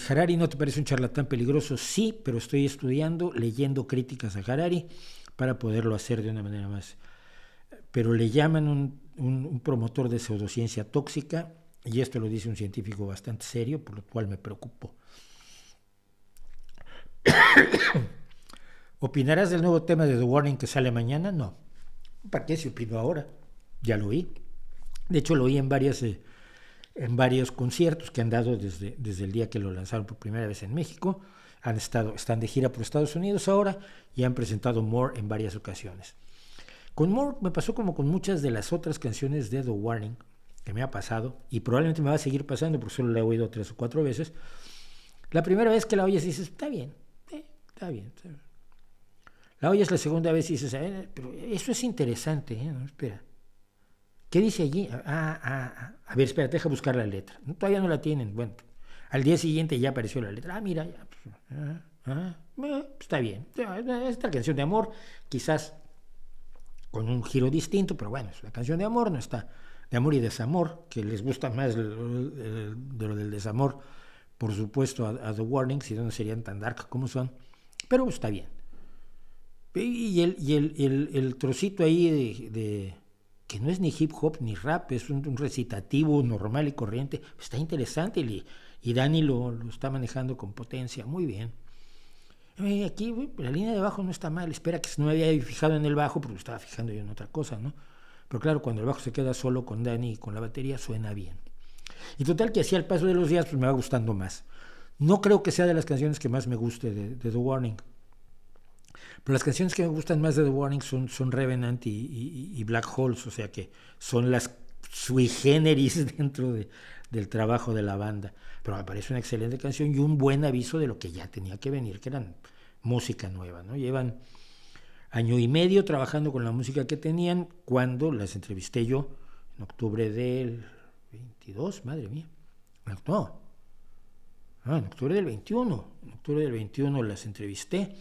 Harari, ¿no te parece un charlatán peligroso? Sí, pero estoy leyendo críticas a Harari para poderlo hacer de una manera más. Pero le llaman un promotor de pseudociencia tóxica, y esto lo dice un científico bastante serio, por lo cual me preocupo. ¿Opinarás del nuevo tema de The Warning que sale mañana? No. ¿Para qué si opino ahora? Ya lo oí. De hecho, lo oí en varios conciertos que han dado desde el día que lo lanzaron por primera vez en México. Están de gira por Estados Unidos ahora y han presentado More en varias ocasiones. Con More me pasó como con muchas de las otras canciones de The Warning que me ha pasado, y probablemente me va a seguir pasando porque solo la he oído 3 o 4 veces. La primera vez que la oyes dices, está bien. La oyes la segunda vez y dices, pero eso es interesante, no, espera. ¿Qué dice allí? A ver, espera, deja buscar la letra. No, todavía no la tienen. Bueno, al día siguiente ya apareció la letra. Mira, ya. Está bien. Esta canción de amor, quizás con un giro distinto, pero bueno, es una canción de amor, no está de amor y desamor, que les gusta más de lo del desamor, por supuesto, a The Warning, si no serían tan dark como son, pero está bien. Y el trocito ahí de que no es ni hip hop ni rap, es un recitativo normal y corriente, está interesante, y Dani lo está manejando con potencia, muy bien. Aquí la línea de bajo no está mal, espera, que no me había fijado en el bajo porque estaba fijando yo en otra cosa, ¿no? Pero claro, cuando el bajo se queda solo con Dani y con la batería, suena bien. Y total que así al paso de los días pues me va gustando más. No creo que sea de las canciones que más me guste de The Warning, pero las canciones que me gustan más de The Warning son Revenant y Black Holes, o sea que son las sui generis dentro de del trabajo de la banda. Pero me parece una excelente canción y un buen aviso de lo que ya tenía que venir, que eran música nueva, ¿no? Llevan año y medio trabajando con la música que tenían cuando las entrevisté yo en octubre del 22, madre mía. En octubre del 21. En octubre del 21 las entrevisté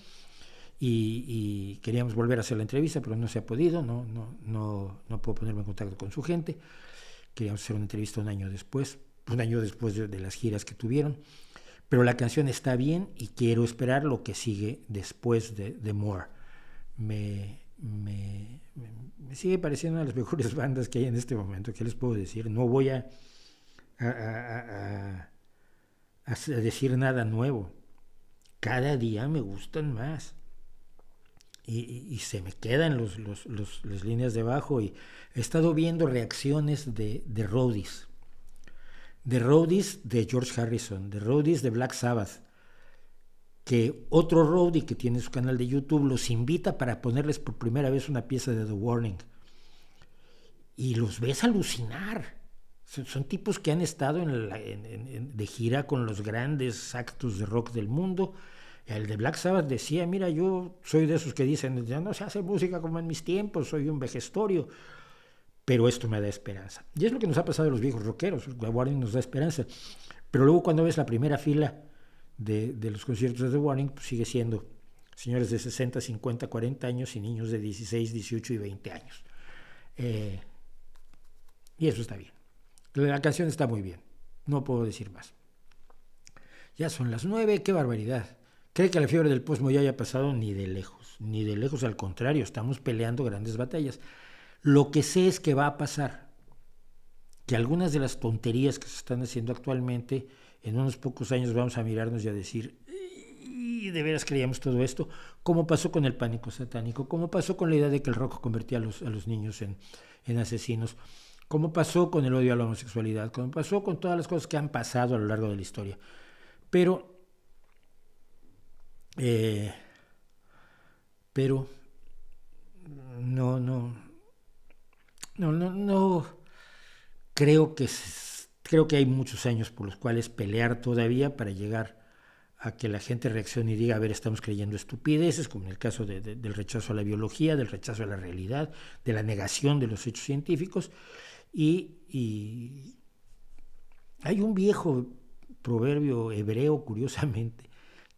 y queríamos volver a hacer la entrevista, pero no se ha podido, no puedo ponerme en contacto con su gente. Queríamos hacer una entrevista un año después de las giras que tuvieron. Pero la canción está bien y quiero esperar lo que sigue después de More. Me sigue pareciendo una de las mejores bandas que hay en este momento. ¿Qué les puedo decir? No voy a decir nada nuevo. Cada día me gustan más. Y se me quedan las líneas de bajo. Y he estado viendo reacciones de roadies. De roadies de George Harrison, de roadies de Black Sabbath, que otro roadie que tiene su canal de YouTube los invita para ponerles por primera vez una pieza de The Warning. Y los ves alucinar. Son tipos que han estado de gira con los grandes actos de rock del mundo. El de Black Sabbath decía, mira, yo soy de esos que dicen, ya no se hace música como en mis tiempos, soy un vejestorio. Pero esto me da esperanza. Y es lo que nos ha pasado a los viejos rockeros. The Warning nos da esperanza. Pero luego cuando ves la primera fila de los conciertos de The Warning, pues sigue siendo señores de 60, 50, 40 años y niños de 16, 18 y 20 años. Y eso está bien. La canción está muy bien. No puedo decir más. Ya son las 9, qué barbaridad. ¿Cree que la fiebre del posmo ya haya pasado? Ni de lejos. Ni de lejos, al contrario, estamos peleando grandes batallas. Lo que sé es que va a pasar, que algunas de las tonterías que se están haciendo actualmente, en unos pocos años vamos a mirarnos y a decir, ¿y de veras creíamos todo esto? Como pasó con el pánico satánico, como pasó con la idea de que el rock convertía a los niños en asesinos, como pasó con el odio a la homosexualidad, como pasó con todas las cosas que han pasado a lo largo de la historia. Pero no creo que hay muchos años por los cuales pelear todavía para llegar a que la gente reaccione y diga, a ver, estamos creyendo estupideces, como en el caso del rechazo a la biología, del rechazo a la realidad, de la negación de los hechos científicos. Y hay un viejo proverbio hebreo, curiosamente,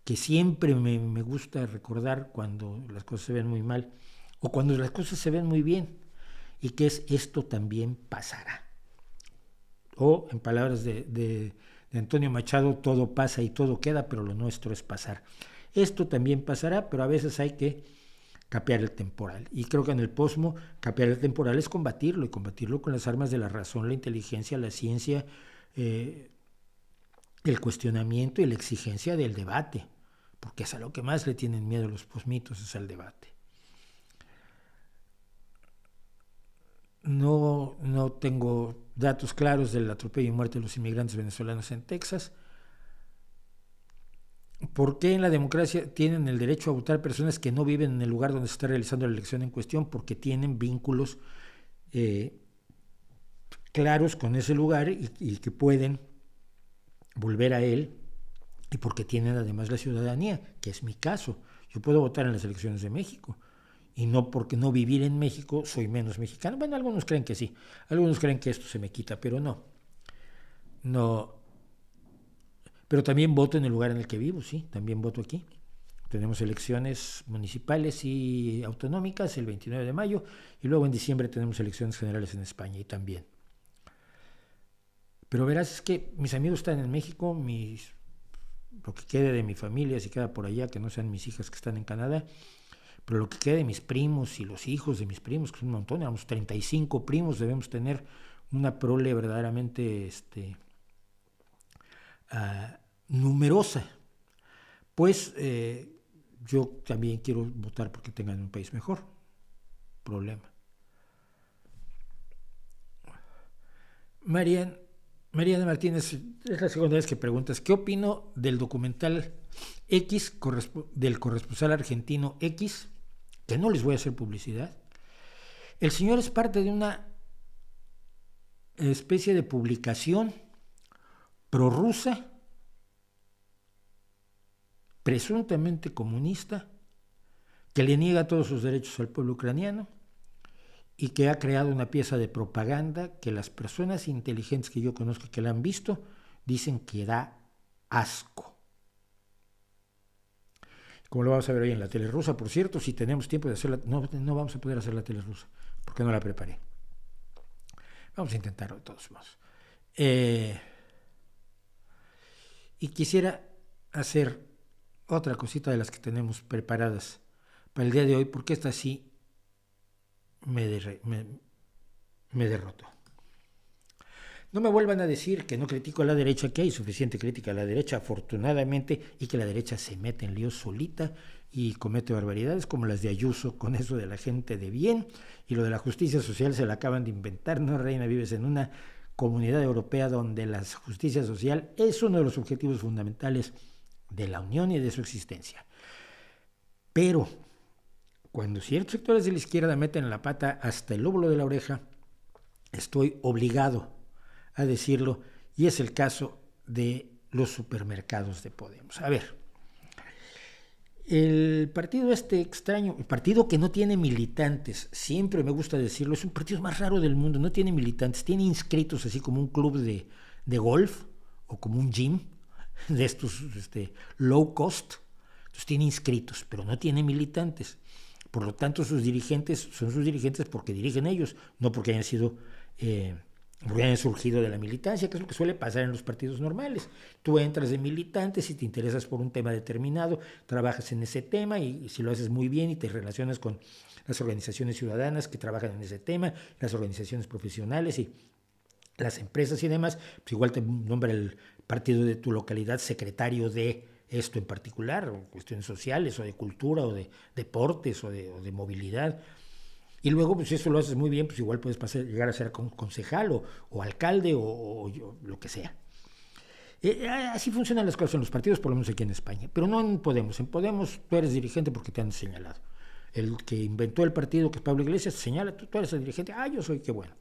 que siempre me gusta recordar cuando las cosas se ven muy mal o cuando las cosas se ven muy bien, y que es: esto también pasará. O, en palabras de Antonio Machado, todo pasa y todo queda, pero lo nuestro es pasar. Esto también pasará, pero a veces hay que capear el temporal. Y creo que en el posmo, capear el temporal es combatirlo, y combatirlo con las armas de la razón, la inteligencia, la ciencia, el cuestionamiento y la exigencia del debate, porque es a lo que más le tienen miedo los posmitos, es al debate. No tengo datos claros del atropello y muerte de los inmigrantes venezolanos en Texas. ¿Por qué en la democracia tienen el derecho a votar personas que no viven en el lugar donde se está realizando la elección en cuestión? Porque tienen vínculos claros con ese lugar y que pueden volver a él, y porque tienen además la ciudadanía, que es mi caso. Yo puedo votar en las elecciones de México, y no porque no vivir en México soy menos mexicano. Bueno, algunos creen que sí, algunos creen que esto se me quita, pero no. Pero también voto en el lugar en el que vivo, sí, también voto aquí. Tenemos elecciones municipales y autonómicas el 29 de mayo, y luego en diciembre tenemos elecciones generales en España, y también. Pero verás, es que mis amigos están en México, lo que quede de mi familia, si queda por allá, que no sean mis hijas que están en Canadá, pero lo que quede de mis primos y los hijos de mis primos, que es un montón, éramos 35 primos, debemos tener una prole verdaderamente numerosa. Pues yo también quiero votar porque tengan un país mejor. Problema. Mariana Martínez, es la segunda vez que preguntas, ¿qué opino del documental X, del corresponsal argentino X? Que no les voy a hacer publicidad. El señor es parte de una especie de publicación prorrusa, presuntamente comunista, que le niega todos sus derechos al pueblo ucraniano y que ha creado una pieza de propaganda que las personas inteligentes que yo conozco que la han visto dicen que da asco. Como lo vamos a ver hoy en la tele rusa, por cierto, si tenemos tiempo de hacerla, no vamos a poder hacer la tele rusa, porque no la preparé. Vamos a intentarlo de todos modos. Y quisiera hacer otra cosita de las que tenemos preparadas para el día de hoy, porque esta sí me derrotó. No me vuelvan a decir que no critico a la derecha, que hay suficiente crítica a la derecha, afortunadamente, y que la derecha se mete en líos solita y comete barbaridades como las de Ayuso con eso de la gente de bien, y lo de la justicia social se la acaban de inventar, ¿no, Reina? Vives en una comunidad europea donde la justicia social es uno de los objetivos fundamentales de la Unión y de su existencia. Pero cuando ciertos sectores de la izquierda meten la pata hasta el lóbulo de la oreja, estoy obligado a decirlo, y es el caso de los supermercados de Podemos. A ver, el partido extraño, el partido que no tiene militantes, siempre me gusta decirlo, es un partido más raro del mundo, no tiene militantes, tiene inscritos así como un club de golf o como un gym de estos low cost, entonces tiene inscritos, pero no tiene militantes. Por lo tanto, sus dirigentes son sus dirigentes porque dirigen ellos, no porque hayan sido porque hayan surgido de la militancia, que es lo que suele pasar en los partidos normales. Tú entras de militante si te interesas por un tema determinado, trabajas en ese tema y si lo haces muy bien y te relacionas con las organizaciones ciudadanas que trabajan en ese tema, las organizaciones profesionales y las empresas y demás, pues igual te nombra el partido de tu localidad secretario de esto en particular, o cuestiones sociales o de cultura o de deportes o de movilidad. Y luego, pues si eso lo haces muy bien, pues igual puedes llegar a ser concejal o alcalde o lo que sea. Así funcionan las cosas en los partidos, por lo menos aquí en España. Pero no en Podemos. En Podemos tú eres dirigente porque te han señalado. El que inventó el partido, que es Pablo Iglesias, te señala, tú eres el dirigente, yo soy, qué bueno.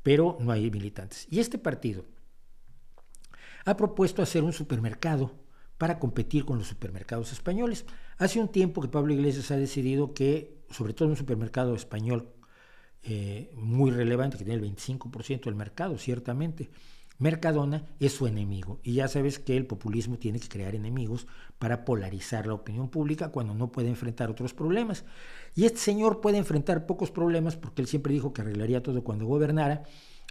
Pero no hay militantes. Y este partido ha propuesto hacer un supermercado para competir con los supermercados españoles. Hace un tiempo que Pablo Iglesias ha decidido que, sobre todo en un supermercado español muy relevante, que tiene el 25% del mercado, ciertamente, Mercadona es su enemigo. Y ya sabes que el populismo tiene que crear enemigos para polarizar la opinión pública cuando no puede enfrentar otros problemas. Y este señor puede enfrentar pocos problemas porque él siempre dijo que arreglaría todo cuando gobernara.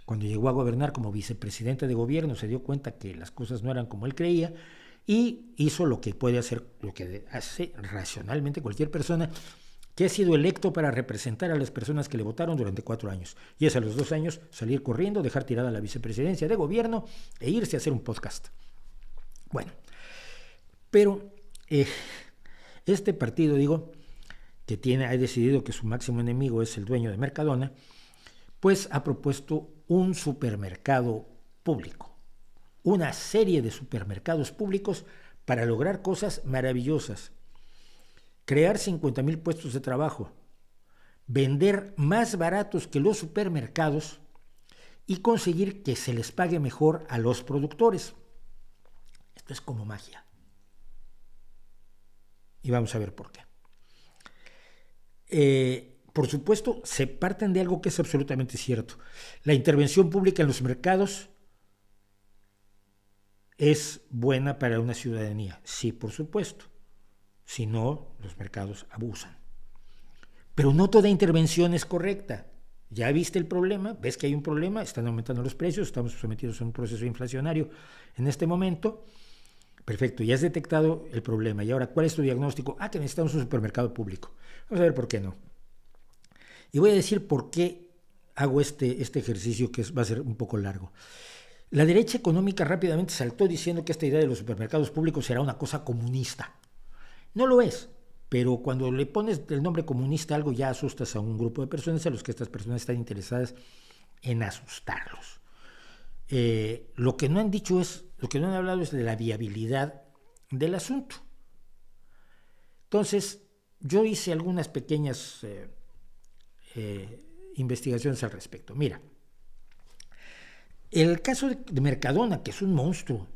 Cuando llegó a gobernar como vicepresidente de gobierno se dio cuenta que las cosas no eran como él creía y hizo lo que puede hacer, lo que hace racionalmente cualquier persona que ha sido electo para representar a las personas que le votaron durante 4 años. Y es a los 2 años salir corriendo, dejar tirada la vicepresidencia de gobierno e irse a hacer un podcast. Bueno, pero este partido, digo, que ha decidido que su máximo enemigo es el dueño de Mercadona, pues ha propuesto un supermercado público, una serie de supermercados públicos para lograr cosas maravillosas. Crear 50,000 puestos de trabajo, vender más baratos que los supermercados y conseguir que se les pague mejor a los productores. Esto es como magia. Y vamos a ver por qué. Por supuesto, se parten de algo que es absolutamente cierto. La intervención pública en los mercados es buena para una ciudadanía. Sí, por supuesto. Si no, los mercados abusan. Pero no toda intervención es correcta. Ya viste el problema, ves que hay un problema, están aumentando los precios, estamos sometidos a un proceso inflacionario en este momento. Perfecto, ya has detectado el problema. Y ahora, ¿cuál es tu diagnóstico? Que necesitamos un supermercado público. Vamos a ver por qué no. Y voy a decir por qué hago este ejercicio que va a ser un poco largo. La derecha económica rápidamente saltó diciendo que esta idea de los supermercados públicos será una cosa comunista. No lo es, pero cuando le pones el nombre comunista a algo ya asustas a un grupo de personas a los que estas personas están interesadas en asustarlos. Lo que no han hablado es de la viabilidad del asunto. Entonces, yo hice algunas pequeñas investigaciones al respecto. Mira, El caso de Mercadona, que es un monstruo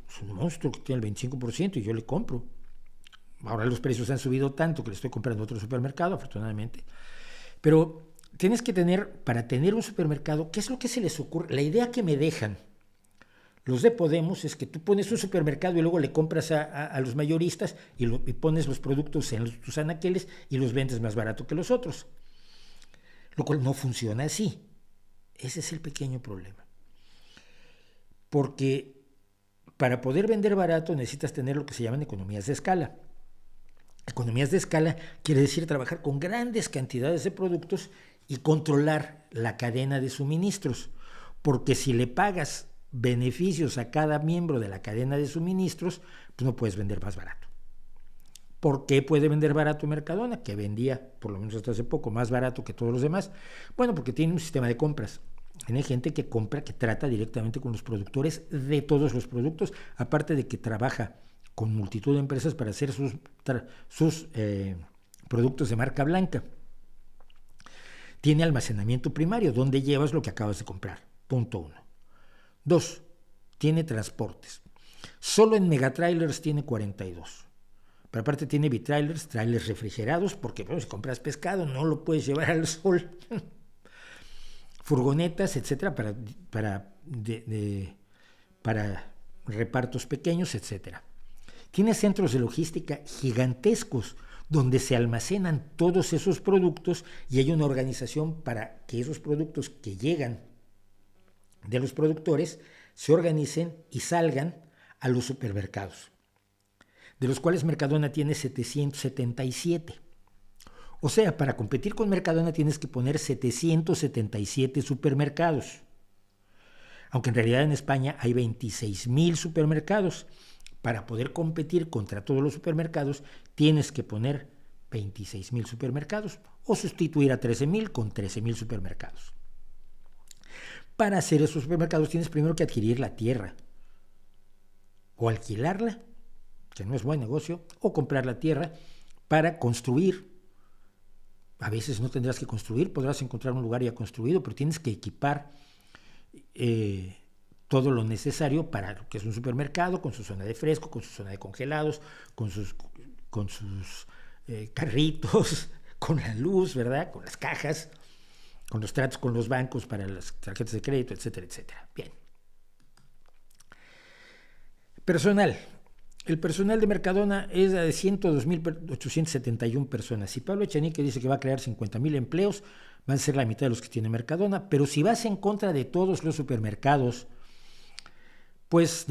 que tiene el 25% y yo le compro. Ahora los precios han subido tanto que le estoy comprando a otro supermercado, afortunadamente. Pero tienes que tener, para tener un supermercado, ¿qué es lo que se les ocurre? La idea que me dejan los de Podemos es que tú pones un supermercado y luego le compras a los mayoristas y pones los productos en tus anaqueles y los vendes más barato que los otros. Lo cual no funciona así. Ese es el pequeño problema. Porque para poder vender barato necesitas tener lo que se llaman economías de escala. Economías de escala quiere decir trabajar con grandes cantidades de productos y controlar la cadena de suministros. Porque si le pagas beneficios a cada miembro de la cadena de suministros, pues no puedes vender más barato. ¿Por qué puede vender barato Mercadona? Que vendía, por lo menos hasta hace poco, más barato que todos los demás. Bueno, porque tiene un sistema de compras. Tiene gente que compra, que trata directamente con los productores de todos los productos, aparte de que trabaja con multitud de empresas para hacer sus productos de marca blanca. Tiene almacenamiento primario, donde llevas lo que acabas de comprar. Punto 1. 2. Tiene transportes. Solo en megatrailers tiene 42. Pero aparte tiene bitrailers, trailers refrigerados, porque bueno, si compras pescado no lo puedes llevar al sol. Furgonetas, etcétera, para repartos pequeños, etcétera. Tiene centros de logística gigantescos donde se almacenan todos esos productos y hay una organización para que esos productos que llegan de los productores se organicen y salgan a los supermercados, de los cuales Mercadona tiene 777. O sea, para competir con Mercadona tienes que poner 777 supermercados. Aunque en realidad en España hay 26,000 supermercados. Para poder competir contra todos los supermercados tienes que poner 26,000 supermercados o sustituir a 13,000 con 13,000 supermercados. Para hacer esos supermercados tienes primero que adquirir la tierra o alquilarla, que no es buen negocio, o comprar la tierra para construir. A veces no tendrás que construir, podrás encontrar un lugar ya construido, pero tienes que equipar todo lo necesario para lo que es un supermercado, con su zona de fresco, con su zona de congelados, con sus carritos, con la luz, ¿verdad? Con las cajas, con los tratos con los bancos para las tarjetas de crédito, etcétera, etcétera. Bien. Personal. El personal de Mercadona es de 102,871 personas. Si Pablo Echenique dice que va a crear 50,000 empleos, van a ser la mitad de los que tiene Mercadona, pero si vas en contra de todos los supermercados, pues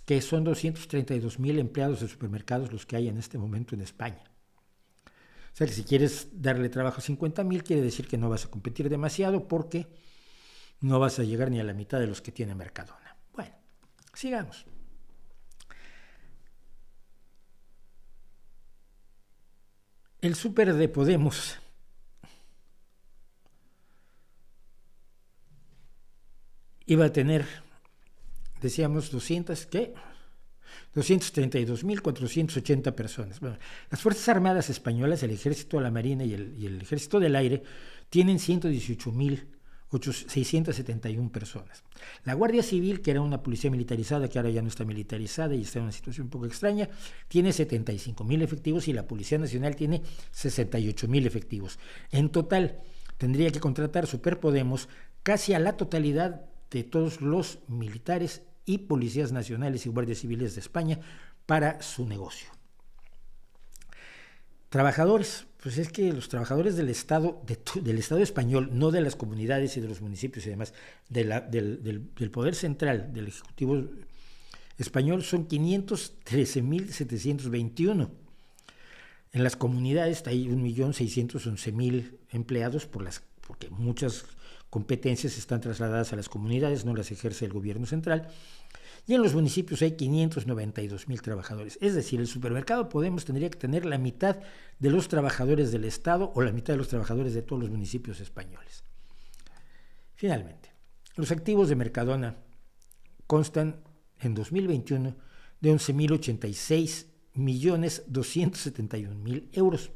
que son 232,000 empleados de supermercados los que hay en este momento en España. O sea que si quieres darle trabajo a 50,000, quiere decir que no vas a competir demasiado porque no vas a llegar ni a la mitad de los que tiene Mercadona. Bueno, sigamos. El súper de Podemos iba a tener, decíamos, 232,480 personas. Bueno, las Fuerzas Armadas Españolas, el Ejército, la Marina y el Ejército del Aire tienen 118,671 personas. La Guardia Civil, que era una policía militarizada, que ahora ya no está militarizada y está en una situación un poco extraña, tiene 75,000 efectivos y la Policía Nacional tiene 68,000 efectivos. En total, tendría que contratar Superpodemos casi a la totalidad de todos los militares y policías nacionales y guardias civiles de España para su negocio. Trabajadores, pues es que los trabajadores del Estado español, no de las comunidades y de los municipios y demás, del Poder Central, del Ejecutivo español, son 513,721. En las comunidades hay 1,611,000 empleados porque muchas competencias están trasladadas a las comunidades, no las ejerce el gobierno central. Y en los municipios hay 592,000 trabajadores. Es decir, el supermercado Podemos tendría que tener la mitad de los trabajadores del Estado o la mitad de los trabajadores de todos los municipios españoles. Finalmente, los activos de Mercadona constan en 2021 de 11,086,271,000 euros.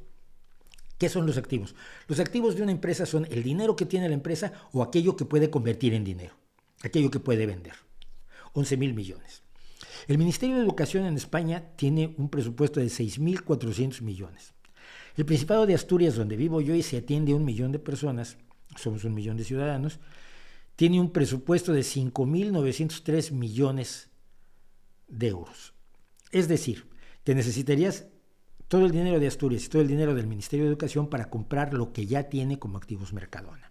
¿Qué son los activos? Los activos de una empresa son el dinero que tiene la empresa o aquello que puede convertir en dinero, aquello que puede vender. 11,000 millones. El Ministerio de Educación en España tiene un presupuesto de 6,400 millones. El Principado de Asturias, donde vivo yo y se atiende a 1 millón de personas, somos 1 millón de ciudadanos, tiene un presupuesto de 5,903 millones de euros. Es decir, que necesitarías todo el dinero de Asturias y todo el dinero del Ministerio de Educación para comprar lo que ya tiene como activos Mercadona.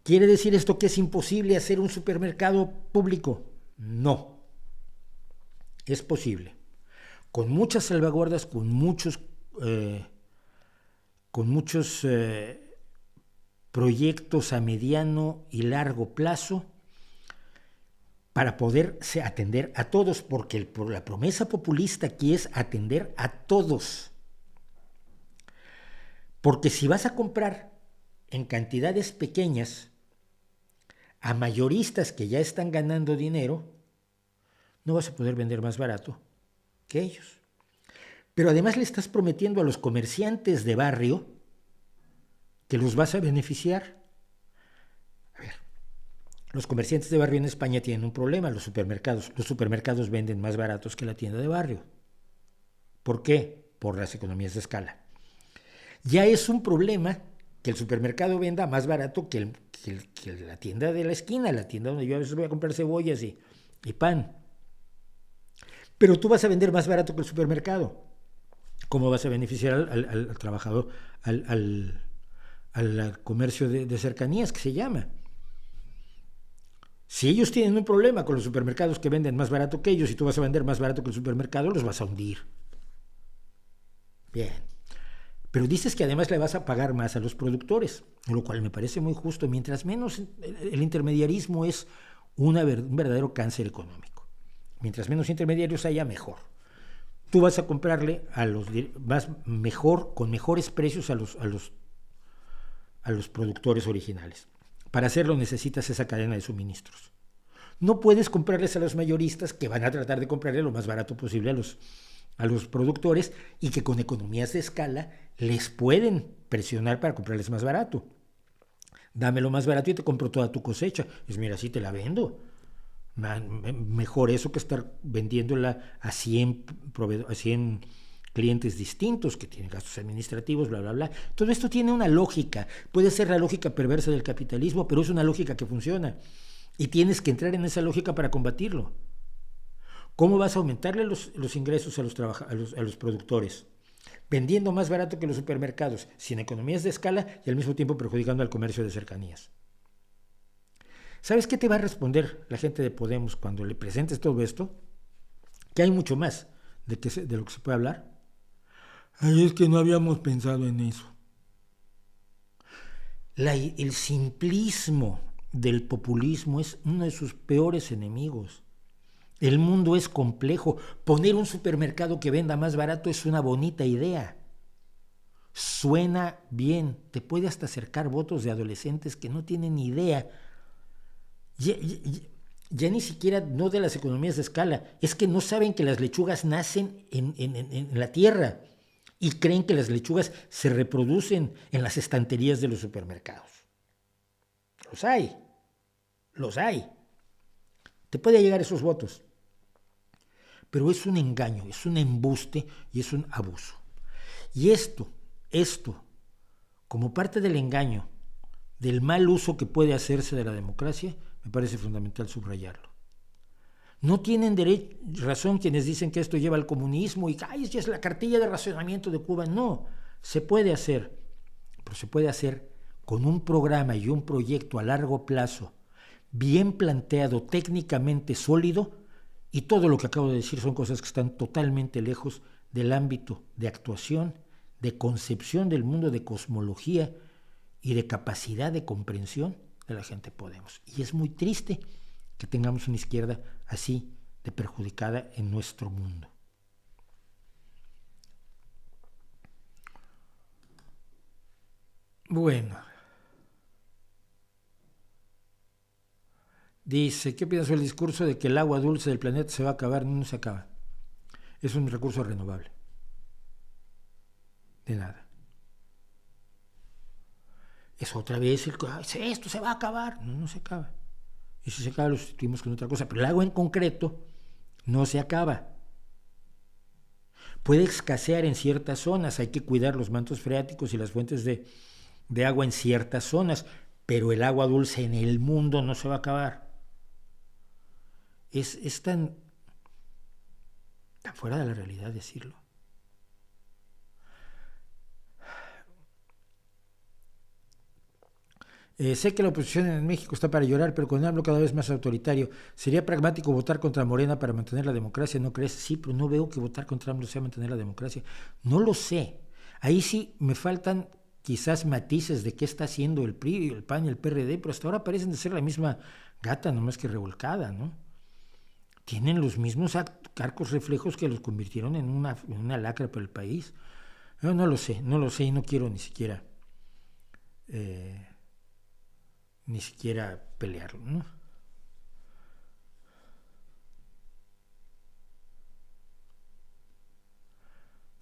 ¿Quiere decir esto que es imposible hacer un supermercado público? No. Es posible. Con muchas salvaguardas, con muchos proyectos a mediano y largo plazo para poder atender a todos, porque la promesa populista aquí es atender a todos. Porque si vas a comprar en cantidades pequeñas a mayoristas que ya están ganando dinero, no vas a poder vender más barato que ellos. Pero además le estás prometiendo a los comerciantes de barrio que los vas a beneficiar. A ver, los comerciantes de barrio en España tienen un problema, los supermercados. Los supermercados venden más baratos que la tienda de barrio. ¿Por qué? Por las economías de escala. Ya es un problema que el supermercado venda más barato que la tienda de la esquina, la tienda donde yo a veces voy a comprar cebollas y pan. Pero tú vas a vender más barato que el supermercado. ¿Cómo vas a beneficiar al trabajador, al comercio de cercanías, que se llama? Si ellos tienen un problema con los supermercados que venden más barato que ellos y tú vas a vender más barato que el supermercado, los vas a hundir. Bien. Pero dices que además le vas a pagar más a los productores, lo cual me parece muy justo. Mientras menos el intermediarismo es un verdadero cáncer económico. Mientras menos intermediarios haya, mejor. Tú vas a comprarle con mejores precios a los productores originales. Para hacerlo necesitas esa cadena de suministros. No puedes comprarles a los mayoristas, que van a tratar de comprarle lo más barato posible a los productores, y que con economías de escala les pueden presionar para comprarles más barato. Dámelo más barato y te compro toda tu cosecha. Pues mira, sí te la vendo. Mejor eso que estar vendiéndola a 100 clientes distintos que tienen gastos administrativos, bla, bla, bla. Todo esto tiene una lógica. Puede ser la lógica perversa del capitalismo, pero es una lógica que funciona. Y tienes que entrar en esa lógica para combatirlo. ¿Cómo vas a aumentarle los ingresos a los productores? Vendiendo más barato que los supermercados, sin economías de escala y al mismo tiempo perjudicando al comercio de cercanías. ¿Sabes qué te va a responder la gente de Podemos cuando le presentes todo esto? Que hay mucho más de lo que se puede hablar. Ay, es que no habíamos pensado en eso. El simplismo del populismo es uno de sus peores enemigos. El mundo es complejo. Poner un supermercado que venda más barato es una bonita idea. Suena bien. Te puede hasta acercar votos de adolescentes que no tienen ni idea. Ya ni siquiera no de las economías de escala. Es que no saben que las lechugas nacen en la tierra y creen que las lechugas se reproducen en las estanterías de los supermercados. Los hay. Te puede llegar esos votos. Pero es un engaño, es un embuste y es un abuso. Y esto, como parte del engaño, del mal uso que puede hacerse de la democracia, me parece fundamental subrayarlo. No tienen razón quienes dicen que esto lleva al comunismo y que ya es la cartilla de racionamiento de Cuba. No, se puede hacer, pero se puede hacer con un programa y un proyecto a largo plazo, bien planteado, técnicamente sólido, y todo lo que acabo de decir son cosas que están totalmente lejos del ámbito de actuación, de concepción del mundo, de cosmología y de capacidad de comprensión de la gente Podemos. Y es muy triste que tengamos una izquierda así de perjudicada en nuestro mundo. Bueno. Dice, ¿qué piensas del discurso de que el agua dulce del planeta se va a acabar? No se acaba. Es un recurso renovable. De nada. es otra vez esto se va a acabar. No, no se acaba. Y si se acaba lo sustituimos con otra cosa. Pero el agua en concreto no se acaba. Puede escasear en ciertas zonas, hay que cuidar los mantos freáticos y las fuentes de agua en ciertas zonas, pero el agua dulce en el mundo no se va a acabar. Es tan fuera de la realidad decirlo. Sé que la oposición en México está para llorar, pero con AMLO cada vez más autoritario. ¿Sería pragmático votar contra Morena para mantener la democracia? ¿No crees? Sí, pero no veo que votar contra AMLO sea mantener la democracia. No lo sé. Ahí sí me faltan quizás matices de qué está haciendo el PRI, el PAN y el PRD, pero hasta ahora parecen de ser la misma gata, nomás que revolcada, ¿no? Tienen los mismos arcos reflejos que los convirtieron en una lacra para el país. Yo no lo sé y no quiero ni siquiera pelearlo, ¿no?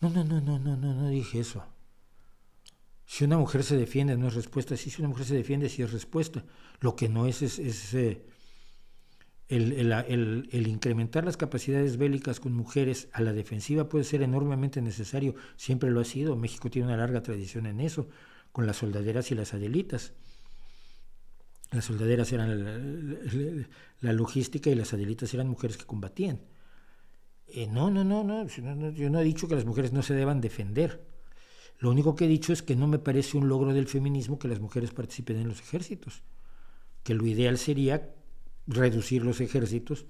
No dije eso. Si una mujer se defiende no es respuesta, sí, si una mujer se defiende sí es respuesta. Lo que no es el incrementar las capacidades bélicas con mujeres a la defensiva puede ser enormemente necesario, siempre lo ha sido. México tiene una larga tradición en eso, con las soldaderas y las adelitas. Las soldaderas eran la logística y las adelitas eran mujeres que combatían. No, yo no he dicho que las mujeres no se deban defender. Lo único que he dicho es que no me parece un logro del feminismo que las mujeres participen en los ejércitos, que lo ideal sería reducir los ejércitos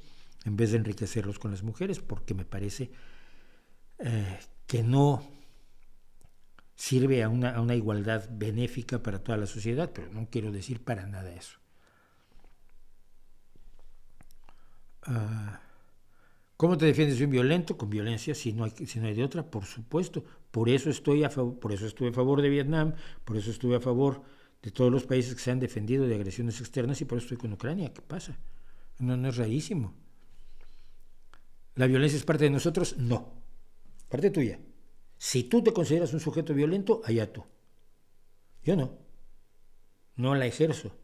en vez de enriquecerlos con las mujeres, porque me parece que no sirve a una igualdad benéfica para toda la sociedad, pero no quiero decir para nada eso. ¿Cómo te defiendes de un violento? Con violencia, si no hay de otra, por supuesto. Por eso estuve a favor de Vietnam, por eso estuve a favor de todos los países que se han defendido de agresiones externas y por eso estoy con Ucrania. ¿Qué pasa? No es rarísimo. ¿La violencia es parte de nosotros? No. Parte tuya. Si tú te consideras un sujeto violento, allá tú. Yo no. No la ejerzo.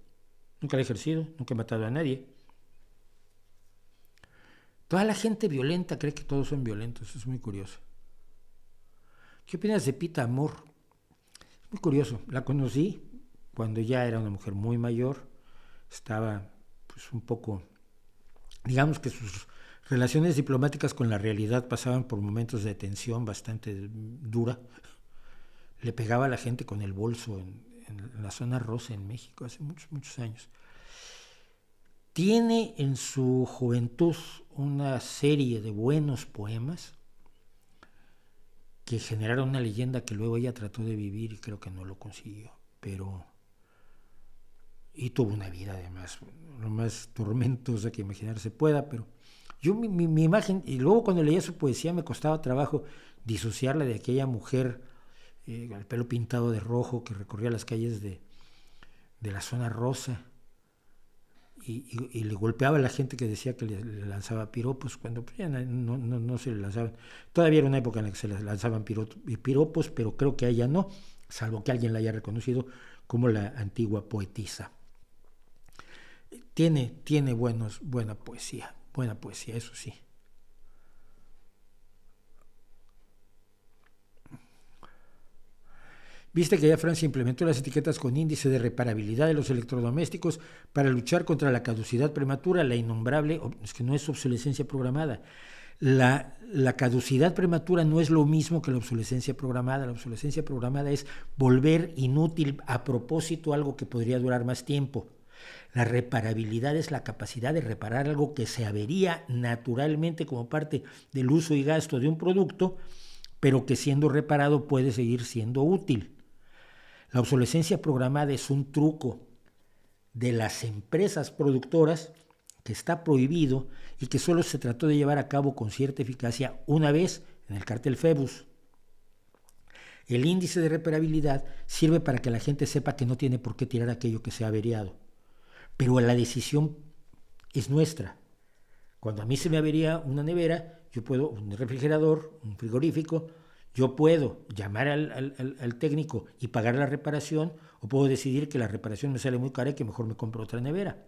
Nunca la he ejercido, nunca he matado a nadie. Toda la gente violenta cree que todos son violentos, es muy curioso. ¿Qué opinas de Pita Amor? Es muy curioso, la conocí cuando ya era una mujer muy mayor, estaba pues un poco, digamos que sus relaciones diplomáticas con la realidad pasaban por momentos de tensión bastante dura. Le pegaba a la gente con el bolso en la zona rosa en México hace muchos años. Tiene en su juventud una serie de buenos poemas que generaron una leyenda que luego ella trató de vivir y creo que no lo consiguió, y tuvo una vida además lo más tormentosa que imaginarse pueda, pero yo mi imagen, y luego cuando leía su poesía me costaba trabajo disociarla de aquella mujer con el pelo pintado de rojo que recorría las calles de la zona rosa y le golpeaba a la gente que decía que le lanzaba piropos, cuando pues, ya no se le lanzaban. Todavía era una época en la que se les lanzaban piropos, pero creo que a ella no, salvo que alguien la haya reconocido como la antigua poetisa. Tiene buena poesía, eso sí. Viste que ya Francia implementó las etiquetas con índice de reparabilidad de los electrodomésticos para luchar contra la caducidad prematura, la innombrable, es que no es obsolescencia programada. La caducidad prematura no es lo mismo que la obsolescencia programada. La obsolescencia programada es volver inútil a propósito algo que podría durar más tiempo. La reparabilidad es la capacidad de reparar algo que se avería naturalmente como parte del uso y gasto de un producto, pero que siendo reparado puede seguir siendo útil. La obsolescencia programada es un truco de las empresas productoras que está prohibido y que solo se trató de llevar a cabo con cierta eficacia una vez en el cártel Phoebus. El índice de reparabilidad sirve para que la gente sepa que no tiene por qué tirar aquello que se ha averiado, pero la decisión es nuestra. Cuando a mí se me avería una nevera, yo puedo, un refrigerador, un frigorífico, Yo puedo llamar al técnico y pagar la reparación, o puedo decidir que la reparación me sale muy cara y que mejor me compro otra nevera.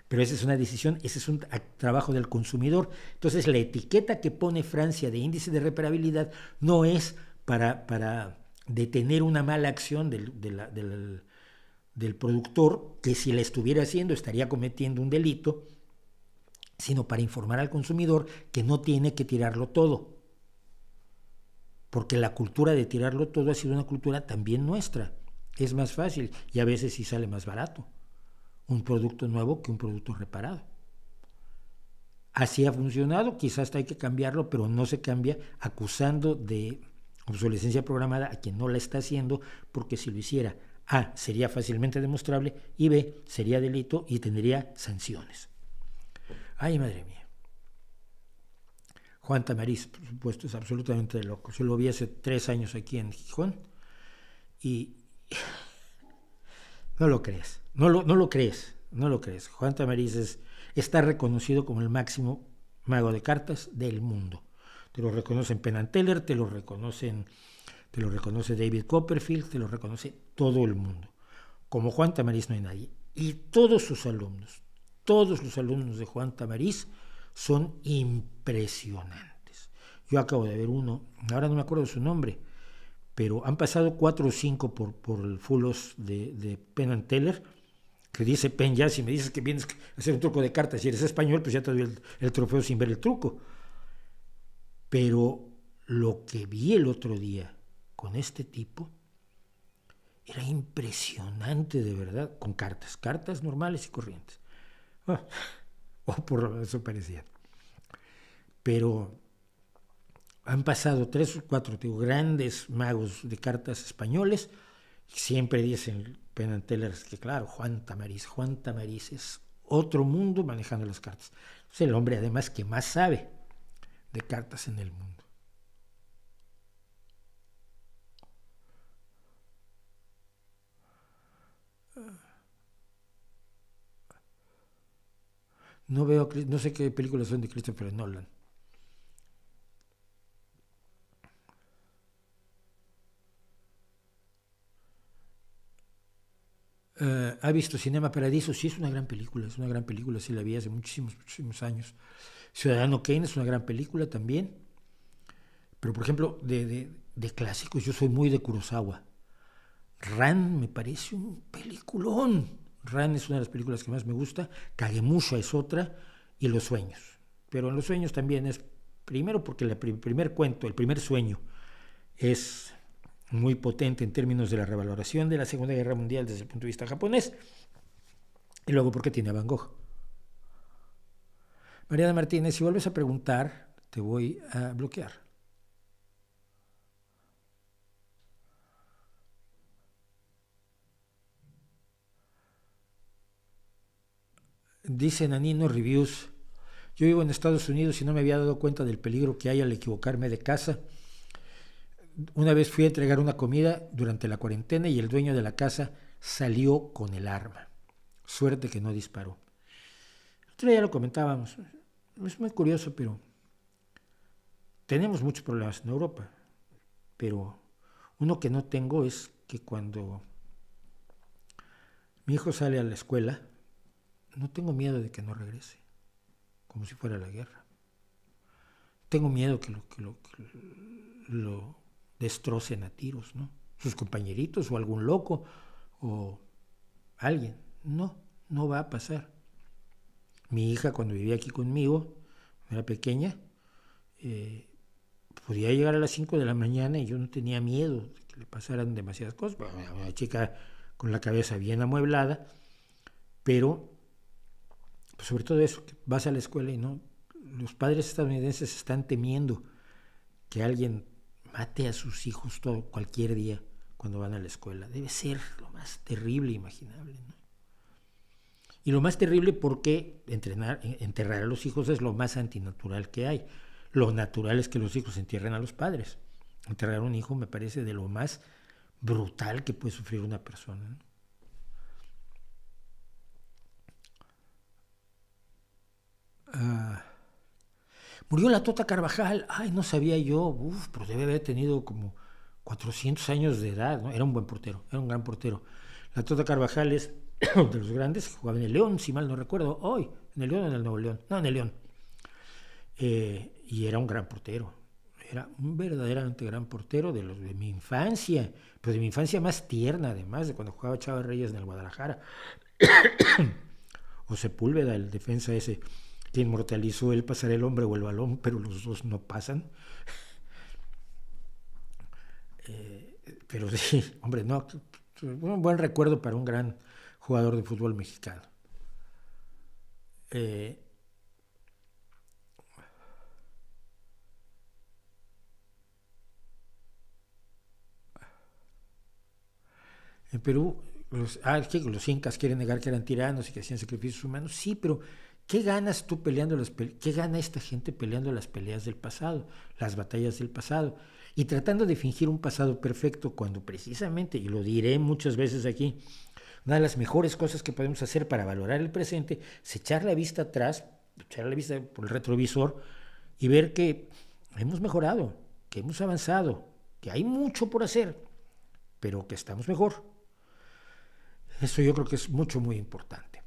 Pero esa es una decisión, ese es un trabajo del consumidor. Entonces, la etiqueta que pone Francia de índice de reparabilidad no es para detener una mala acción del productor, que si la estuviera haciendo estaría cometiendo un delito, sino para informar al consumidor que no tiene que tirarlo todo. Porque la cultura de tirarlo todo ha sido una cultura también nuestra. Es más fácil y a veces sí sale más barato un producto nuevo que un producto reparado. Así ha funcionado, quizás hasta hay que cambiarlo, pero no se cambia acusando de obsolescencia programada a quien no la está haciendo, porque si lo hiciera, A, sería fácilmente demostrable, y B, sería delito y tendría sanciones. Ay, madre mía. Juan Tamariz, por supuesto, es absolutamente loco. Yo lo vi hace 3 años aquí en Gijón y no lo crees, no lo crees, no lo crees. Juan Tamariz está reconocido como el máximo mago de cartas del mundo. Te lo reconocen Penn and Teller, te lo reconoce David Copperfield, te lo reconoce todo el mundo. Como Juan Tamariz no hay nadie. Y todos los alumnos de Juan Tamariz son impresionantes. Yo acabo de ver uno, ahora no me acuerdo de su nombre, pero han pasado 4 o 5 por el Fulos de Penn and Teller, que dice Penn ya, si me dices que vienes a hacer un truco de cartas y eres español, pues ya te doy el trofeo sin ver el truco. Pero lo que vi el otro día con este tipo era impresionante, de verdad, con cartas normales y corrientes. O por lo menos eso parecía. Pero han pasado 3 o 4 grandes magos de cartas españoles. Siempre dicen Penn and Teller que, claro, Juan Tamariz es otro mundo manejando las cartas. Es el hombre, además, que más sabe de cartas en el mundo. No sé qué películas son de Christopher Nolan. ¿Ha visto Cinema Paradiso? Sí, es una gran película, sí la vi hace muchísimos años. Ciudadano Kane es una gran película también, pero por ejemplo, de clásicos, yo soy muy de Kurosawa. Ran me parece un peliculón. Ran es una de las películas que más me gusta, Kagemusha es otra, y Los Sueños. Pero en Los Sueños también es, primero porque el primer cuento, el primer sueño, es muy potente en términos de la revaloración de la Segunda Guerra Mundial desde el punto de vista japonés, y luego porque tiene a Van Gogh. Mariana Martínez, si vuelves a preguntar, te voy a bloquear. Dice Nanino Reviews, yo vivo en Estados Unidos y no me había dado cuenta del peligro que hay al equivocarme de casa. Una vez fui a entregar una comida durante la cuarentena y el dueño de la casa salió con el arma. Suerte que no disparó. Otro día lo comentábamos. Es muy curioso, pero tenemos muchos problemas en Europa. Pero uno que no tengo es que cuando mi hijo sale a la escuela, no tengo miedo de que no regrese, como si fuera la guerra. Tengo miedo que lo destrocen a tiros, ¿no? Sus compañeritos o algún loco o alguien. No va a pasar. Mi hija, cuando vivía aquí conmigo, era pequeña, podía llegar a las 5 de la mañana y yo no tenía miedo de que le pasaran demasiadas cosas. Bueno, una chica con la cabeza bien amueblada, pero pues sobre todo eso, que vas a la escuela y no, los padres estadounidenses están temiendo que alguien mate a sus hijos cualquier día cuando van a la escuela. Debe ser lo más terrible imaginable, ¿no? Y lo más terrible porque enterrar a los hijos es lo más antinatural que hay. Lo natural es que los hijos entierren a los padres. Enterrar a un hijo me parece de lo más brutal que puede sufrir una persona, ¿no? Murió la Tota Carvajal. Ay, no sabía yo. Uf, pero debe haber tenido como 400 años de edad, ¿no? Era un buen portero, era un gran portero. La Tota Carvajal es de los grandes, jugaba en el León, si mal no recuerdo, hoy, en el León o en el Nuevo León, no, en el León. Y era un gran portero, era un verdaderamente gran portero de los de mi infancia, pero de mi infancia más tierna, además de cuando jugaba Chava Reyes en el Guadalajara, o Sepúlveda, el defensa ese que inmortalizó el pasar el hombre o el balón, pero los dos no pasan. Pero sí, hombre, no, un buen recuerdo para un gran jugador de fútbol mexicano. Eh, en Perú, es que los incas quieren negar que eran tiranos y que hacían sacrificios humanos. Sí, pero ¿qué ganas tú peleando qué gana esta gente peleando las peleas del pasado, las batallas del pasado? Y tratando de fingir un pasado perfecto cuando precisamente, y lo diré muchas veces aquí, una de las mejores cosas que podemos hacer para valorar el presente es echar la vista atrás, echar la vista por el retrovisor y ver que hemos mejorado, que hemos avanzado, que hay mucho por hacer, pero que estamos mejor. Eso yo creo que es mucho, muy importante.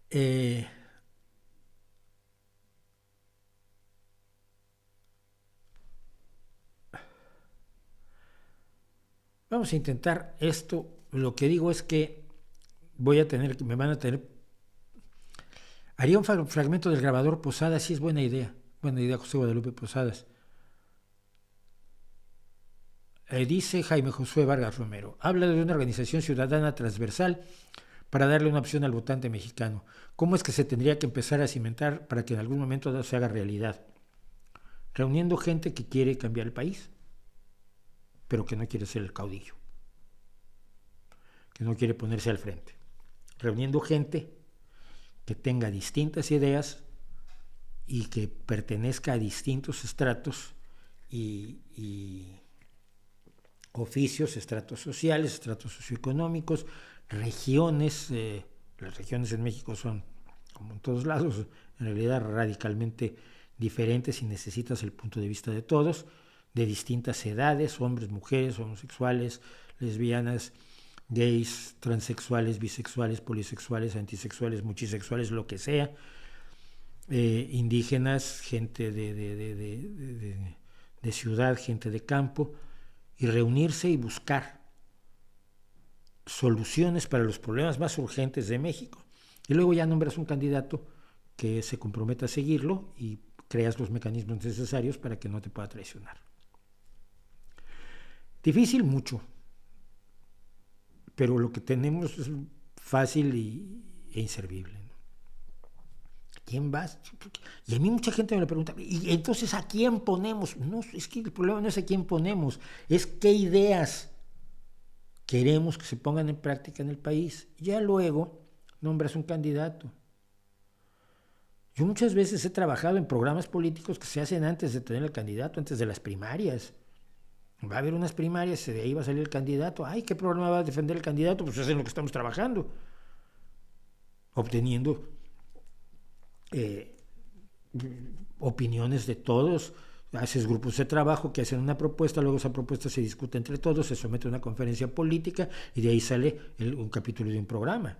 Eh, Vamos a intentar esto. Lo que digo es que me van a tener. Haría un fragmento del grabador Posadas, sí es buena idea. Buena idea, José Guadalupe Posadas. Dice Jaime Josué Vargas Romero, habla de una organización ciudadana transversal para darle una opción al votante mexicano. ¿Cómo es que se tendría que empezar a cimentar para que en algún momento se haga realidad? Reuniendo gente que quiere cambiar el país, pero que no quiere ser el caudillo, que no quiere ponerse al frente. Reuniendo gente que tenga distintas ideas y que pertenezca a distintos estratos y oficios, estratos sociales, estratos socioeconómicos, regiones. Las regiones en México son, como en todos lados, en realidad radicalmente diferentes y necesitas el punto de vista de todos, de distintas edades, hombres, mujeres, homosexuales, lesbianas, gays, transexuales, bisexuales, polisexuales, antisexuales, multisexuales, lo que sea, indígenas, gente de ciudad, gente de campo, y reunirse y buscar soluciones para los problemas más urgentes de México. Y luego ya nombras un candidato que se comprometa a seguirlo y creas los mecanismos necesarios para que no te pueda traicionar. Difícil mucho, pero lo que tenemos es fácil e inservible, ¿no? ¿Quién vas? Y a mí mucha gente me lo pregunta, ¿y entonces a quién ponemos? No, es que el problema no es a quién ponemos, es qué ideas queremos que se pongan en práctica en el país. Ya luego nombras un candidato. Yo muchas veces he trabajado en programas políticos que se hacen antes de tener el candidato, antes de las primarias. Va a haber unas primarias, de ahí va a salir el candidato. Ay, ¿qué programa va a defender el candidato? Pues es en lo que estamos trabajando. Obteniendo opiniones de todos. Haces grupos de trabajo que hacen una propuesta, luego esa propuesta se discute entre todos, se somete a una conferencia política y de ahí sale un capítulo de un programa.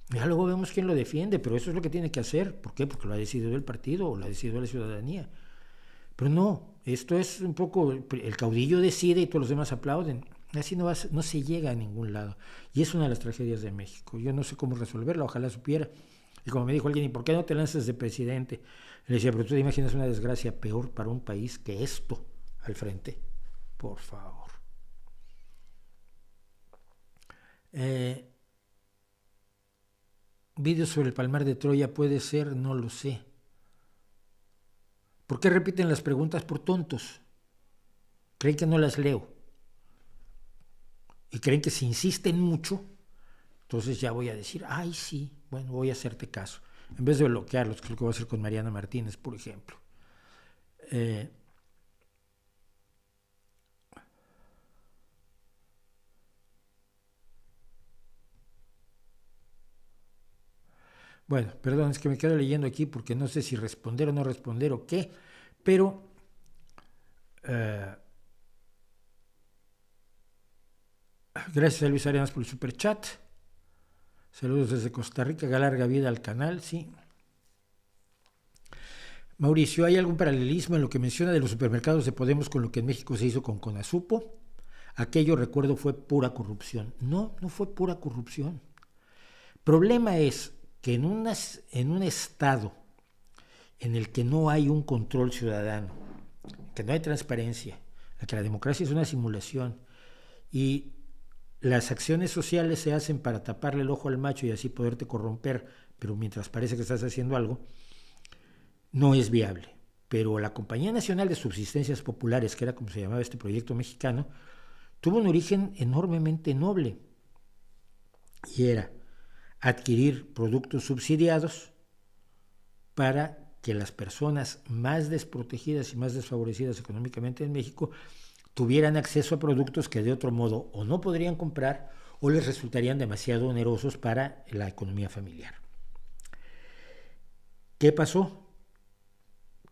Ya luego vemos quién lo defiende, pero eso es lo que tiene que hacer. ¿Por qué? Porque lo ha decidido el partido o lo ha decidido la ciudadanía. Pero no, esto es un poco, el caudillo decide y todos los demás aplauden. Así no se llega a ningún lado. Y es una de las tragedias de México. Yo no sé cómo resolverla, ojalá supiera. Y como me dijo alguien, ¿y por qué no te lanzas de presidente? Le decía, pero tú te imaginas una desgracia peor para un país que esto al frente. Por favor. Vídeos sobre el Palmar de Troya puede ser, no lo sé. ¿Por qué repiten las preguntas por tontos? Creen que no las leo. Y creen que si insisten mucho, entonces ya voy a decir, ay sí, bueno, voy a hacerte caso. En vez de bloquearlos, que es lo que voy a hacer con Mariana Martínez, por ejemplo. Bueno, perdón, es que me quedo leyendo aquí porque no sé si responder o no responder o qué, pero gracias a Luis Arenas por el superchat. Saludos desde Costa Rica, larga vida al canal, sí. Mauricio, ¿hay algún paralelismo en lo que menciona de los supermercados de Podemos con lo que en México se hizo con Conasupo? Aquello, recuerdo, fue pura corrupción. No, no fue pura corrupción. Problema es que en un estado en el que no hay un control ciudadano, que no hay transparencia, que la democracia es una simulación y las acciones sociales se hacen para taparle el ojo al macho y así poderte corromper, pero mientras parece que estás haciendo algo, no es viable. Pero la Compañía Nacional de Subsistencias Populares, que era como se llamaba este proyecto mexicano, tuvo un origen enormemente noble y era adquirir productos subsidiados para que las personas más desprotegidas y más desfavorecidas económicamente en México tuvieran acceso a productos que de otro modo o no podrían comprar o les resultarían demasiado onerosos para la economía familiar. ¿Qué pasó?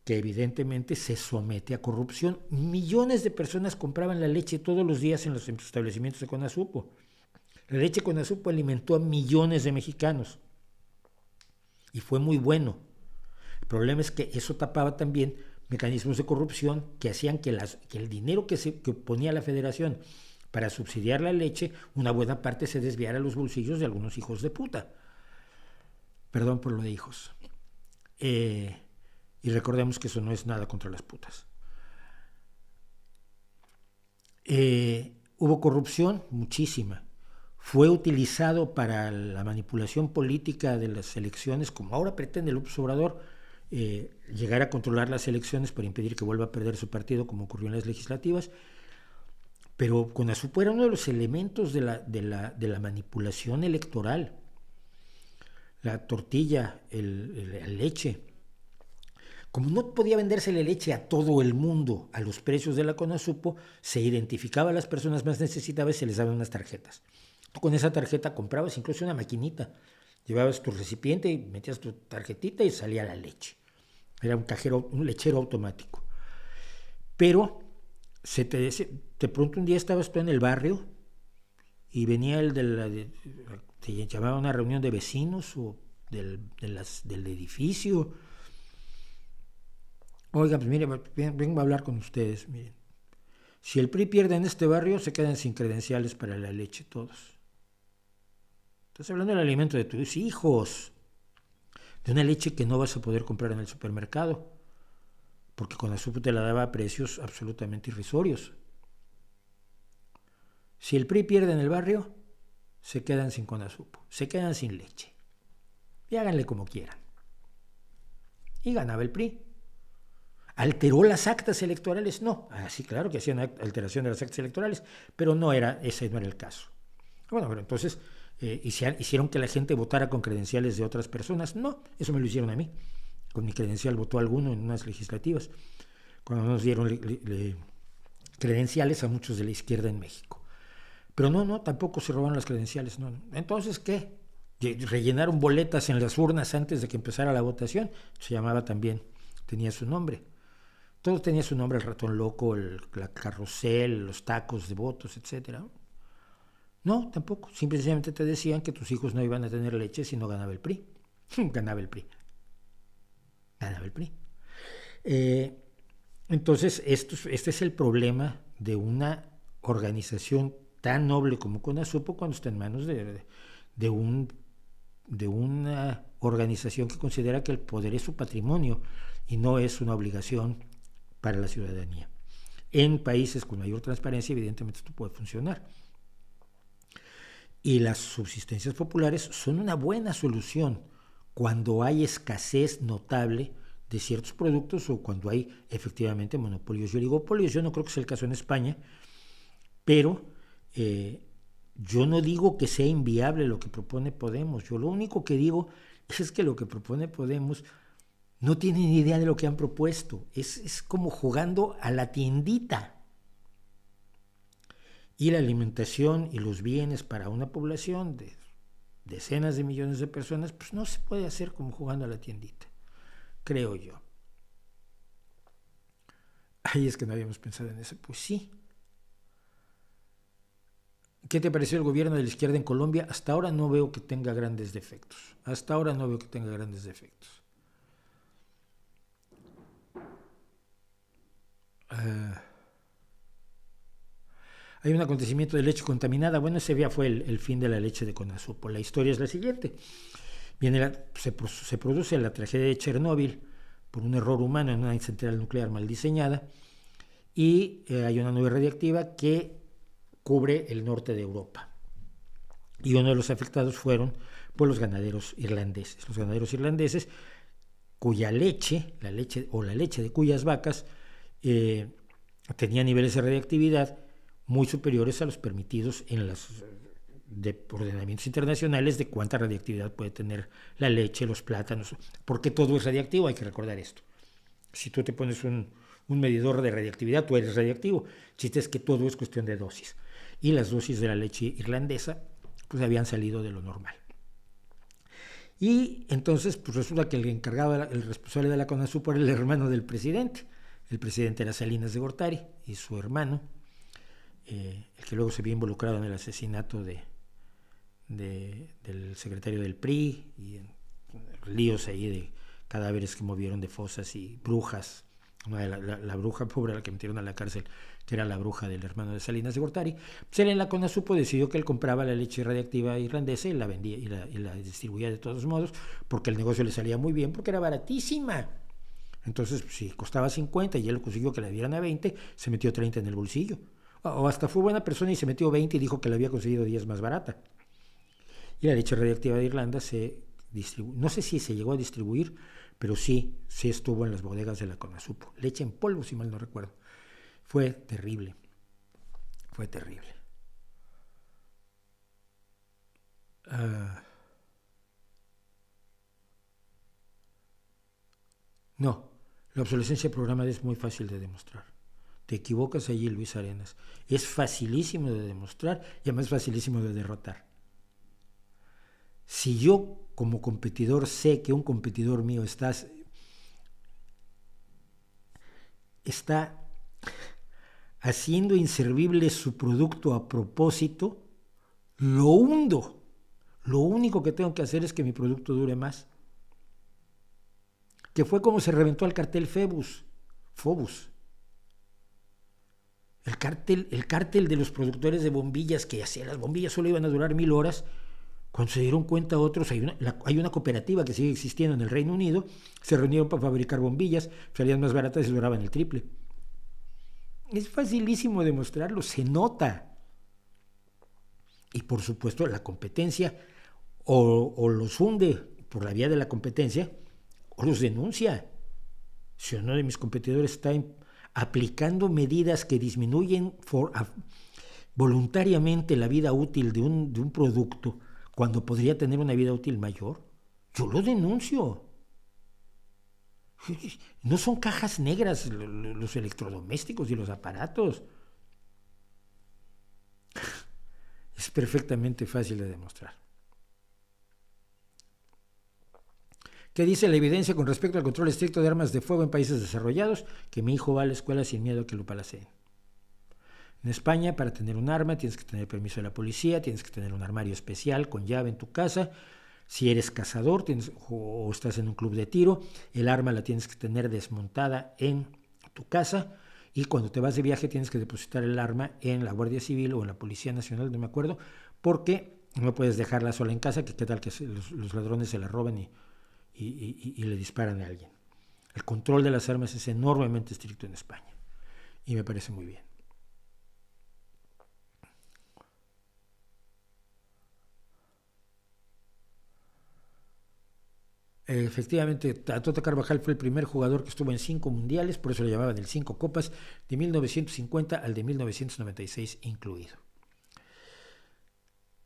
Que evidentemente se somete a corrupción. Millones de personas compraban la leche todos los días en los establecimientos de Conasupo. La leche Conasupo alimentó a millones de mexicanos y fue muy bueno. El problema es que eso tapaba también mecanismos de corrupción que hacían que el dinero que ponía la federación para subsidiar la leche, una buena parte se desviara a los bolsillos de algunos hijos de puta. Perdón por lo de hijos. Y recordemos que eso no es nada contra las putas. Hubo corrupción, muchísima. Fue utilizado para la manipulación política de las elecciones, como ahora pretende López Obrador, llegar a controlar las elecciones para impedir que vuelva a perder su partido, como ocurrió en las legislativas. Pero Conasupo era uno de los elementos de la manipulación electoral. La tortilla, la leche. Como no podía venderse la leche a todo el mundo a los precios de la Conasupo, se identificaba a las personas más necesitadas y se les daban unas tarjetas. Tú con esa tarjeta comprabas incluso una maquinita. Llevabas tu recipiente y metías tu tarjetita y salía la leche. Era un lechero automático. Pero de pronto un día estabas tú en el barrio y venía te llamaba a una reunión de vecinos o del edificio. Oiga, pues mire, vengo a hablar con ustedes. Miren, si el PRI pierde en este barrio, se quedan sin credenciales para la leche todos. Estás hablando del alimento de tus hijos, de una leche que no vas a poder comprar en el supermercado, porque Conasupo te la daba a precios absolutamente irrisorios. Si el PRI pierde en el barrio, se quedan sin Conasupo, se quedan sin leche. Y háganle como quieran. Y ganaba el PRI. ¿Alteró las actas electorales? No. Sí, claro que hacían alteración de las actas electorales, pero ese no era el caso. Bueno, pero entonces, ¿hicieron que la gente votara con credenciales de otras personas? No, eso me lo hicieron a mí. Con mi credencial votó alguno en unas legislativas, cuando nos dieron credenciales a muchos de la izquierda en México. Pero no, tampoco se robaron las credenciales. No. Entonces, ¿qué? Rellenaron boletas en las urnas antes de que empezara la votación. Se llamaba también, tenía su nombre. Todo tenía su nombre, el ratón loco, la carrusel, los tacos de votos, etc. No, tampoco. Simplemente te decían que tus hijos no iban a tener leche si no ganaba el PRI. Ganaba el PRI. Entonces, este es el problema de una organización tan noble como Conasupo cuando está en manos de una organización que considera que el poder es su patrimonio y no es una obligación para la ciudadanía. En países con mayor transparencia, evidentemente esto puede funcionar. Y las subsistencias populares son una buena solución cuando hay escasez notable de ciertos productos o cuando hay efectivamente monopolios y oligopolios. Yo no creo que sea el caso en España, pero yo no digo que sea inviable lo que propone Podemos. Yo lo único que digo es que lo que propone Podemos no tienen ni idea de lo que han propuesto. Es como jugando a la tiendita. Y la alimentación y los bienes para una población de decenas de millones de personas, pues no se puede hacer como jugando a la tiendita, creo yo. Ay, es que no habíamos pensado en eso. Pues sí. ¿Qué te pareció el gobierno de la izquierda en Colombia? Hasta ahora no veo que tenga grandes defectos. Hay un acontecimiento de leche contaminada. Bueno, ese día fue el fin de la leche de Conazupo. La historia es la siguiente. Se produce la tragedia de Chernóbil por un error humano en una central nuclear mal diseñada y hay una nube radiactiva que cubre el norte de Europa. Y uno de los afectados fueron pues, los ganaderos irlandeses. Los ganaderos irlandeses cuya leche, la leche de cuyas vacas, tenía niveles de radiactividad muy superiores a los permitidos en los ordenamientos internacionales de cuánta radiactividad puede tener la leche, los plátanos, porque todo es radiactivo, hay que recordar esto. Si tú te pones un medidor de radiactividad, tú eres radiactivo. El chiste es que todo es cuestión de dosis. Y las dosis de la leche irlandesa pues habían salido de lo normal. Y entonces pues resulta que el encargado, el responsable de la Conasupo era el hermano del presidente. El presidente era Salinas de Gortari y su hermano, el que luego se vio involucrado en el asesinato del secretario del PRI y en líos ahí de cadáveres que movieron de fosas y brujas. La bruja pobre a la que metieron a la cárcel, que era la bruja del hermano de Salinas de Gortari, pues él en la Conasupo decidió que él compraba la leche radiactiva irlandesa y la vendía y la distribuía de todos modos, porque el negocio le salía muy bien, porque era baratísima. Entonces, si costaba 50 y él consiguió que la dieran a 20, se metió 30 en el bolsillo. O hasta fue buena persona y se metió 20 y dijo que la había conseguido 10 más barata. Y la leche radiactiva de Irlanda se distribuyó, no sé si se llegó a distribuir, pero sí estuvo en las bodegas de la Conasupo. Leche en polvo, si mal no recuerdo. Fue terrible. No, la obsolescencia programada es muy fácil de demostrar. Te equivocas allí, Luis Arenas. Es facilísimo de demostrar y además facilísimo de derrotar. Si yo como competidor sé que un competidor mío está haciendo inservible su producto a propósito, lo hundo. Lo único que tengo que hacer es que mi producto dure más. Que fue como se reventó el cartel Phobos. El cártel de los productores de bombillas, que hacían las bombillas solo iban a durar 1000 horas. Cuando se dieron cuenta otros, hay una cooperativa que sigue existiendo en el Reino Unido, se reunieron para fabricar bombillas, salían más baratas y duraban el triple. Es facilísimo demostrarlo, se nota. Y por supuesto la competencia o los hunde por la vía de la competencia o los denuncia. Si uno de mis competidores está aplicando medidas que disminuyen voluntariamente la vida útil de un producto cuando podría tener una vida útil mayor, yo lo denuncio. No son cajas negras los electrodomésticos y los aparatos. Es perfectamente fácil de demostrar. ¿Qué dice la evidencia con respecto al control estricto de armas de fuego en países desarrollados? Que mi hijo va a la escuela sin miedo a que lo balaceen. En España, para tener un arma, tienes que tener permiso de la policía, tienes que tener un armario especial con llave en tu casa. Si eres cazador o estás en un club de tiro, el arma la tienes que tener desmontada en tu casa. Y cuando te vas de viaje tienes que depositar el arma en la Guardia Civil o en la Policía Nacional, no me acuerdo, porque no puedes dejarla sola en casa, que qué tal que los ladrones se la roben y le disparan a alguien. El control de las armas es enormemente estricto en España y me parece muy bien. Efectivamente, Toto Carvajal fue el primer jugador que estuvo en 5 mundiales, por eso le llamaban el 5 copas, de 1950 al de 1996 incluido.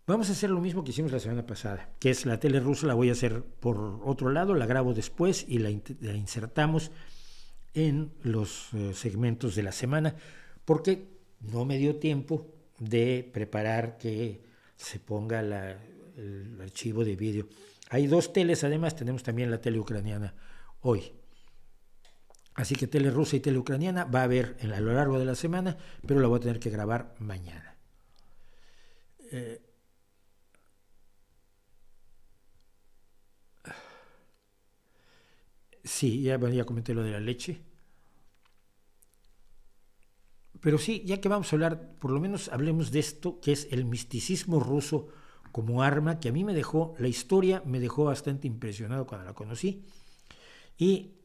Vamos a hacer lo mismo que hicimos la semana pasada, que es la tele rusa, la voy a hacer por otro lado, la grabo después y la insertamos en los segmentos de la semana, porque no me dio tiempo de preparar que se ponga el archivo de vídeo. Hay 2 teles, además tenemos también la tele ucraniana hoy. Así que tele rusa y tele ucraniana va a haber a lo largo de la semana, pero la voy a tener que grabar mañana. Sí, ya comenté lo de la leche. Pero sí, ya que vamos a hablar, por lo menos hablemos de esto, que es el misticismo ruso como arma, que a mí la historia me dejó bastante impresionado cuando la conocí. Y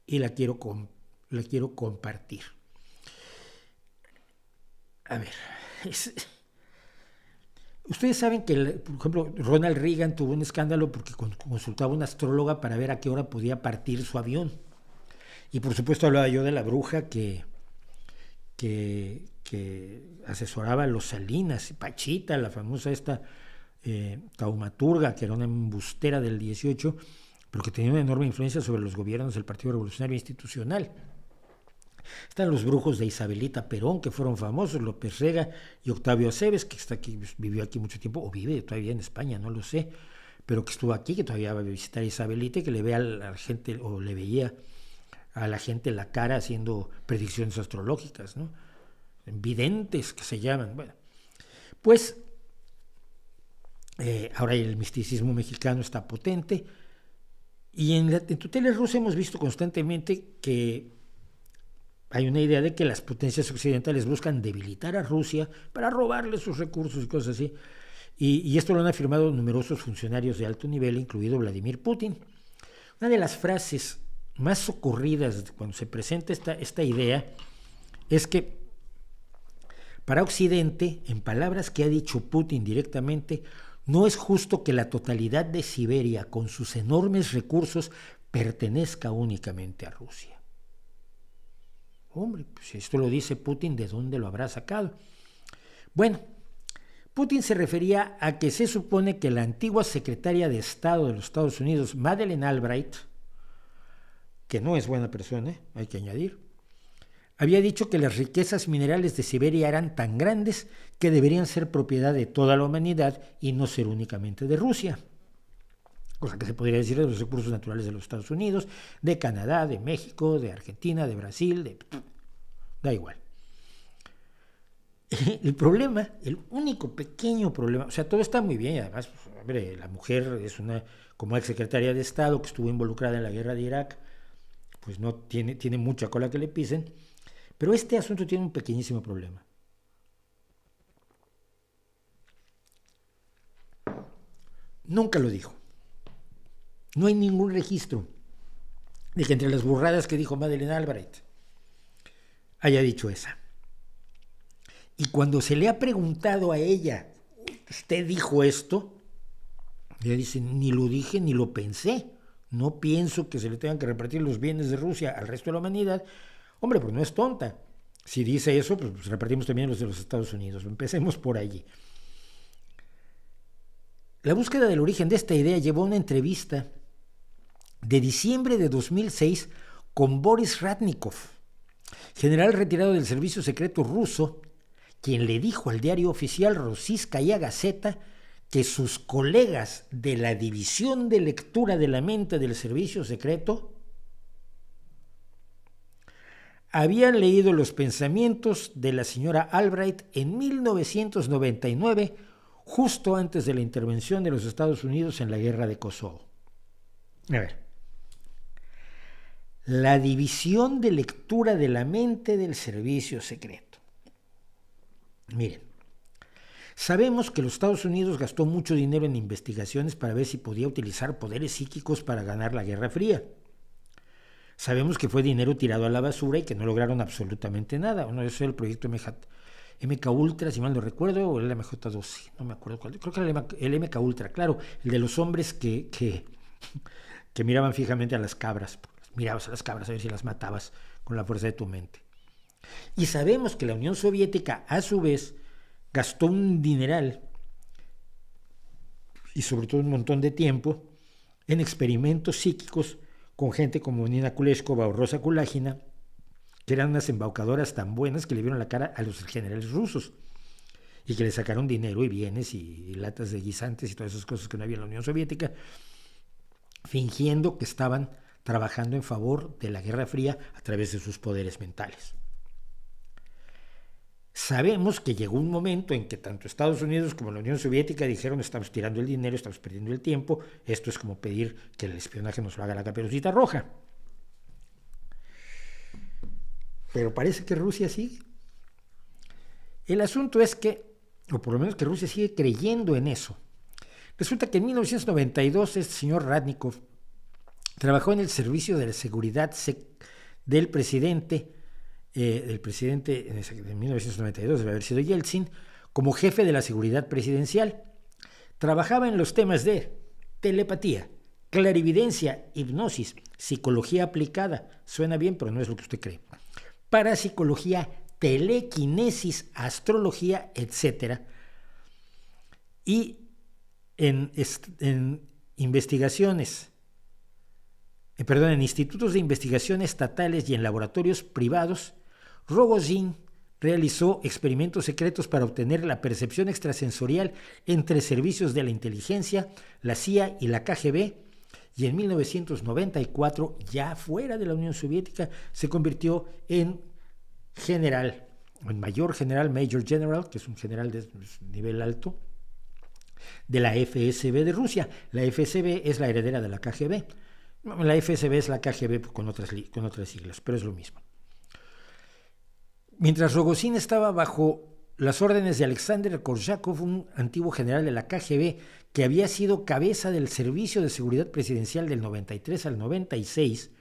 la quiero compartir. A ver, ustedes saben que, por ejemplo, Ronald Reagan tuvo un escándalo porque consultaba a una astróloga para ver a qué hora podía partir su avión. Y por supuesto hablaba yo de la bruja que asesoraba a los Salinas, Pachita, la famosa taumaturga, que era una embustera del 18, pero que tenía una enorme influencia sobre los gobiernos del Partido Revolucionario Institucional. Están los brujos de Isabelita Perón, que fueron famosos, López Rega y Octavio Aceves, que está aquí, vivió aquí mucho tiempo, o vive todavía en España, no lo sé, pero que estuvo aquí, que todavía va a visitar a Isabelita y que le ve a la gente, o le veía a la gente la cara haciendo predicciones astrológicas, ¿no? Videntes, que se llaman. Bueno, pues ahora el misticismo mexicano está potente, y en tu tele rusa hemos visto constantemente que hay una idea de que las potencias occidentales buscan debilitar a Rusia para robarle sus recursos y cosas así. Y esto lo han afirmado numerosos funcionarios de alto nivel, incluido Vladimir Putin. Una de las frases más ocurridas cuando se presenta esta idea es que para Occidente, en palabras que ha dicho Putin directamente, no es justo que la totalidad de Siberia, con sus enormes recursos, pertenezca únicamente a Rusia. Hombre, pues si esto lo dice Putin, ¿de dónde lo habrá sacado? Bueno, Putin se refería a que se supone que la antigua secretaria de Estado de los Estados Unidos, Madeleine Albright, que no es buena persona, hay que añadir, había dicho que las riquezas minerales de Siberia eran tan grandes que deberían ser propiedad de toda la humanidad y no ser únicamente de Rusia. Cosa que se podría decir de los recursos naturales de los Estados Unidos, de Canadá, de México, de Argentina, de Brasil, da igual. El problema, el único pequeño problema, o sea, todo está muy bien, además, hombre, la mujer es como exsecretaria de Estado que estuvo involucrada en la guerra de Irak, pues no tiene mucha cola que le pisen, pero este asunto tiene un pequeñísimo problema. Nunca lo dijo. No hay ningún registro de que entre las burradas que dijo Madeleine Albright haya dicho esa. Y cuando se le ha preguntado a ella, ¿usted dijo esto? Ella dice, ni lo dije ni lo pensé. No pienso que se le tengan que repartir los bienes de Rusia al resto de la humanidad. Hombre, pues no es tonta. Si dice eso, pues repartimos también los de los Estados Unidos. Empecemos por allí. La búsqueda del origen de esta idea llevó a una entrevista de diciembre de 2006 con Boris Ratnikov, general retirado del servicio secreto ruso, quien le dijo al diario oficial Rossiyskaya Gazeta que sus colegas de la División de Lectura de la Mente del Servicio Secreto habían leído los pensamientos de la señora Albright en 1999, justo antes de la intervención de los Estados Unidos en la guerra de Kosovo. A ver. La División de Lectura de la Mente del Servicio Secreto. Miren, sabemos que los Estados Unidos gastó mucho dinero en investigaciones para ver si podía utilizar poderes psíquicos para ganar la Guerra Fría. Sabemos que fue dinero tirado a la basura y que no lograron absolutamente nada. Uno de esos es el proyecto MK Ultra, si mal no recuerdo, o el MJ12, no me acuerdo cuál. Creo que era el MK Ultra, claro, el de los hombres que miraban fijamente a las cabras. Mirabas a las cabras a ver si las matabas con la fuerza de tu mente. Y sabemos que la Unión Soviética, a su vez, gastó un dineral y sobre todo un montón de tiempo en experimentos psíquicos con gente como Nina Kuleshkova o Rosa Kulagina, que eran unas embaucadoras tan buenas que le vieron la cara a los generales rusos. y que le sacaron dinero y bienes y latas de guisantes y todas esas cosas que no había en la Unión Soviética, fingiendo que estaban trabajando en favor de la Guerra Fría a través de sus poderes mentales. Sabemos que llegó un momento en que tanto Estados Unidos como la Unión Soviética dijeron: estamos tirando el dinero, estamos perdiendo el tiempo, esto es como pedir que el espionaje nos lo haga la Caperucita Roja. Pero parece que Rusia sigue. El asunto es que, o por lo menos que Rusia sigue creyendo en eso. Resulta que en 1992 este señor Radnikov trabajó en el servicio de la seguridad del presidente en 1992, debe haber sido Yeltsin, como jefe de la seguridad presidencial. Trabajaba en los temas de telepatía, clarividencia, hipnosis, psicología aplicada, suena bien pero no es lo que usted cree, parapsicología, telequinesis, astrología, etc. Y en institutos de investigación estatales y en laboratorios privados, Rogozin realizó experimentos secretos para obtener la percepción extrasensorial entre servicios de la inteligencia, la CIA y la KGB, y en 1994, ya fuera de la Unión Soviética, se convirtió en general, en mayor general, Major General, que es un general de nivel alto, de la FSB de Rusia. La FSB es la heredera de la KGB. La FSB es la KGB con otras siglas, pero es lo mismo. Mientras Rogozin estaba bajo las órdenes de Alexander Korchakov, un antiguo general de la KGB que había sido cabeza del Servicio de Seguridad Presidencial del 93 al 96,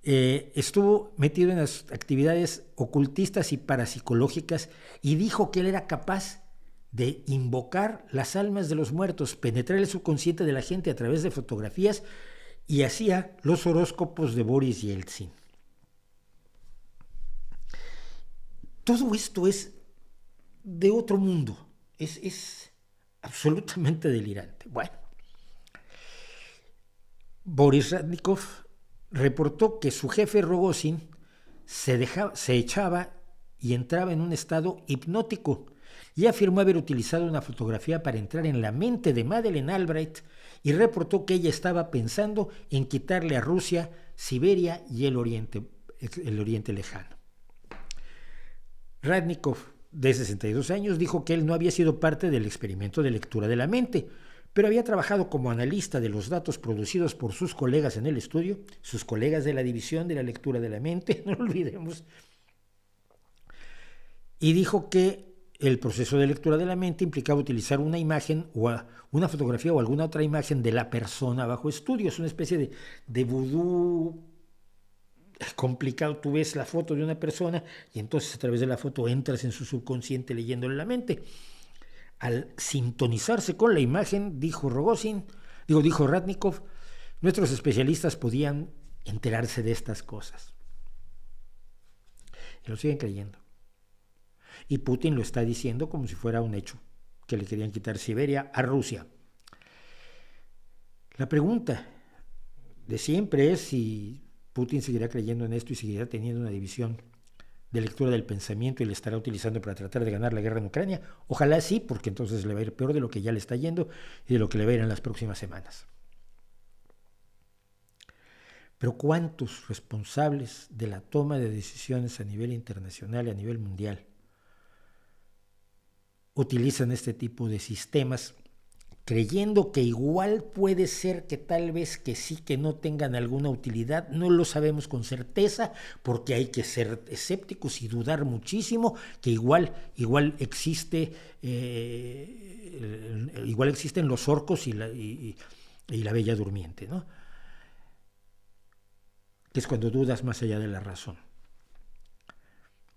estuvo metido en las actividades ocultistas y parapsicológicas y dijo que él era capaz de invocar las almas de los muertos, penetrar el subconsciente de la gente a través de fotografías, y hacía los horóscopos de Boris Yeltsin. Todo esto es de otro mundo, es absolutamente delirante. Bueno, Boris Radnikov reportó que su jefe Rogozin se echaba y entraba en un estado hipnótico y afirmó haber utilizado una fotografía para entrar en la mente de Madeleine Albright y reportó que ella estaba pensando en quitarle a Rusia, Siberia y el Oriente Lejano. Radnikov, de 62 años, dijo que él no había sido parte del experimento de lectura de la mente, pero había trabajado como analista de los datos producidos por sus colegas en el estudio, sus colegas de la división de la lectura de la mente, no lo olvidemos, y dijo que el proceso de lectura de la mente implicaba utilizar una imagen o una fotografía o alguna otra imagen de la persona bajo estudio. Es una especie de vudú complicado. Tú ves la foto de una persona y entonces a través de la foto entras en su subconsciente leyéndole la mente. Al sintonizarse con la imagen, dijo Radnikov, nuestros especialistas podían enterarse de estas cosas. Y lo siguen creyendo. Y Putin lo está diciendo como si fuera un hecho, que le querían quitar Siberia a Rusia. La pregunta de siempre es si Putin seguirá creyendo en esto y seguirá teniendo una división de lectura del pensamiento y le estará utilizando para tratar de ganar la guerra en Ucrania. Ojalá sí, porque entonces le va a ir peor de lo que ya le está yendo y de lo que le va a ir en las próximas semanas. Pero ¿cuántos responsables de la toma de decisiones a nivel internacional y a nivel mundial utilizan este tipo de sistemas creyendo que igual puede ser que tal vez que sí, que no tengan alguna utilidad? No lo sabemos con certeza porque hay que ser escépticos y dudar muchísimo que igual existen los orcos y la bella durmiente, ¿no? Que es cuando dudas más allá de la razón.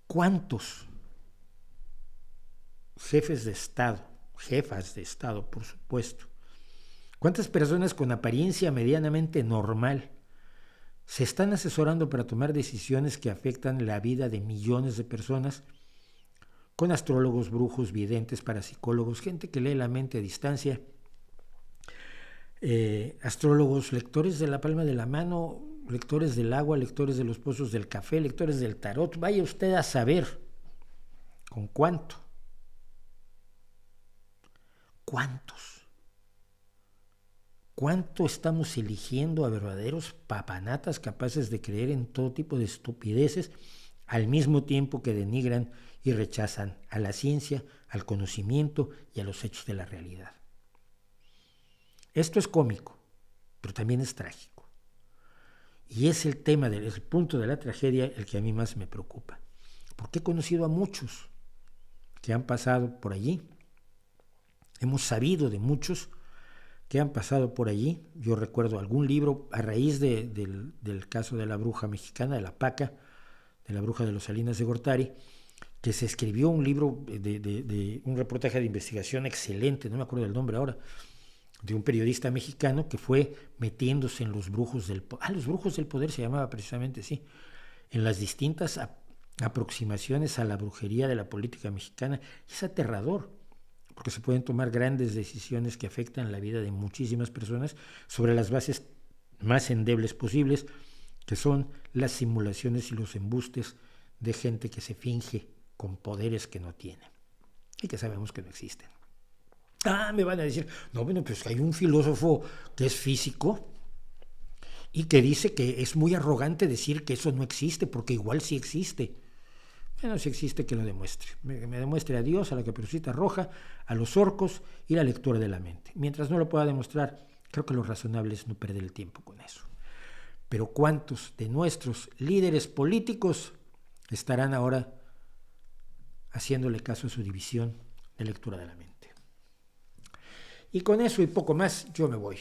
¿Cuántos jefes de Estado, jefas de Estado, por supuesto, cuántas personas con apariencia medianamente normal se están asesorando para tomar decisiones que afectan la vida de millones de personas, con astrólogos, brujos, videntes, parapsicólogos, gente que lee la mente a distancia, astrólogos, lectores de la palma de la mano, lectores del agua, lectores de los pozos del café, lectores del tarot? Vaya usted a saber con cuánto. ¿cuántos? ¿Cuánto estamos eligiendo a verdaderos papanatas capaces de creer en todo tipo de estupideces al mismo tiempo que denigran y rechazan a la ciencia, al conocimiento y a los hechos de la realidad? Esto es cómico, pero también es trágico. Y es el tema, el punto de la tragedia el que a mí más me preocupa. Porque he conocido a muchos que han pasado por allí. Hemos sabido de muchos que han pasado por allí. Yo recuerdo algún libro a raíz del caso de la bruja mexicana, de la Paca, de la bruja de los Salinas de Gortari, que se escribió un libro de un reportaje de investigación excelente, no me acuerdo del nombre ahora, de un periodista mexicano que fue metiéndose en los brujos del poder. Los brujos del poder se llamaba precisamente así, en las distintas aproximaciones a la brujería de la política mexicana. Es aterrador, porque se pueden tomar grandes decisiones que afectan la vida de muchísimas personas sobre las bases más endebles posibles, que son las simulaciones y los embustes de gente que se finge con poderes que no tiene y que sabemos que no existen. Me van a decir, no, bueno, pues hay un filósofo que es físico y que dice que es muy arrogante decir que eso no existe, porque igual sí existe. Bueno, si existe, que lo demuestre. Me demuestre a Dios, a la Caperucita Roja, a los orcos y la lectura de la mente. Mientras no lo pueda demostrar, creo que lo razonable es no perder el tiempo con eso. Pero ¿cuántos de nuestros líderes políticos estarán ahora haciéndole caso a su división de lectura de la mente? Y con eso y poco más, yo me voy.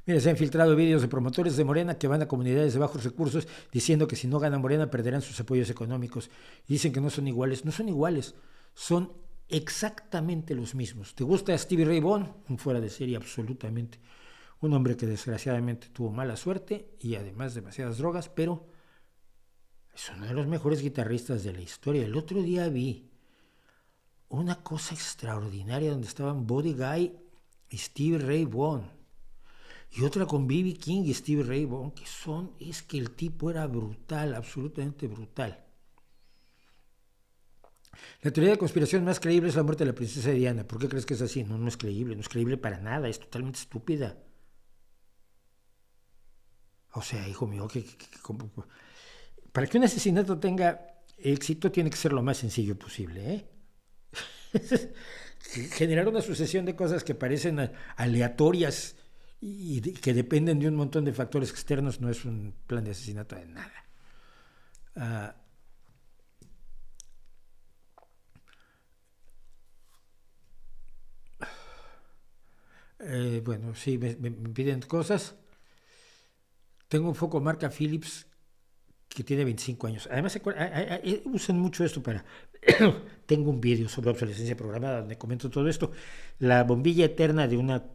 Mira, se han filtrado vídeos de promotores de Morena que van a comunidades de bajos recursos diciendo que si no gana Morena perderán sus apoyos económicos. Y dicen que no son iguales. No son iguales, son exactamente los mismos. ¿Te gusta Stevie Ray Vaughan? Un fuera de serie absolutamente. Un hombre que desgraciadamente tuvo mala suerte y además demasiadas drogas, pero es uno de los mejores guitarristas de la historia. El otro día vi una cosa extraordinaria donde estaban Buddy Guy y Stevie Ray Vaughan. Y otra con B.B. King y Stevie Ray Vaughan, es que el tipo era brutal, absolutamente brutal. La teoría de conspiración más creíble es la muerte de la princesa Diana. ¿Por qué crees que es así? No es creíble, no es creíble para nada, es totalmente estúpida. O sea, hijo mío, para que un asesinato tenga éxito tiene que ser lo más sencillo posible, ¿eh? Generar una sucesión de cosas que parecen aleatorias y que dependen de un montón de factores externos no es un plan de asesinato de nada. Bueno, sí, me piden cosas. Tengo un foco marca Philips que tiene 25 años. Además, usan mucho esto para... Tengo un vídeo sobre obsolescencia programada donde comento todo esto. La bombilla eterna de una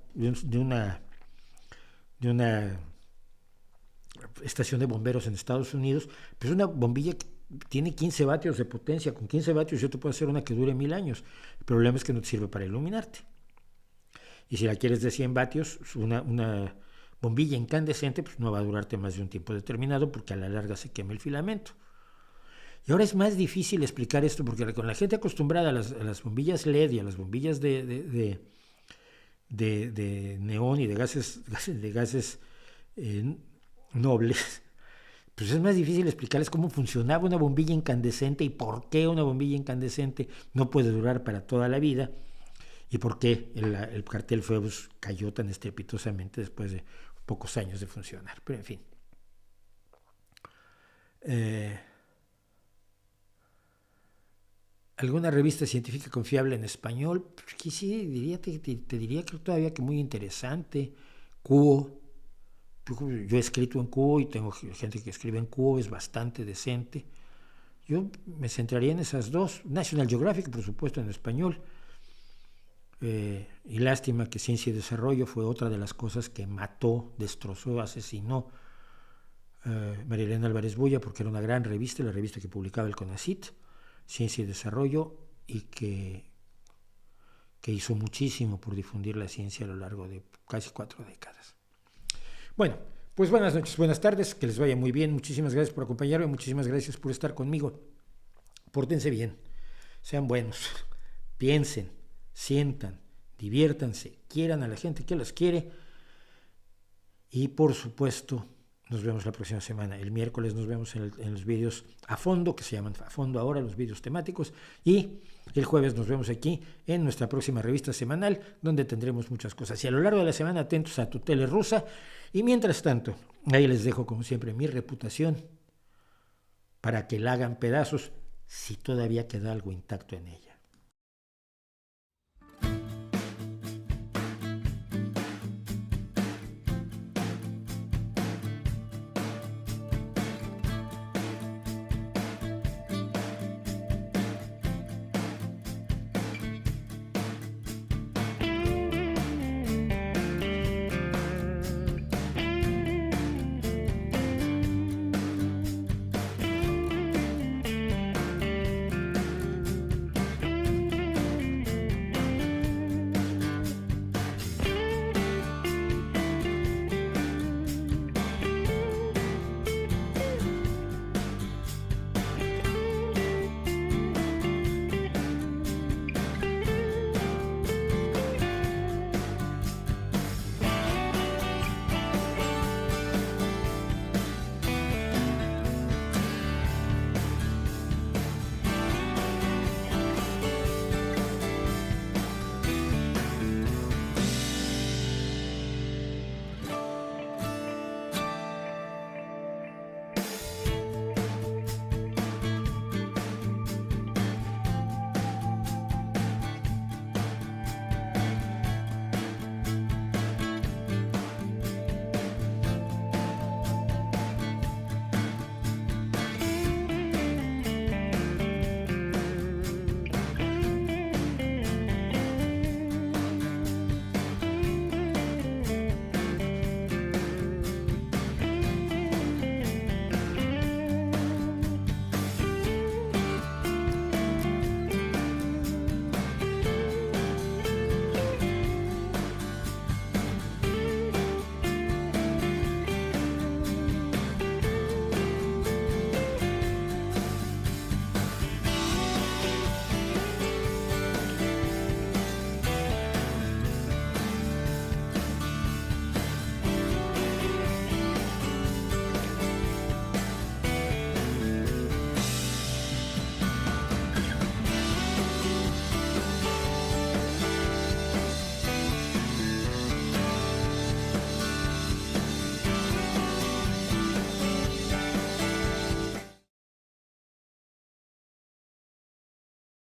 estación de bomberos en Estados Unidos, pues una bombilla que tiene 15 vatios de potencia. Con 15 vatios yo te puedo hacer una que dure 1000 años. El problema es que no te sirve para iluminarte. Y si la quieres de 100 vatios, una bombilla incandescente, pues no va a durarte más de un tiempo determinado porque a la larga se quema el filamento. Y ahora es más difícil explicar esto porque con la gente acostumbrada a las bombillas LED y a las bombillas de neón y de gases nobles, pues es más difícil explicarles cómo funcionaba una bombilla incandescente y por qué una bombilla incandescente no puede durar para toda la vida y por qué el cartel Phoebus cayó tan estrepitosamente después de pocos años de funcionar. Pero en fin. ¿Alguna revista científica confiable en español? Pues que sí, te diría que todavía que muy interesante. Cuo. Yo he escrito en Cuo y tengo gente que escribe en Cuo, es bastante decente. Yo me centraría en esas dos. National Geographic, por supuesto, en español. Y lástima que Ciencia y Desarrollo fue otra de las cosas que mató, destrozó, asesinó María Elena Álvarez Bulla, porque era una gran revista, la revista que publicaba el CONACYT, Ciencia y Desarrollo, y que hizo muchísimo por difundir la ciencia a lo largo de casi 4 décadas. Bueno, pues buenas noches, buenas tardes, que les vaya muy bien, muchísimas gracias por acompañarme, muchísimas gracias por estar conmigo, pórtense bien, sean buenos, piensen, sientan, diviértanse, quieran a la gente que los quiere y por supuesto nos vemos la próxima semana. El miércoles nos vemos en los vídeos a fondo, que se llaman a fondo ahora, los vídeos temáticos, y el jueves nos vemos aquí en nuestra próxima revista semanal, donde tendremos muchas cosas. Y a lo largo de la semana atentos a tu tele rusa, y mientras tanto, ahí les dejo como siempre mi reputación para que la hagan pedazos si todavía queda algo intacto en ella.